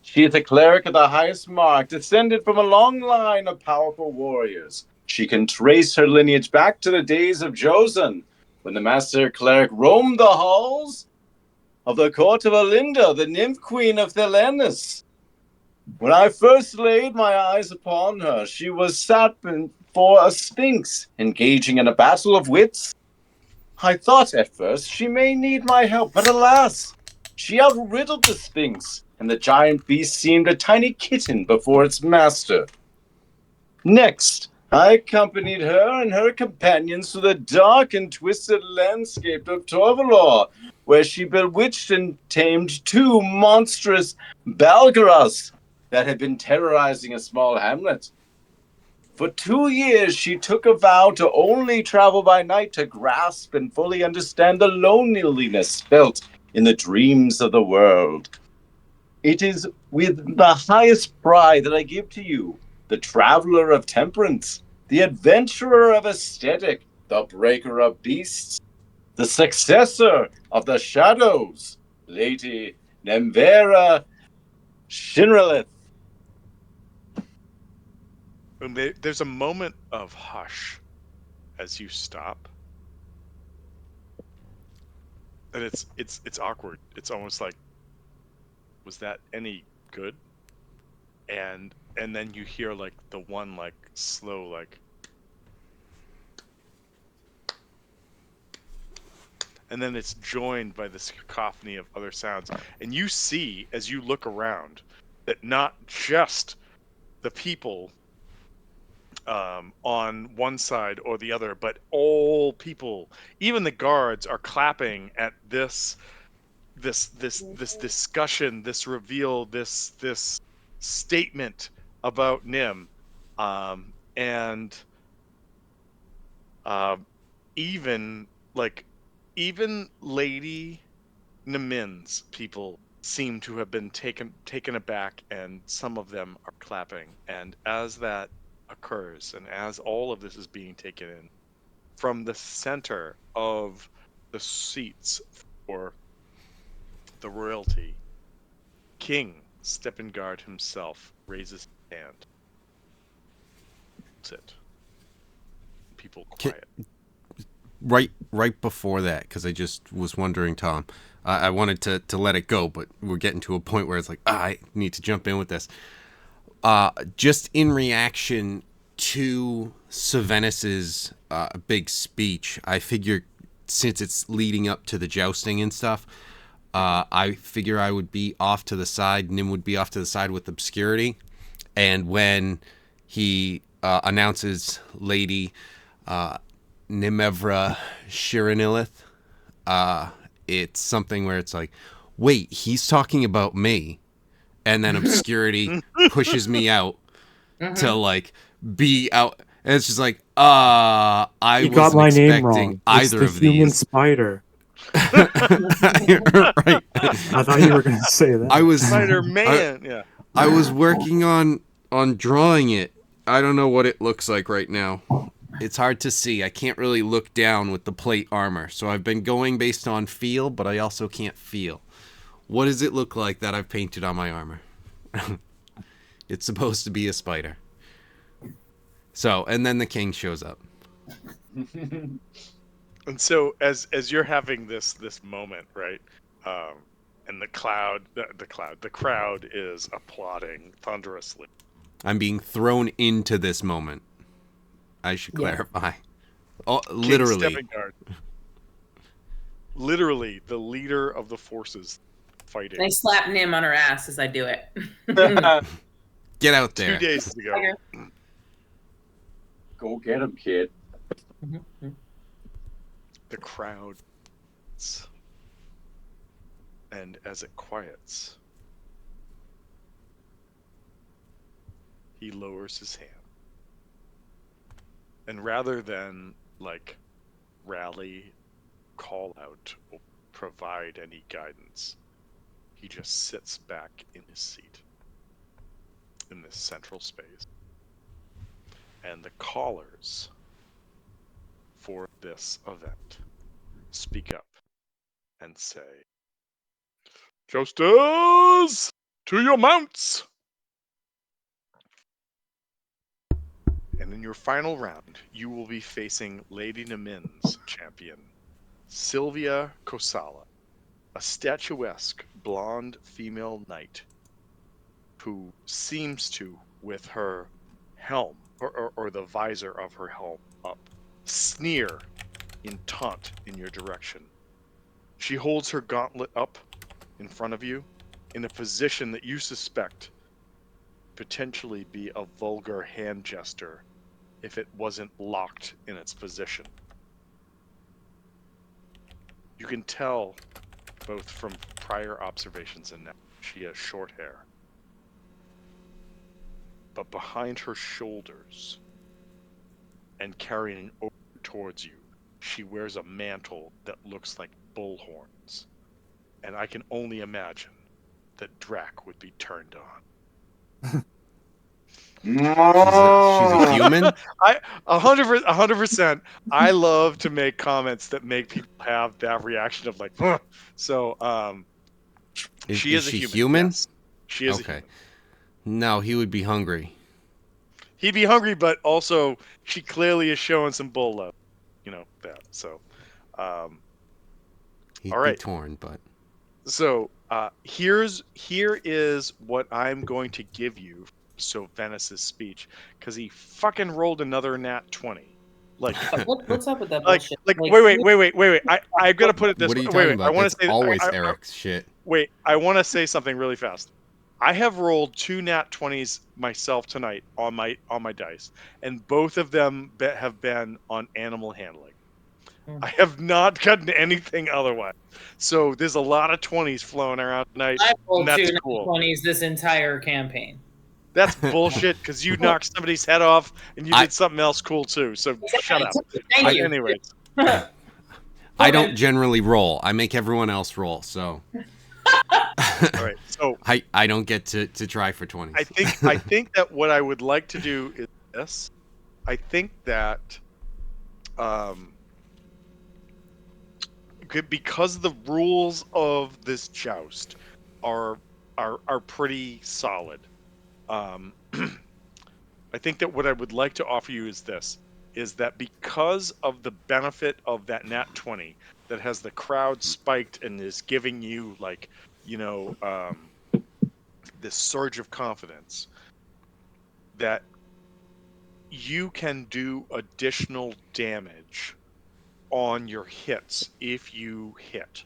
She is a cleric of the highest mark, descended from a long line of powerful warriors. She can trace her lineage back to the days of Josen, when the master cleric roamed the halls of the court of Olinda, the nymph queen of Thelenis. When I first laid my eyes upon her, she was sat before a sphinx, engaging in a battle of wits. I thought at first she may need my help, but alas, she outriddled the sphinx, and the giant beast seemed a tiny kitten before its master. Next, I accompanied her and her companions to the dark and twisted landscape of Torvalor, where she bewitched and tamed 2 monstrous Balgaras that had been terrorizing a small hamlet. For 2 years, she took a vow to only travel by night to grasp and fully understand the loneliness felt in the dreams of the world. It is with the highest pride that I give to you the traveler of temperance, the adventurer of aesthetic, the breaker of beasts, the successor of the shadows, Lady Nemvera Shinralith.
And there's a moment of hush as you stop, and it's awkward. It's almost like, was that any good? And then you hear like the one like slow like, and then it's joined by this cacophony of other sounds, and you see as you look around that not just the people on one side or the other, but all people, even the guards, are clapping at this discussion, this reveal, this statement about Nim, and even Lady Namin's people seem to have been taken aback, and some of them are clapping. And as that occurs, and as all of this is being taken in, from the center of the seats for the royalty, King Steppengard himself raises his hand. Sit. People quiet.
Right before that, because I just was wondering, Tom. I wanted to let it go, but we're getting to a point where it's like, I need to jump in with this. Just in reaction to Sylvanas' big speech, I figure since it's leading up to the jousting and stuff, I figure I would be off to the side, Nim would be off to the side with obscurity, and when he announces Lady Nimevra Shiranilith, it's something where it's like, wait, he's talking about me, and then obscurity pushes me out to like be out, and it's just like, I
got my name wrong.
Expecting either
it's the
of
human
these.
Spider.
Right.
I thought you were gonna say that.
I was
Spider-Man. Yeah.
I was working on drawing it. I don't know what it looks like right now. It's hard to see. I can't really look down with the plate armor. So I've been going based on feel, but I also can't feel. What does it look like that I've painted on my armor? It's supposed to be a spider. So, and then the king shows up.
And so as you're having this moment, right? And the crowd is applauding thunderously.
I'm being thrown into this moment. I should clarify. Oh, literally.
Literally, the leader of the forces fighting.
I slap Nim on her ass as I do it.
Get out there.
2 days ago.
Go get him, kid.
The crowd. And as it quiets, he lowers his hand. And rather than, like, rally, call out, or provide any guidance, he just sits back in his seat in this central space. And the callers for this event speak up and say, "Jousters, to your mounts!" And in your final round, you will be facing Lady Namin's champion, Sylvia Kosala, a statuesque blonde female knight who seems to, with her helm, or the visor of her helm up, sneer in taunt in your direction. She holds her gauntlet up in front of you in a position that you suspect potentially be a vulgar hand gesture if it wasn't locked in its position. You can tell, both from prior observations and now, she has short hair. But behind her shoulders, and carrying over towards you, she wears a mantle that looks like bull horns. And I can only imagine that Drac would be turned on.
She's a human?
100%. I love to make comments that make people have that reaction of like, huh. So, she is a human. Yes. She is a human.
No, he would be hungry.
He'd be hungry, but also she clearly is showing some bull love. You know that. So,
He'd
all right.
be torn, but
so here is what I'm going to give you. So Venice's speech, because he fucking rolled another nat 20. Like,
what's up with that
bullshit?
Like,
wait. I've got to put it this way.
What are you talking about?
I want to say
always Eric's shit.
Wait, I want to say something really fast. I have rolled 2 nat 20s myself tonight on my dice, and both of them have been on animal handling. I have not gotten anything otherwise. So there's a lot of 20s flowing around tonight.
I've rolled
and that's
2
cool.
20s this entire campaign.
That's bullshit, because you knocked somebody's head off and you did something else cool too. So shut up.
Thank you.
Anyways.
I don't generally roll. I make everyone else roll, so.
All right, so
I don't get to try for 20.
I think that what I would like to do is this. I think that because the rules of this joust are pretty solid. I think that what I would like to offer you is this: is that because of the benefit of that nat 20 that has the crowd spiked and is giving you like this surge of confidence, that you can do additional damage on your hits if you hit.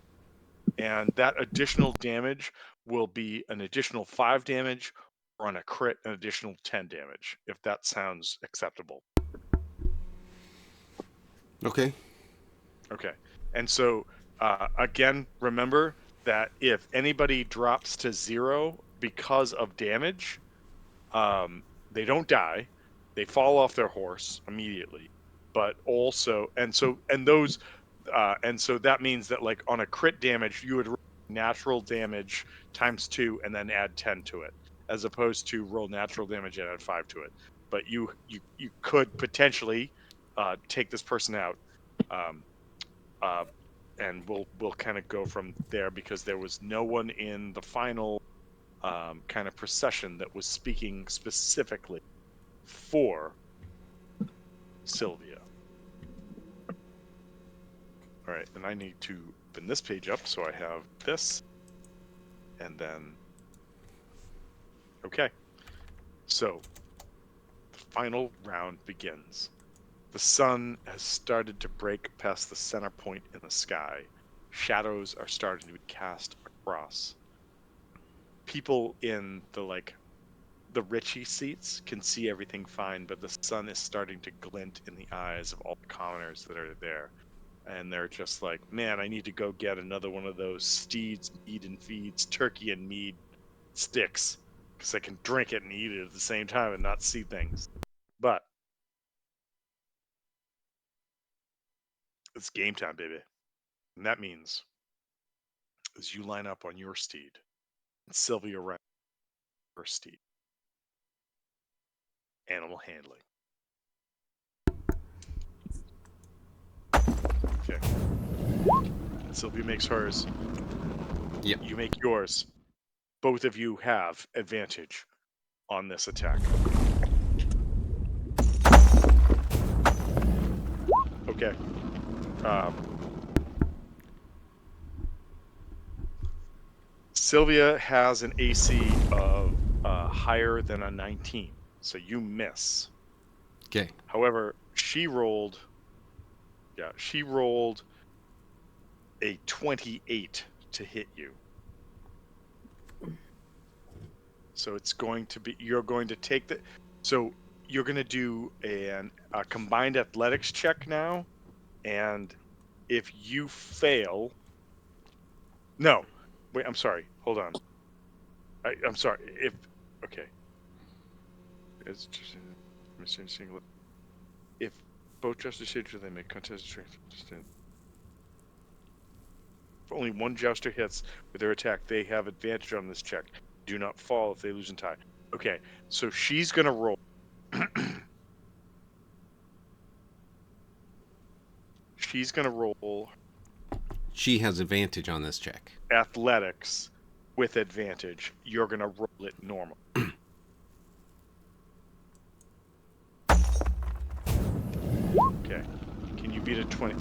And that additional damage will be an additional 5 damage, or on a crit, an additional 10 damage, if that sounds acceptable.
Okay.
Okay. And so, again, remember that if anybody drops to 0 because of damage, they don't die. They fall off their horse immediately. But also, and so that means that, like, on a crit damage, you would roll natural damage times 2 and then add 10 to it, as opposed to roll natural damage and add 5 to it. But you could potentially take this person out, um, and we'll kind of go from there, because there was no one in the final kind of procession that was speaking specifically for Sylvia. All right, and I need to open this page up so I have this, and then okay. So the final round begins. The sun has started to break past the center point in the sky. Shadows are starting to be cast across. People in the Richie seats can see everything fine, but the sun is starting to glint in the eyes of all the commoners that are there. And they're just like, man, I need to go get another one of those Steeds, Mead and Feeds, Turkey and Mead sticks, because I can drink it and eat it at the same time and not see things. But it's game time, baby. And that means, as you line up on your steed, and Sylvia rides her steed, animal handling. Okay. Sylvia makes hers.
Yep.
You make yours. Both of you have advantage on this attack. Okay. Sylvia has an AC of higher than a 19, so you miss.
Okay.
However, she rolled a 28 to hit you. So it's going to be, you're going to take the, so you're going to do a combined athletics check now, and if you fail, no, wait, I'm sorry, hold on. I'm sorry, okay. It's just missing single. If both justice hit, they make contested strength. If only one jouster hits with their attack, they have advantage on this check. Do not fall if they lose and tie. Okay, so she's gonna roll. She's gonna roll.
She has advantage on this check.
Athletics with advantage. You're gonna roll it normal. Okay. Can you beat a 20?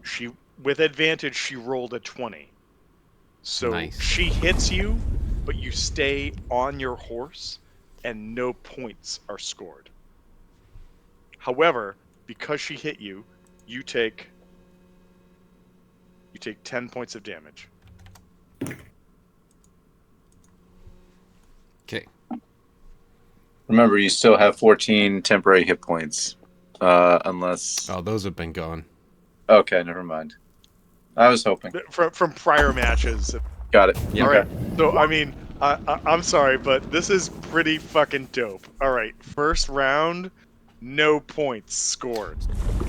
She, with advantage, she rolled a 20. So
nice.
She hits you, but you stay on your horse and no points are scored. However, because she hit you, you take 10 points of damage.
Okay.
Remember, you still have 14 temporary hit points, unless.
Oh, those have been gone.
Okay, never mind. I was hoping
from prior matches.
Got it.
Yeah.
All right. So I mean, I'm sorry, but this is pretty fucking dope. All right, first round, no points scored.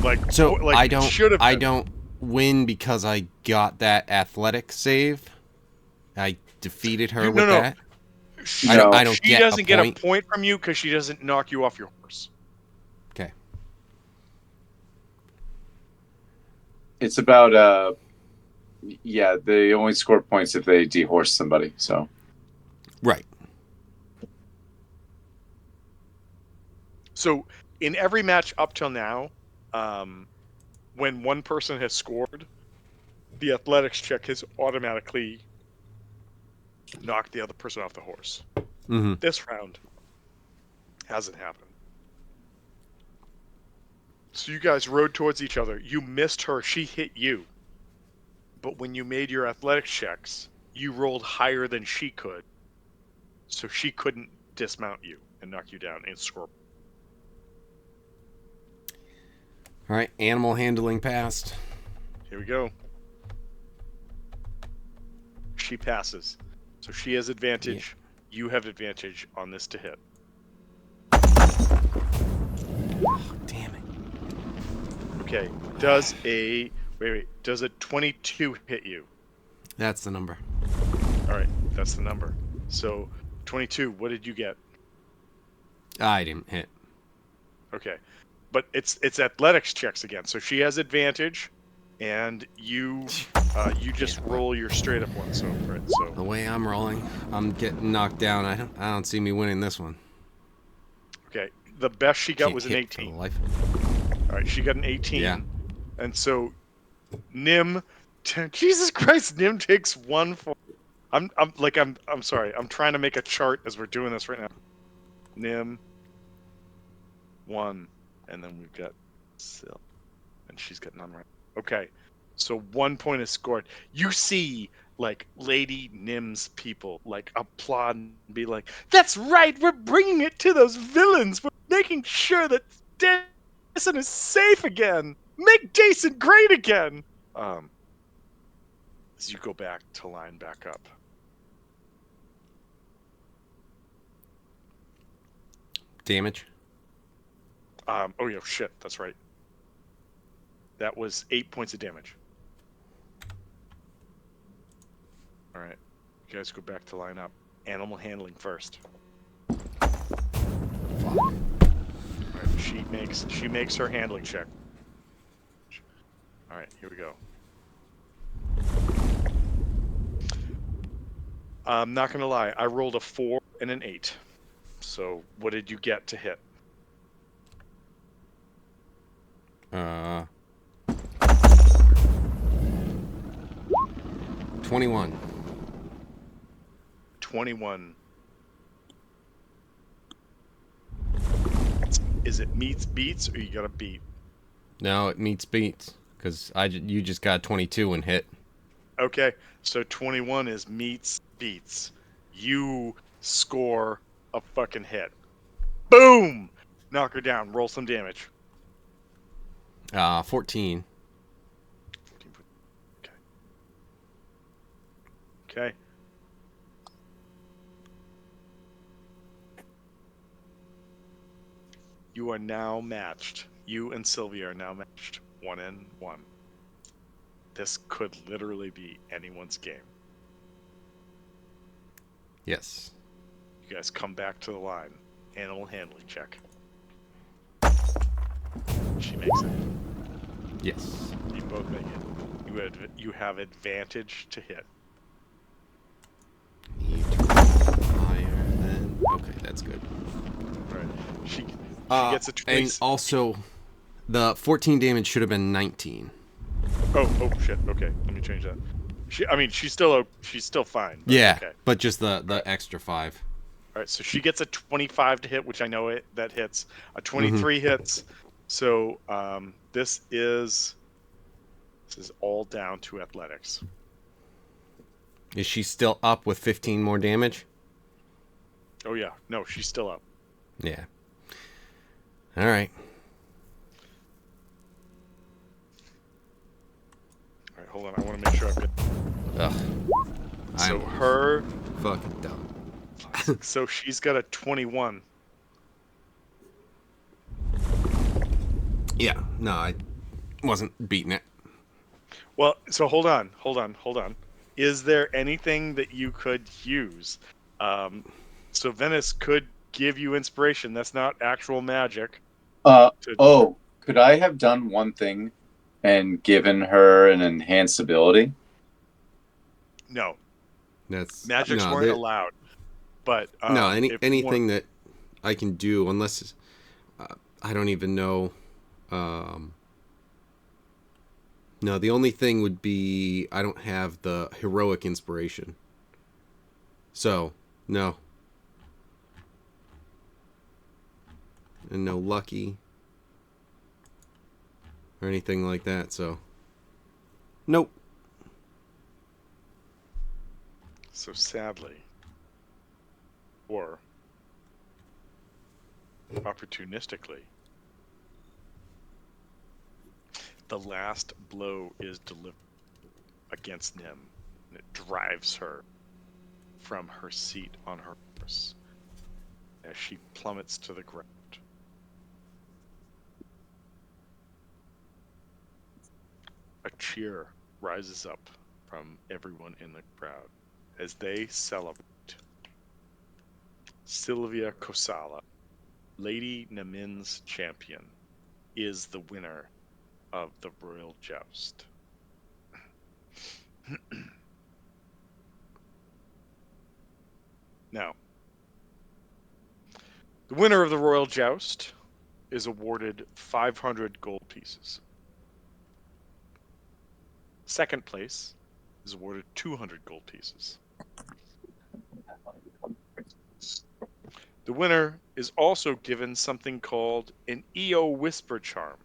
Like,
so
like
I don't.
Should have.
I don't win because I got that athletic save. I defeated her with that.
She,
I don't
she
get
doesn't
a
get a
point.
point from you because she doesn't knock you off your horse.
Okay.
It's about yeah, they only score points if they dehorse somebody. So
Right.
So in every match up till now, when one person has scored, the athletics check has automatically knocked the other person off the horse.
Mm-hmm.
This round hasn't happened. So you guys rode towards each other. You missed her. She hit you. But when you made your athletics checks, you rolled higher than she could. So she couldn't dismount you and knock you down and score.
All right. Animal handling passed.
Here we go. She passes. So she has advantage. Yeah. You have advantage on this to hit.
Oh, damn it.
Okay. Does a does a 22 hit you?
That's the number.
All right, that's the number. So 22, what did you get?
I didn't hit.
Okay. But it's athletics checks again. So she has advantage and you just roll your straight up one. So right, so
the way I'm rolling, I'm getting knocked down. I don't see me winning this one.
Okay. The best she got was an 18.
All
right, she got an 18.
Yeah.
And so Nim Jesus Christ, Nim takes 1 for I'm sorry. I'm trying to make a chart as we're doing this right now. Nim 1 and then we've got Sil and she's got none right. Okay. So 1 point is scored. You see like Lady Nim's people like applaud and be like, "That's right. We're bringing it to those villains. We're making sure that Jason is safe again. Make Jason great again." As you go back to line back up.
Damage.
Oh yeah, shit, that's right. That was 8 points of damage. All right, you guys go back to line up. Animal handling first. All right, she makes her handling check. All right, here we go. I'm not gonna lie, I rolled a 4 and an 8. So what did you get to hit?
21.
21. Is it meets beats or you got a beat?
No, it meets beats because you just got 22 and hit.
Okay, so 21 is meets beats. You score a fucking hit. Boom! Knock her down. Roll some damage.
14.
Okay. Okay. You are now matched. You and Sylvia are now matched. 1-1. This could literally be anyone's game.
Yes.
You guys come back to the line. Animal handling check. She makes it.
Yes.
You both make it. You have advantage to hit.
Need to roll higher than... Okay, that's good.
Right. She gets a 20.
And also, the 14 damage should have been 19.
Oh shit. Okay, let me change that. She's still fine. But
yeah,
okay.
But just the extra 5.
All right, so she gets a 25 to hit, which I know that hits. A 23 hits. So this is all down to athletics.
Is she still up with 15 more damage?
Oh yeah, no, she's still up.
Yeah. All right.
All right, hold on. I want to make sure I've got.
Ugh.
So her
fucking dumb.
So she's got a 21.
Yeah. No, wasn't beating it.
Well, so hold on. Is there anything that you could use? So Venice could give you inspiration. That's not actual magic.
Could I have done one thing and given her an enhanced ability?
No.
Magics
weren't allowed. But
anything that I can do, unless I don't even know. No, the only thing would be I don't have the heroic inspiration. So, no. And no lucky or anything like that, so nope.
So sadly, or opportunistically, the last blow is delivered against Nim, and it drives her from her seat on her horse as she plummets to the ground. A cheer rises up from everyone in the crowd as they celebrate Sylvia Kosala, Lady Namin's champion, is the winner of the Royal Joust. Now, the winner of the Royal Joust is awarded 500 gold pieces. Second place is awarded 200 gold pieces. The winner is also given something called an EO Whisper Charm,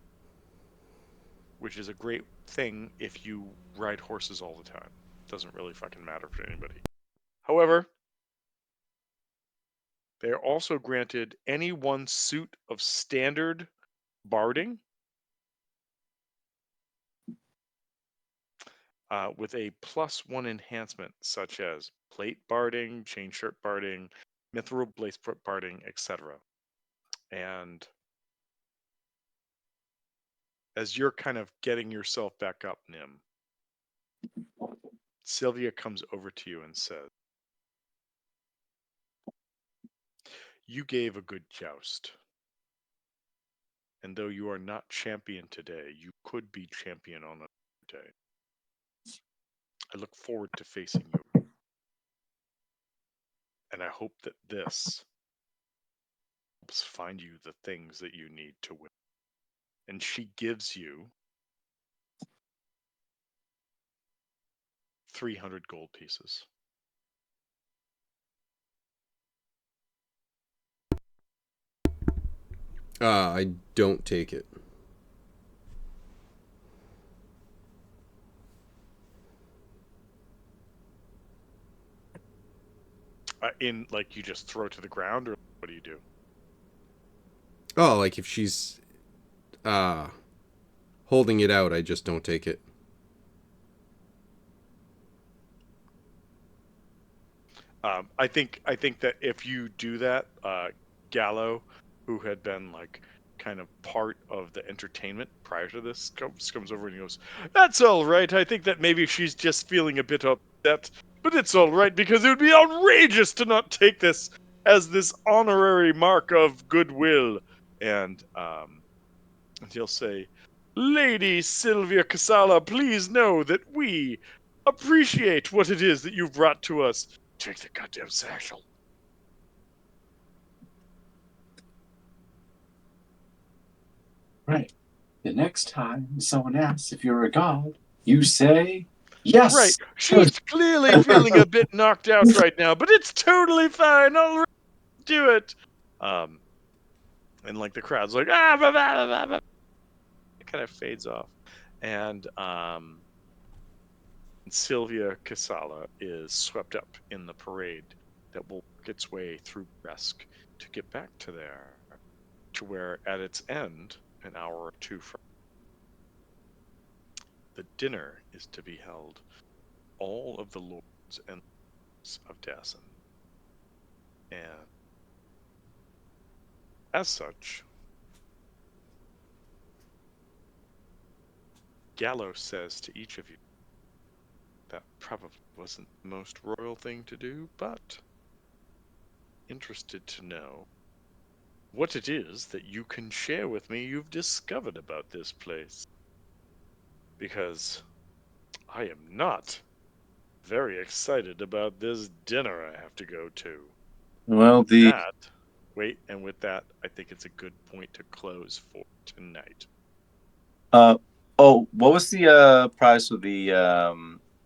which is a great thing if you ride horses all the time. Doesn't really fucking matter for anybody. However, they are also granted any one suit of standard barding with a +1 enhancement, such as plate barding, chain shirt barding, mithril blazefoot barding, etc. And as you're kind of getting yourself back up, Nim, Sylvia comes over to you and says, "You gave a good joust. And though you are not champion today, you could be champion on another day. I look forward to facing you. And I hope that this helps find you the things that you need to win." And she gives you 300 gold pieces.
I don't take it.
In like you just throw it to the ground, or what do you do?
Oh, like if she's holding it out, I just don't take it.
I think that if you do that, Gallo, who had been like kind of part of the entertainment prior to this, comes over and he goes, "That's all right. I think that maybe she's just feeling a bit upset, but it's all right because it would be outrageous to not take this as this honorary mark of goodwill." And he'll say, "Lady Sylvia Casala, please know that we appreciate what it is that you've brought to us. Take the goddamn satchel."
Right. The next time someone asks if you're a god, you say, yes.
Right. She's clearly feeling a bit knocked out right now, but it's totally fine. I'll do it. And like the crowd's like, ah, blah, blah, blah, blah. It kind of fades off. And Sylvia Casala is swept up in the parade that will work its way through Bresk to get back to there, to where at its end, an hour or two from, the dinner is to be held. All of the lords and lords of Dasson. And as such, Gallo says to each of you, that probably wasn't the most royal thing to do, but interested to know what it is that you can share with me you've discovered about this place. Because I am not very excited about this dinner I have to go to.
Well,
and with that, I think it's a good point to close for tonight.
What was the prize for the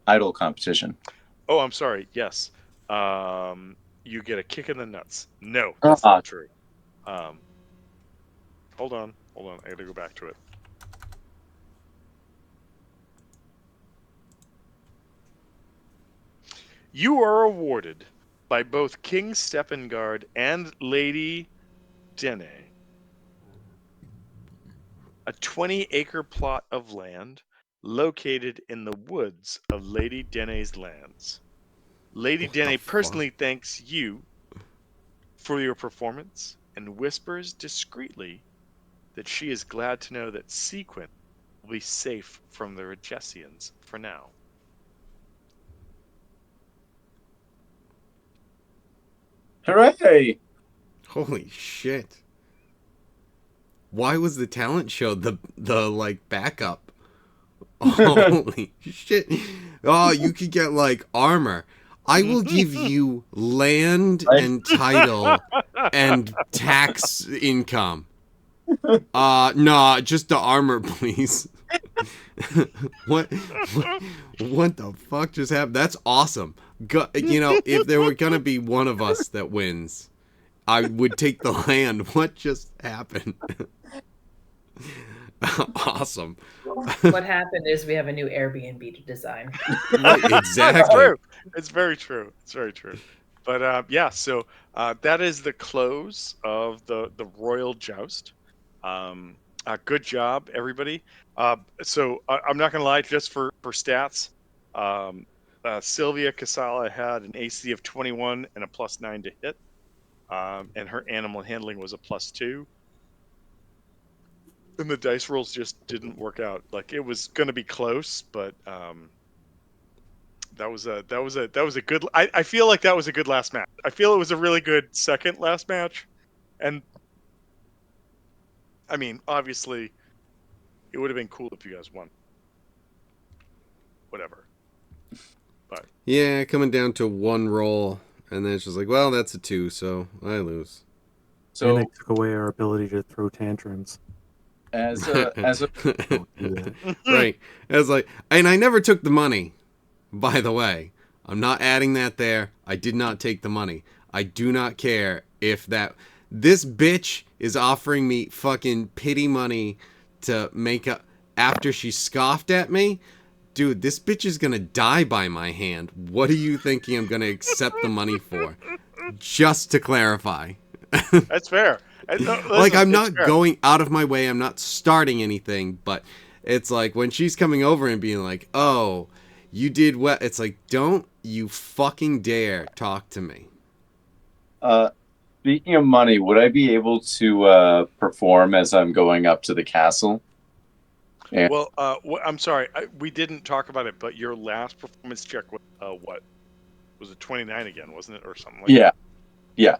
idol competition?
Oh, I'm sorry. Yes. You get a kick in the nuts. No, that's not true. Hold on. I gotta go back to it. You are awarded by both King Steppengard and Lady Dene a 20-acre plot of land located in the woods of Lady Dene's lands. Lady Dene personally thanks you for your performance and whispers discreetly that she is glad to know that Sequin will be safe from the Regessians for now.
Hooray!
Holy shit. Why was the talent show the like backup? Holy shit. Oh, you could get like armor. I will give you land and title and tax income. No, just the armor, please. What the fuck just happened? That's awesome. If there were gonna be one of us that wins, I would take the land. What just happened? Awesome.
What happened is we have a new Airbnb to design.
Right, exactly.
It's very true. But so that is the close of the royal joust. Good job, everybody. So I'm not gonna lie, just for stats, Sylvia Casala had an AC of 21 and a +9 to hit, and her animal handling was a +2. And the dice rolls just didn't work out. Like, it was going to be close, but that was a good. I feel like that was a good last match. I feel it was a really good second last match, and I mean, obviously, it would have been cool if you guys won. Whatever. But
yeah, coming down to one roll, and then it's just like, well, that's a 2, so I lose.
So and it took away our ability to throw tantrums.
Right. As like, and I never took the money, by the way. I'm not adding that there. I did not take the money. I do not care if this bitch is offering me fucking pity money to make up after she scoffed at me. Dude, this bitch is gonna die by my hand. What are you thinking I'm gonna accept the money for? Just to clarify.
That's fair.
Like, I'm not going out of my way. I'm not starting anything, but it's like when she's coming over and being like, oh, you did well. It's like, don't you fucking dare talk to me.
Speaking of money, would I be able to perform as I'm going up to the castle?
And well, I'm sorry. We didn't talk about it, but your last performance check was, what? Was it 29 again, wasn't it? Or something like that? Yeah.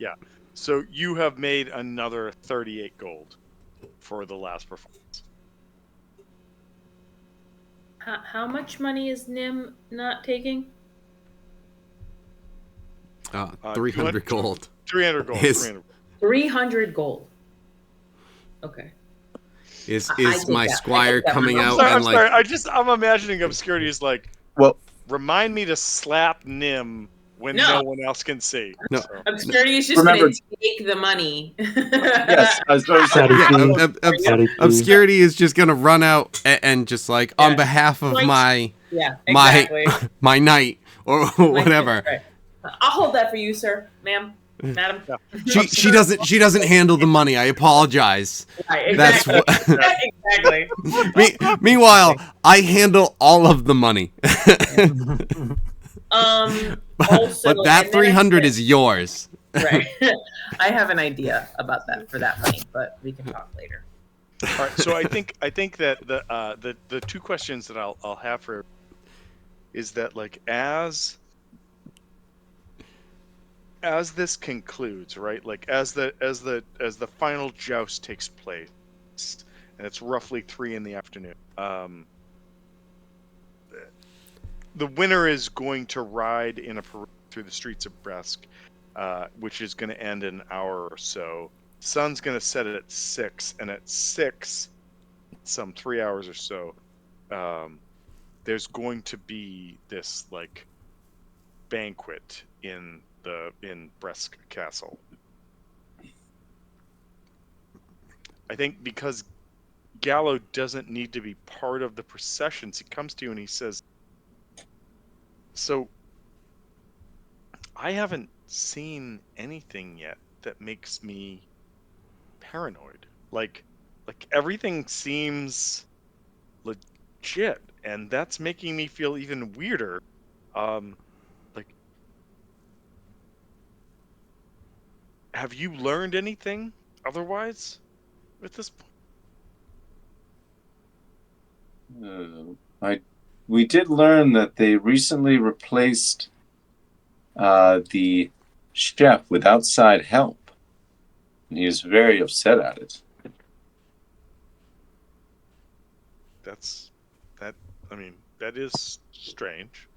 So you have made another 38 gold for the last performance.
How much money is Nim not taking?
300 gold.
300 gold.
300 gold. Okay.
Is my squire coming out
I'm sorry. I'm imagining Obscurity is like,
well,
remind me to slap Nim when no one else can see.
No.
So.
Obscurity is just going to take the money.
Yes, I was
Obscurity is just going to run out and just like, on behalf of my knight or whatever.
Right. I'll hold that for you, sir, ma'am. Madam.
Yeah. She doesn't handle the money. I apologize.
Right, exactly. Exactly.
Meanwhile, I handle all of the money.
Also,
but that 300 is yours.
Right. I have an idea about that for that money, but we can talk later.
All right, so I think that the two questions that I'll have for is that, like, as this concludes, right? Like, as the final joust takes place, and it's roughly 3 in the afternoon. The winner is going to ride in a parade through the streets of Brest, which is going to end in an hour or so. Sun's going to set it at 6, and at 6, some 3 hours or so, there's going to be this, like, banquet in Brest Castle. I think because Gallo doesn't need to be part of the processions, he comes to you and he says, "So I haven't seen anything yet that makes me paranoid. Like everything seems legit, and that's making me feel even weirder. Like, have you learned anything otherwise at this point?"
We did learn that they recently replaced the chef with outside help, and he is very upset at it.
I mean, that is strange.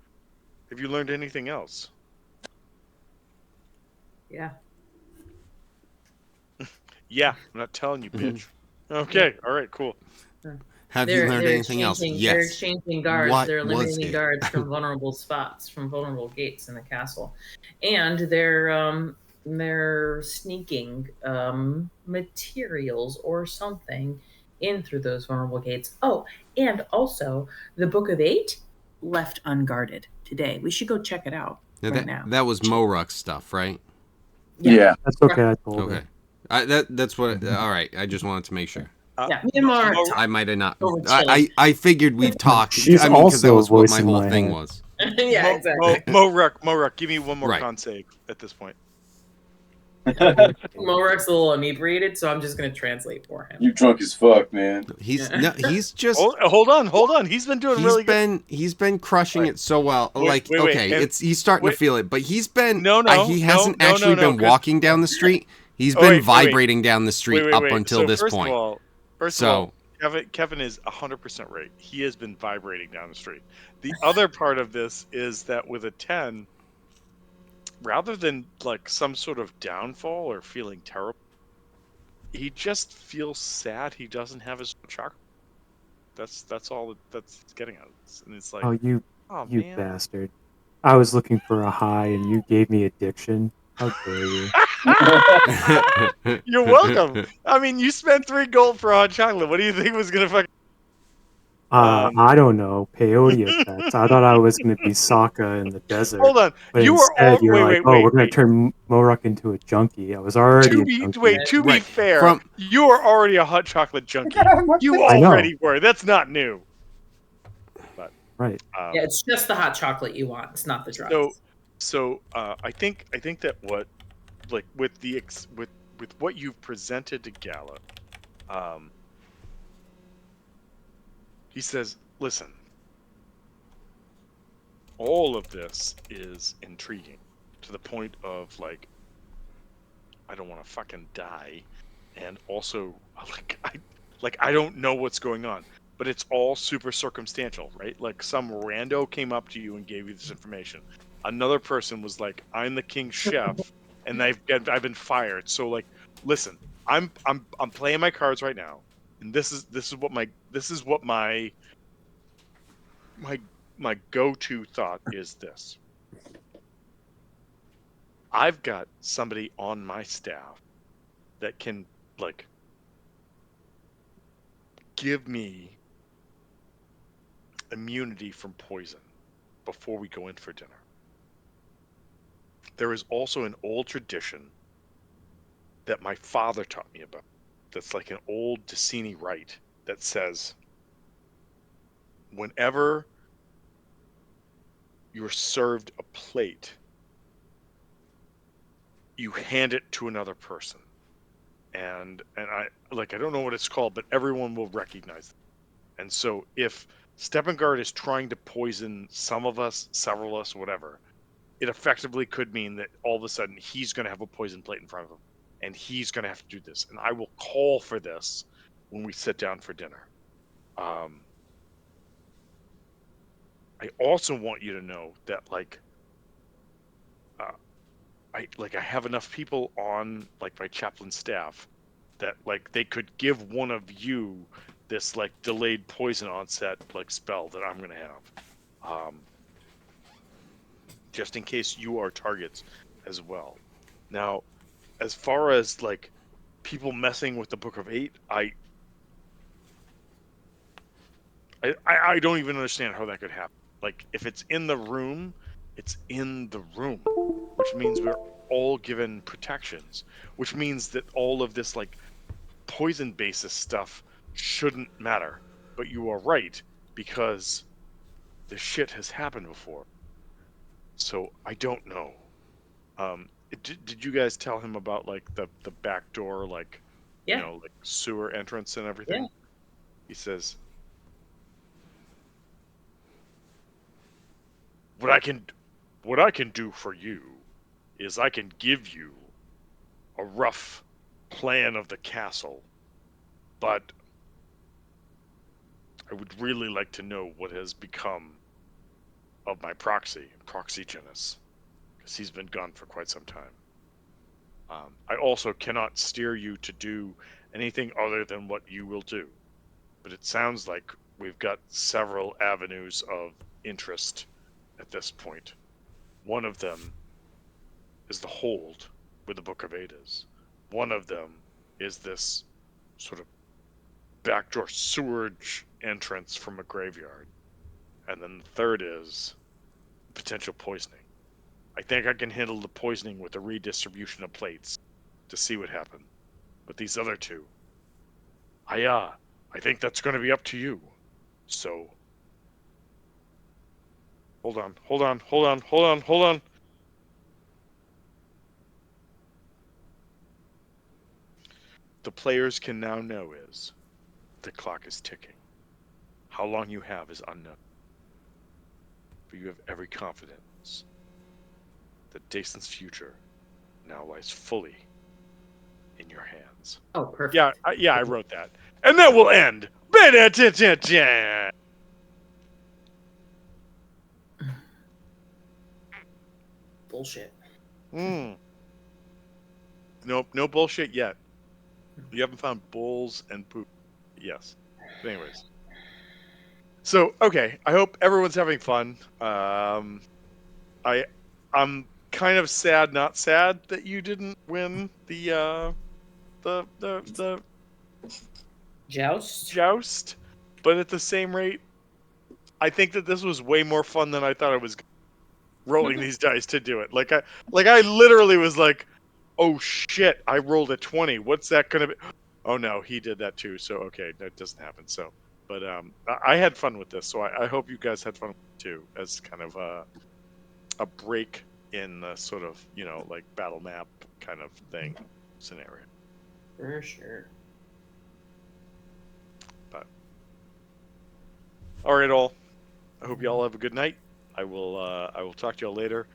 Have you learned anything else?
Yeah.
Yeah, I'm not telling you, bitch. Okay, all right, cool.
Have you learned anything else?
They're
Yes.
exchanging guards.
What
They're
was
eliminating
it?
guards from vulnerable spots, from vulnerable gates in the castle, and they're sneaking materials or something in through those vulnerable gates. Oh, and also the Book of Eight left unguarded today. We should go check it out now.
That was Moruk's stuff, right?
Yeah.
That's okay. I told
Okay.
her.
That's what. All right. I just wanted to make sure.
Yeah, me and Mara
I might have not.
over chilling.
I figured we've talked.
She's
I mean, because that
also
was what my
voicing
whole
my
thing
head.
was.
Yeah, exactly.
Moruk, give me one more
Right.
con save at this point.
Moruk's a little inebriated, so I'm just going to translate for him.
You drunk as fuck, man.
He's just.
Hold on. He's been doing really good.
He's been crushing it so well.
Wait,
he's starting to feel it, but he's been. He hasn't
actually
been walking down the street. He's been vibrating down the street up until this point.
First of all, Kevin is 100% right. He has been vibrating down the street. The other part of this is that with a 10, rather than like some sort of downfall or feeling terrible, he just feels sad he doesn't have his chocolate. That's all that's getting at. And it's like,
you
man.
bastard! I was looking for a high, and you gave me addiction. How dare you?
You're welcome. I mean, you spent 3 gold for hot chocolate. What do you think was gonna fucking?
I don't know. Peyote effects. I thought I was going to be Sokka in the desert.
Hold on.
But instead, you're like, we're going to turn Moruk into a junkie. I was already a junkie.
To be fair, you are already a hot chocolate junkie. You already were. That's not new. But
right.
Yeah, it's just the hot chocolate you want. It's not the drugs.
So I think that what, like, with what you've presented to Gala, he says, listen, all of this is intriguing to the point of, like, I don't want to fucking die. And also, I don't know what's going on. But it's all super circumstantial, right? Like, some rando came up to you and gave you this information. Another person was like, I'm the king's chef, and I've been fired. So, like, listen, I'm playing my cards right now. And this is what my go-to thought is this. I've got somebody on my staff that can, like, give me immunity from poison before we go in for dinner. There is also an old tradition that my father taught me about. That's like an old Decini rite that says, whenever you're served a plate, you hand it to another person. and I don't know what it's called, but everyone will recognize it. And so if Steppengard is trying to poison some of us, several of us, whatever, it effectively could mean that all of a sudden he's going to have a poison plate in front of him, and he's going to have to do this. And I will call for this when we sit down for dinner. I also want you to know that I have enough people on my chaplain staff that they could give one of you this delayed poison onset spell that I'm gonna have, just in case you are targets as well. Now, as far as people messing with the Book of Eight, I don't even understand how that could happen. If it's in the room, it's in the room, which means we're all given protections, which means that all of this poison basis stuff shouldn't matter. But you are right, because this shit has happened before. So I don't know. Did you guys tell him about the back door,
Yeah.
sewer entrance and everything?
Yeah.
He says, what I can do for you is I can give you a rough plan of the castle, but I would really like to know what has become of my Proxygenus, because he's been gone for quite some time. I also cannot steer you to do anything other than what you will do, but it sounds like we've got several avenues of interest at this point. One of them is the hold where the Book of Eight is. One of them is this sort of backdoor sewerage entrance from a graveyard. And then the third is potential poisoning. I think I can handle the poisoning with the redistribution of plates to see what happens. But these other two, I think that's going to be up to you. So, hold on. The players can now know is the clock is ticking. How long you have is unknown. But you have every confidence that Jason's future now lies fully in your hands.
Oh, perfect.
I wrote that. And that will end.
Bullshit.
Nope, no bullshit yet. You haven't found bulls and poop. Yes. But anyways. So, okay, I hope everyone's having fun. I'm kind of sad, not sad, that you didn't win the joust, but at the same rate, I think that this was way more fun than I thought it was. Rolling these dice to do it, I literally was like, oh shit, I rolled a 20. What's that gonna be? Oh no, he did that too. So okay, that doesn't happen. So, but I had fun with this. So I hope you guys had fun too, as kind of a break in the sort of battle map kind of thing scenario.
For sure.
But all right, all. I hope you all have a good night. I will talk to y'all later.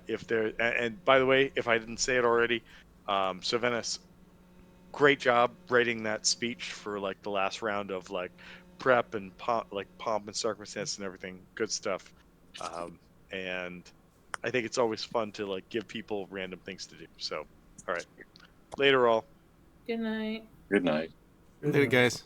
If there, and by the way, if I didn't say it already, Venice, great job writing that speech for the last round of prep and pomp and circumstance and everything. Good stuff. And I think it's always fun to give people random things to do. So, all right, later all.
Good night.
Good night.
Later, guys.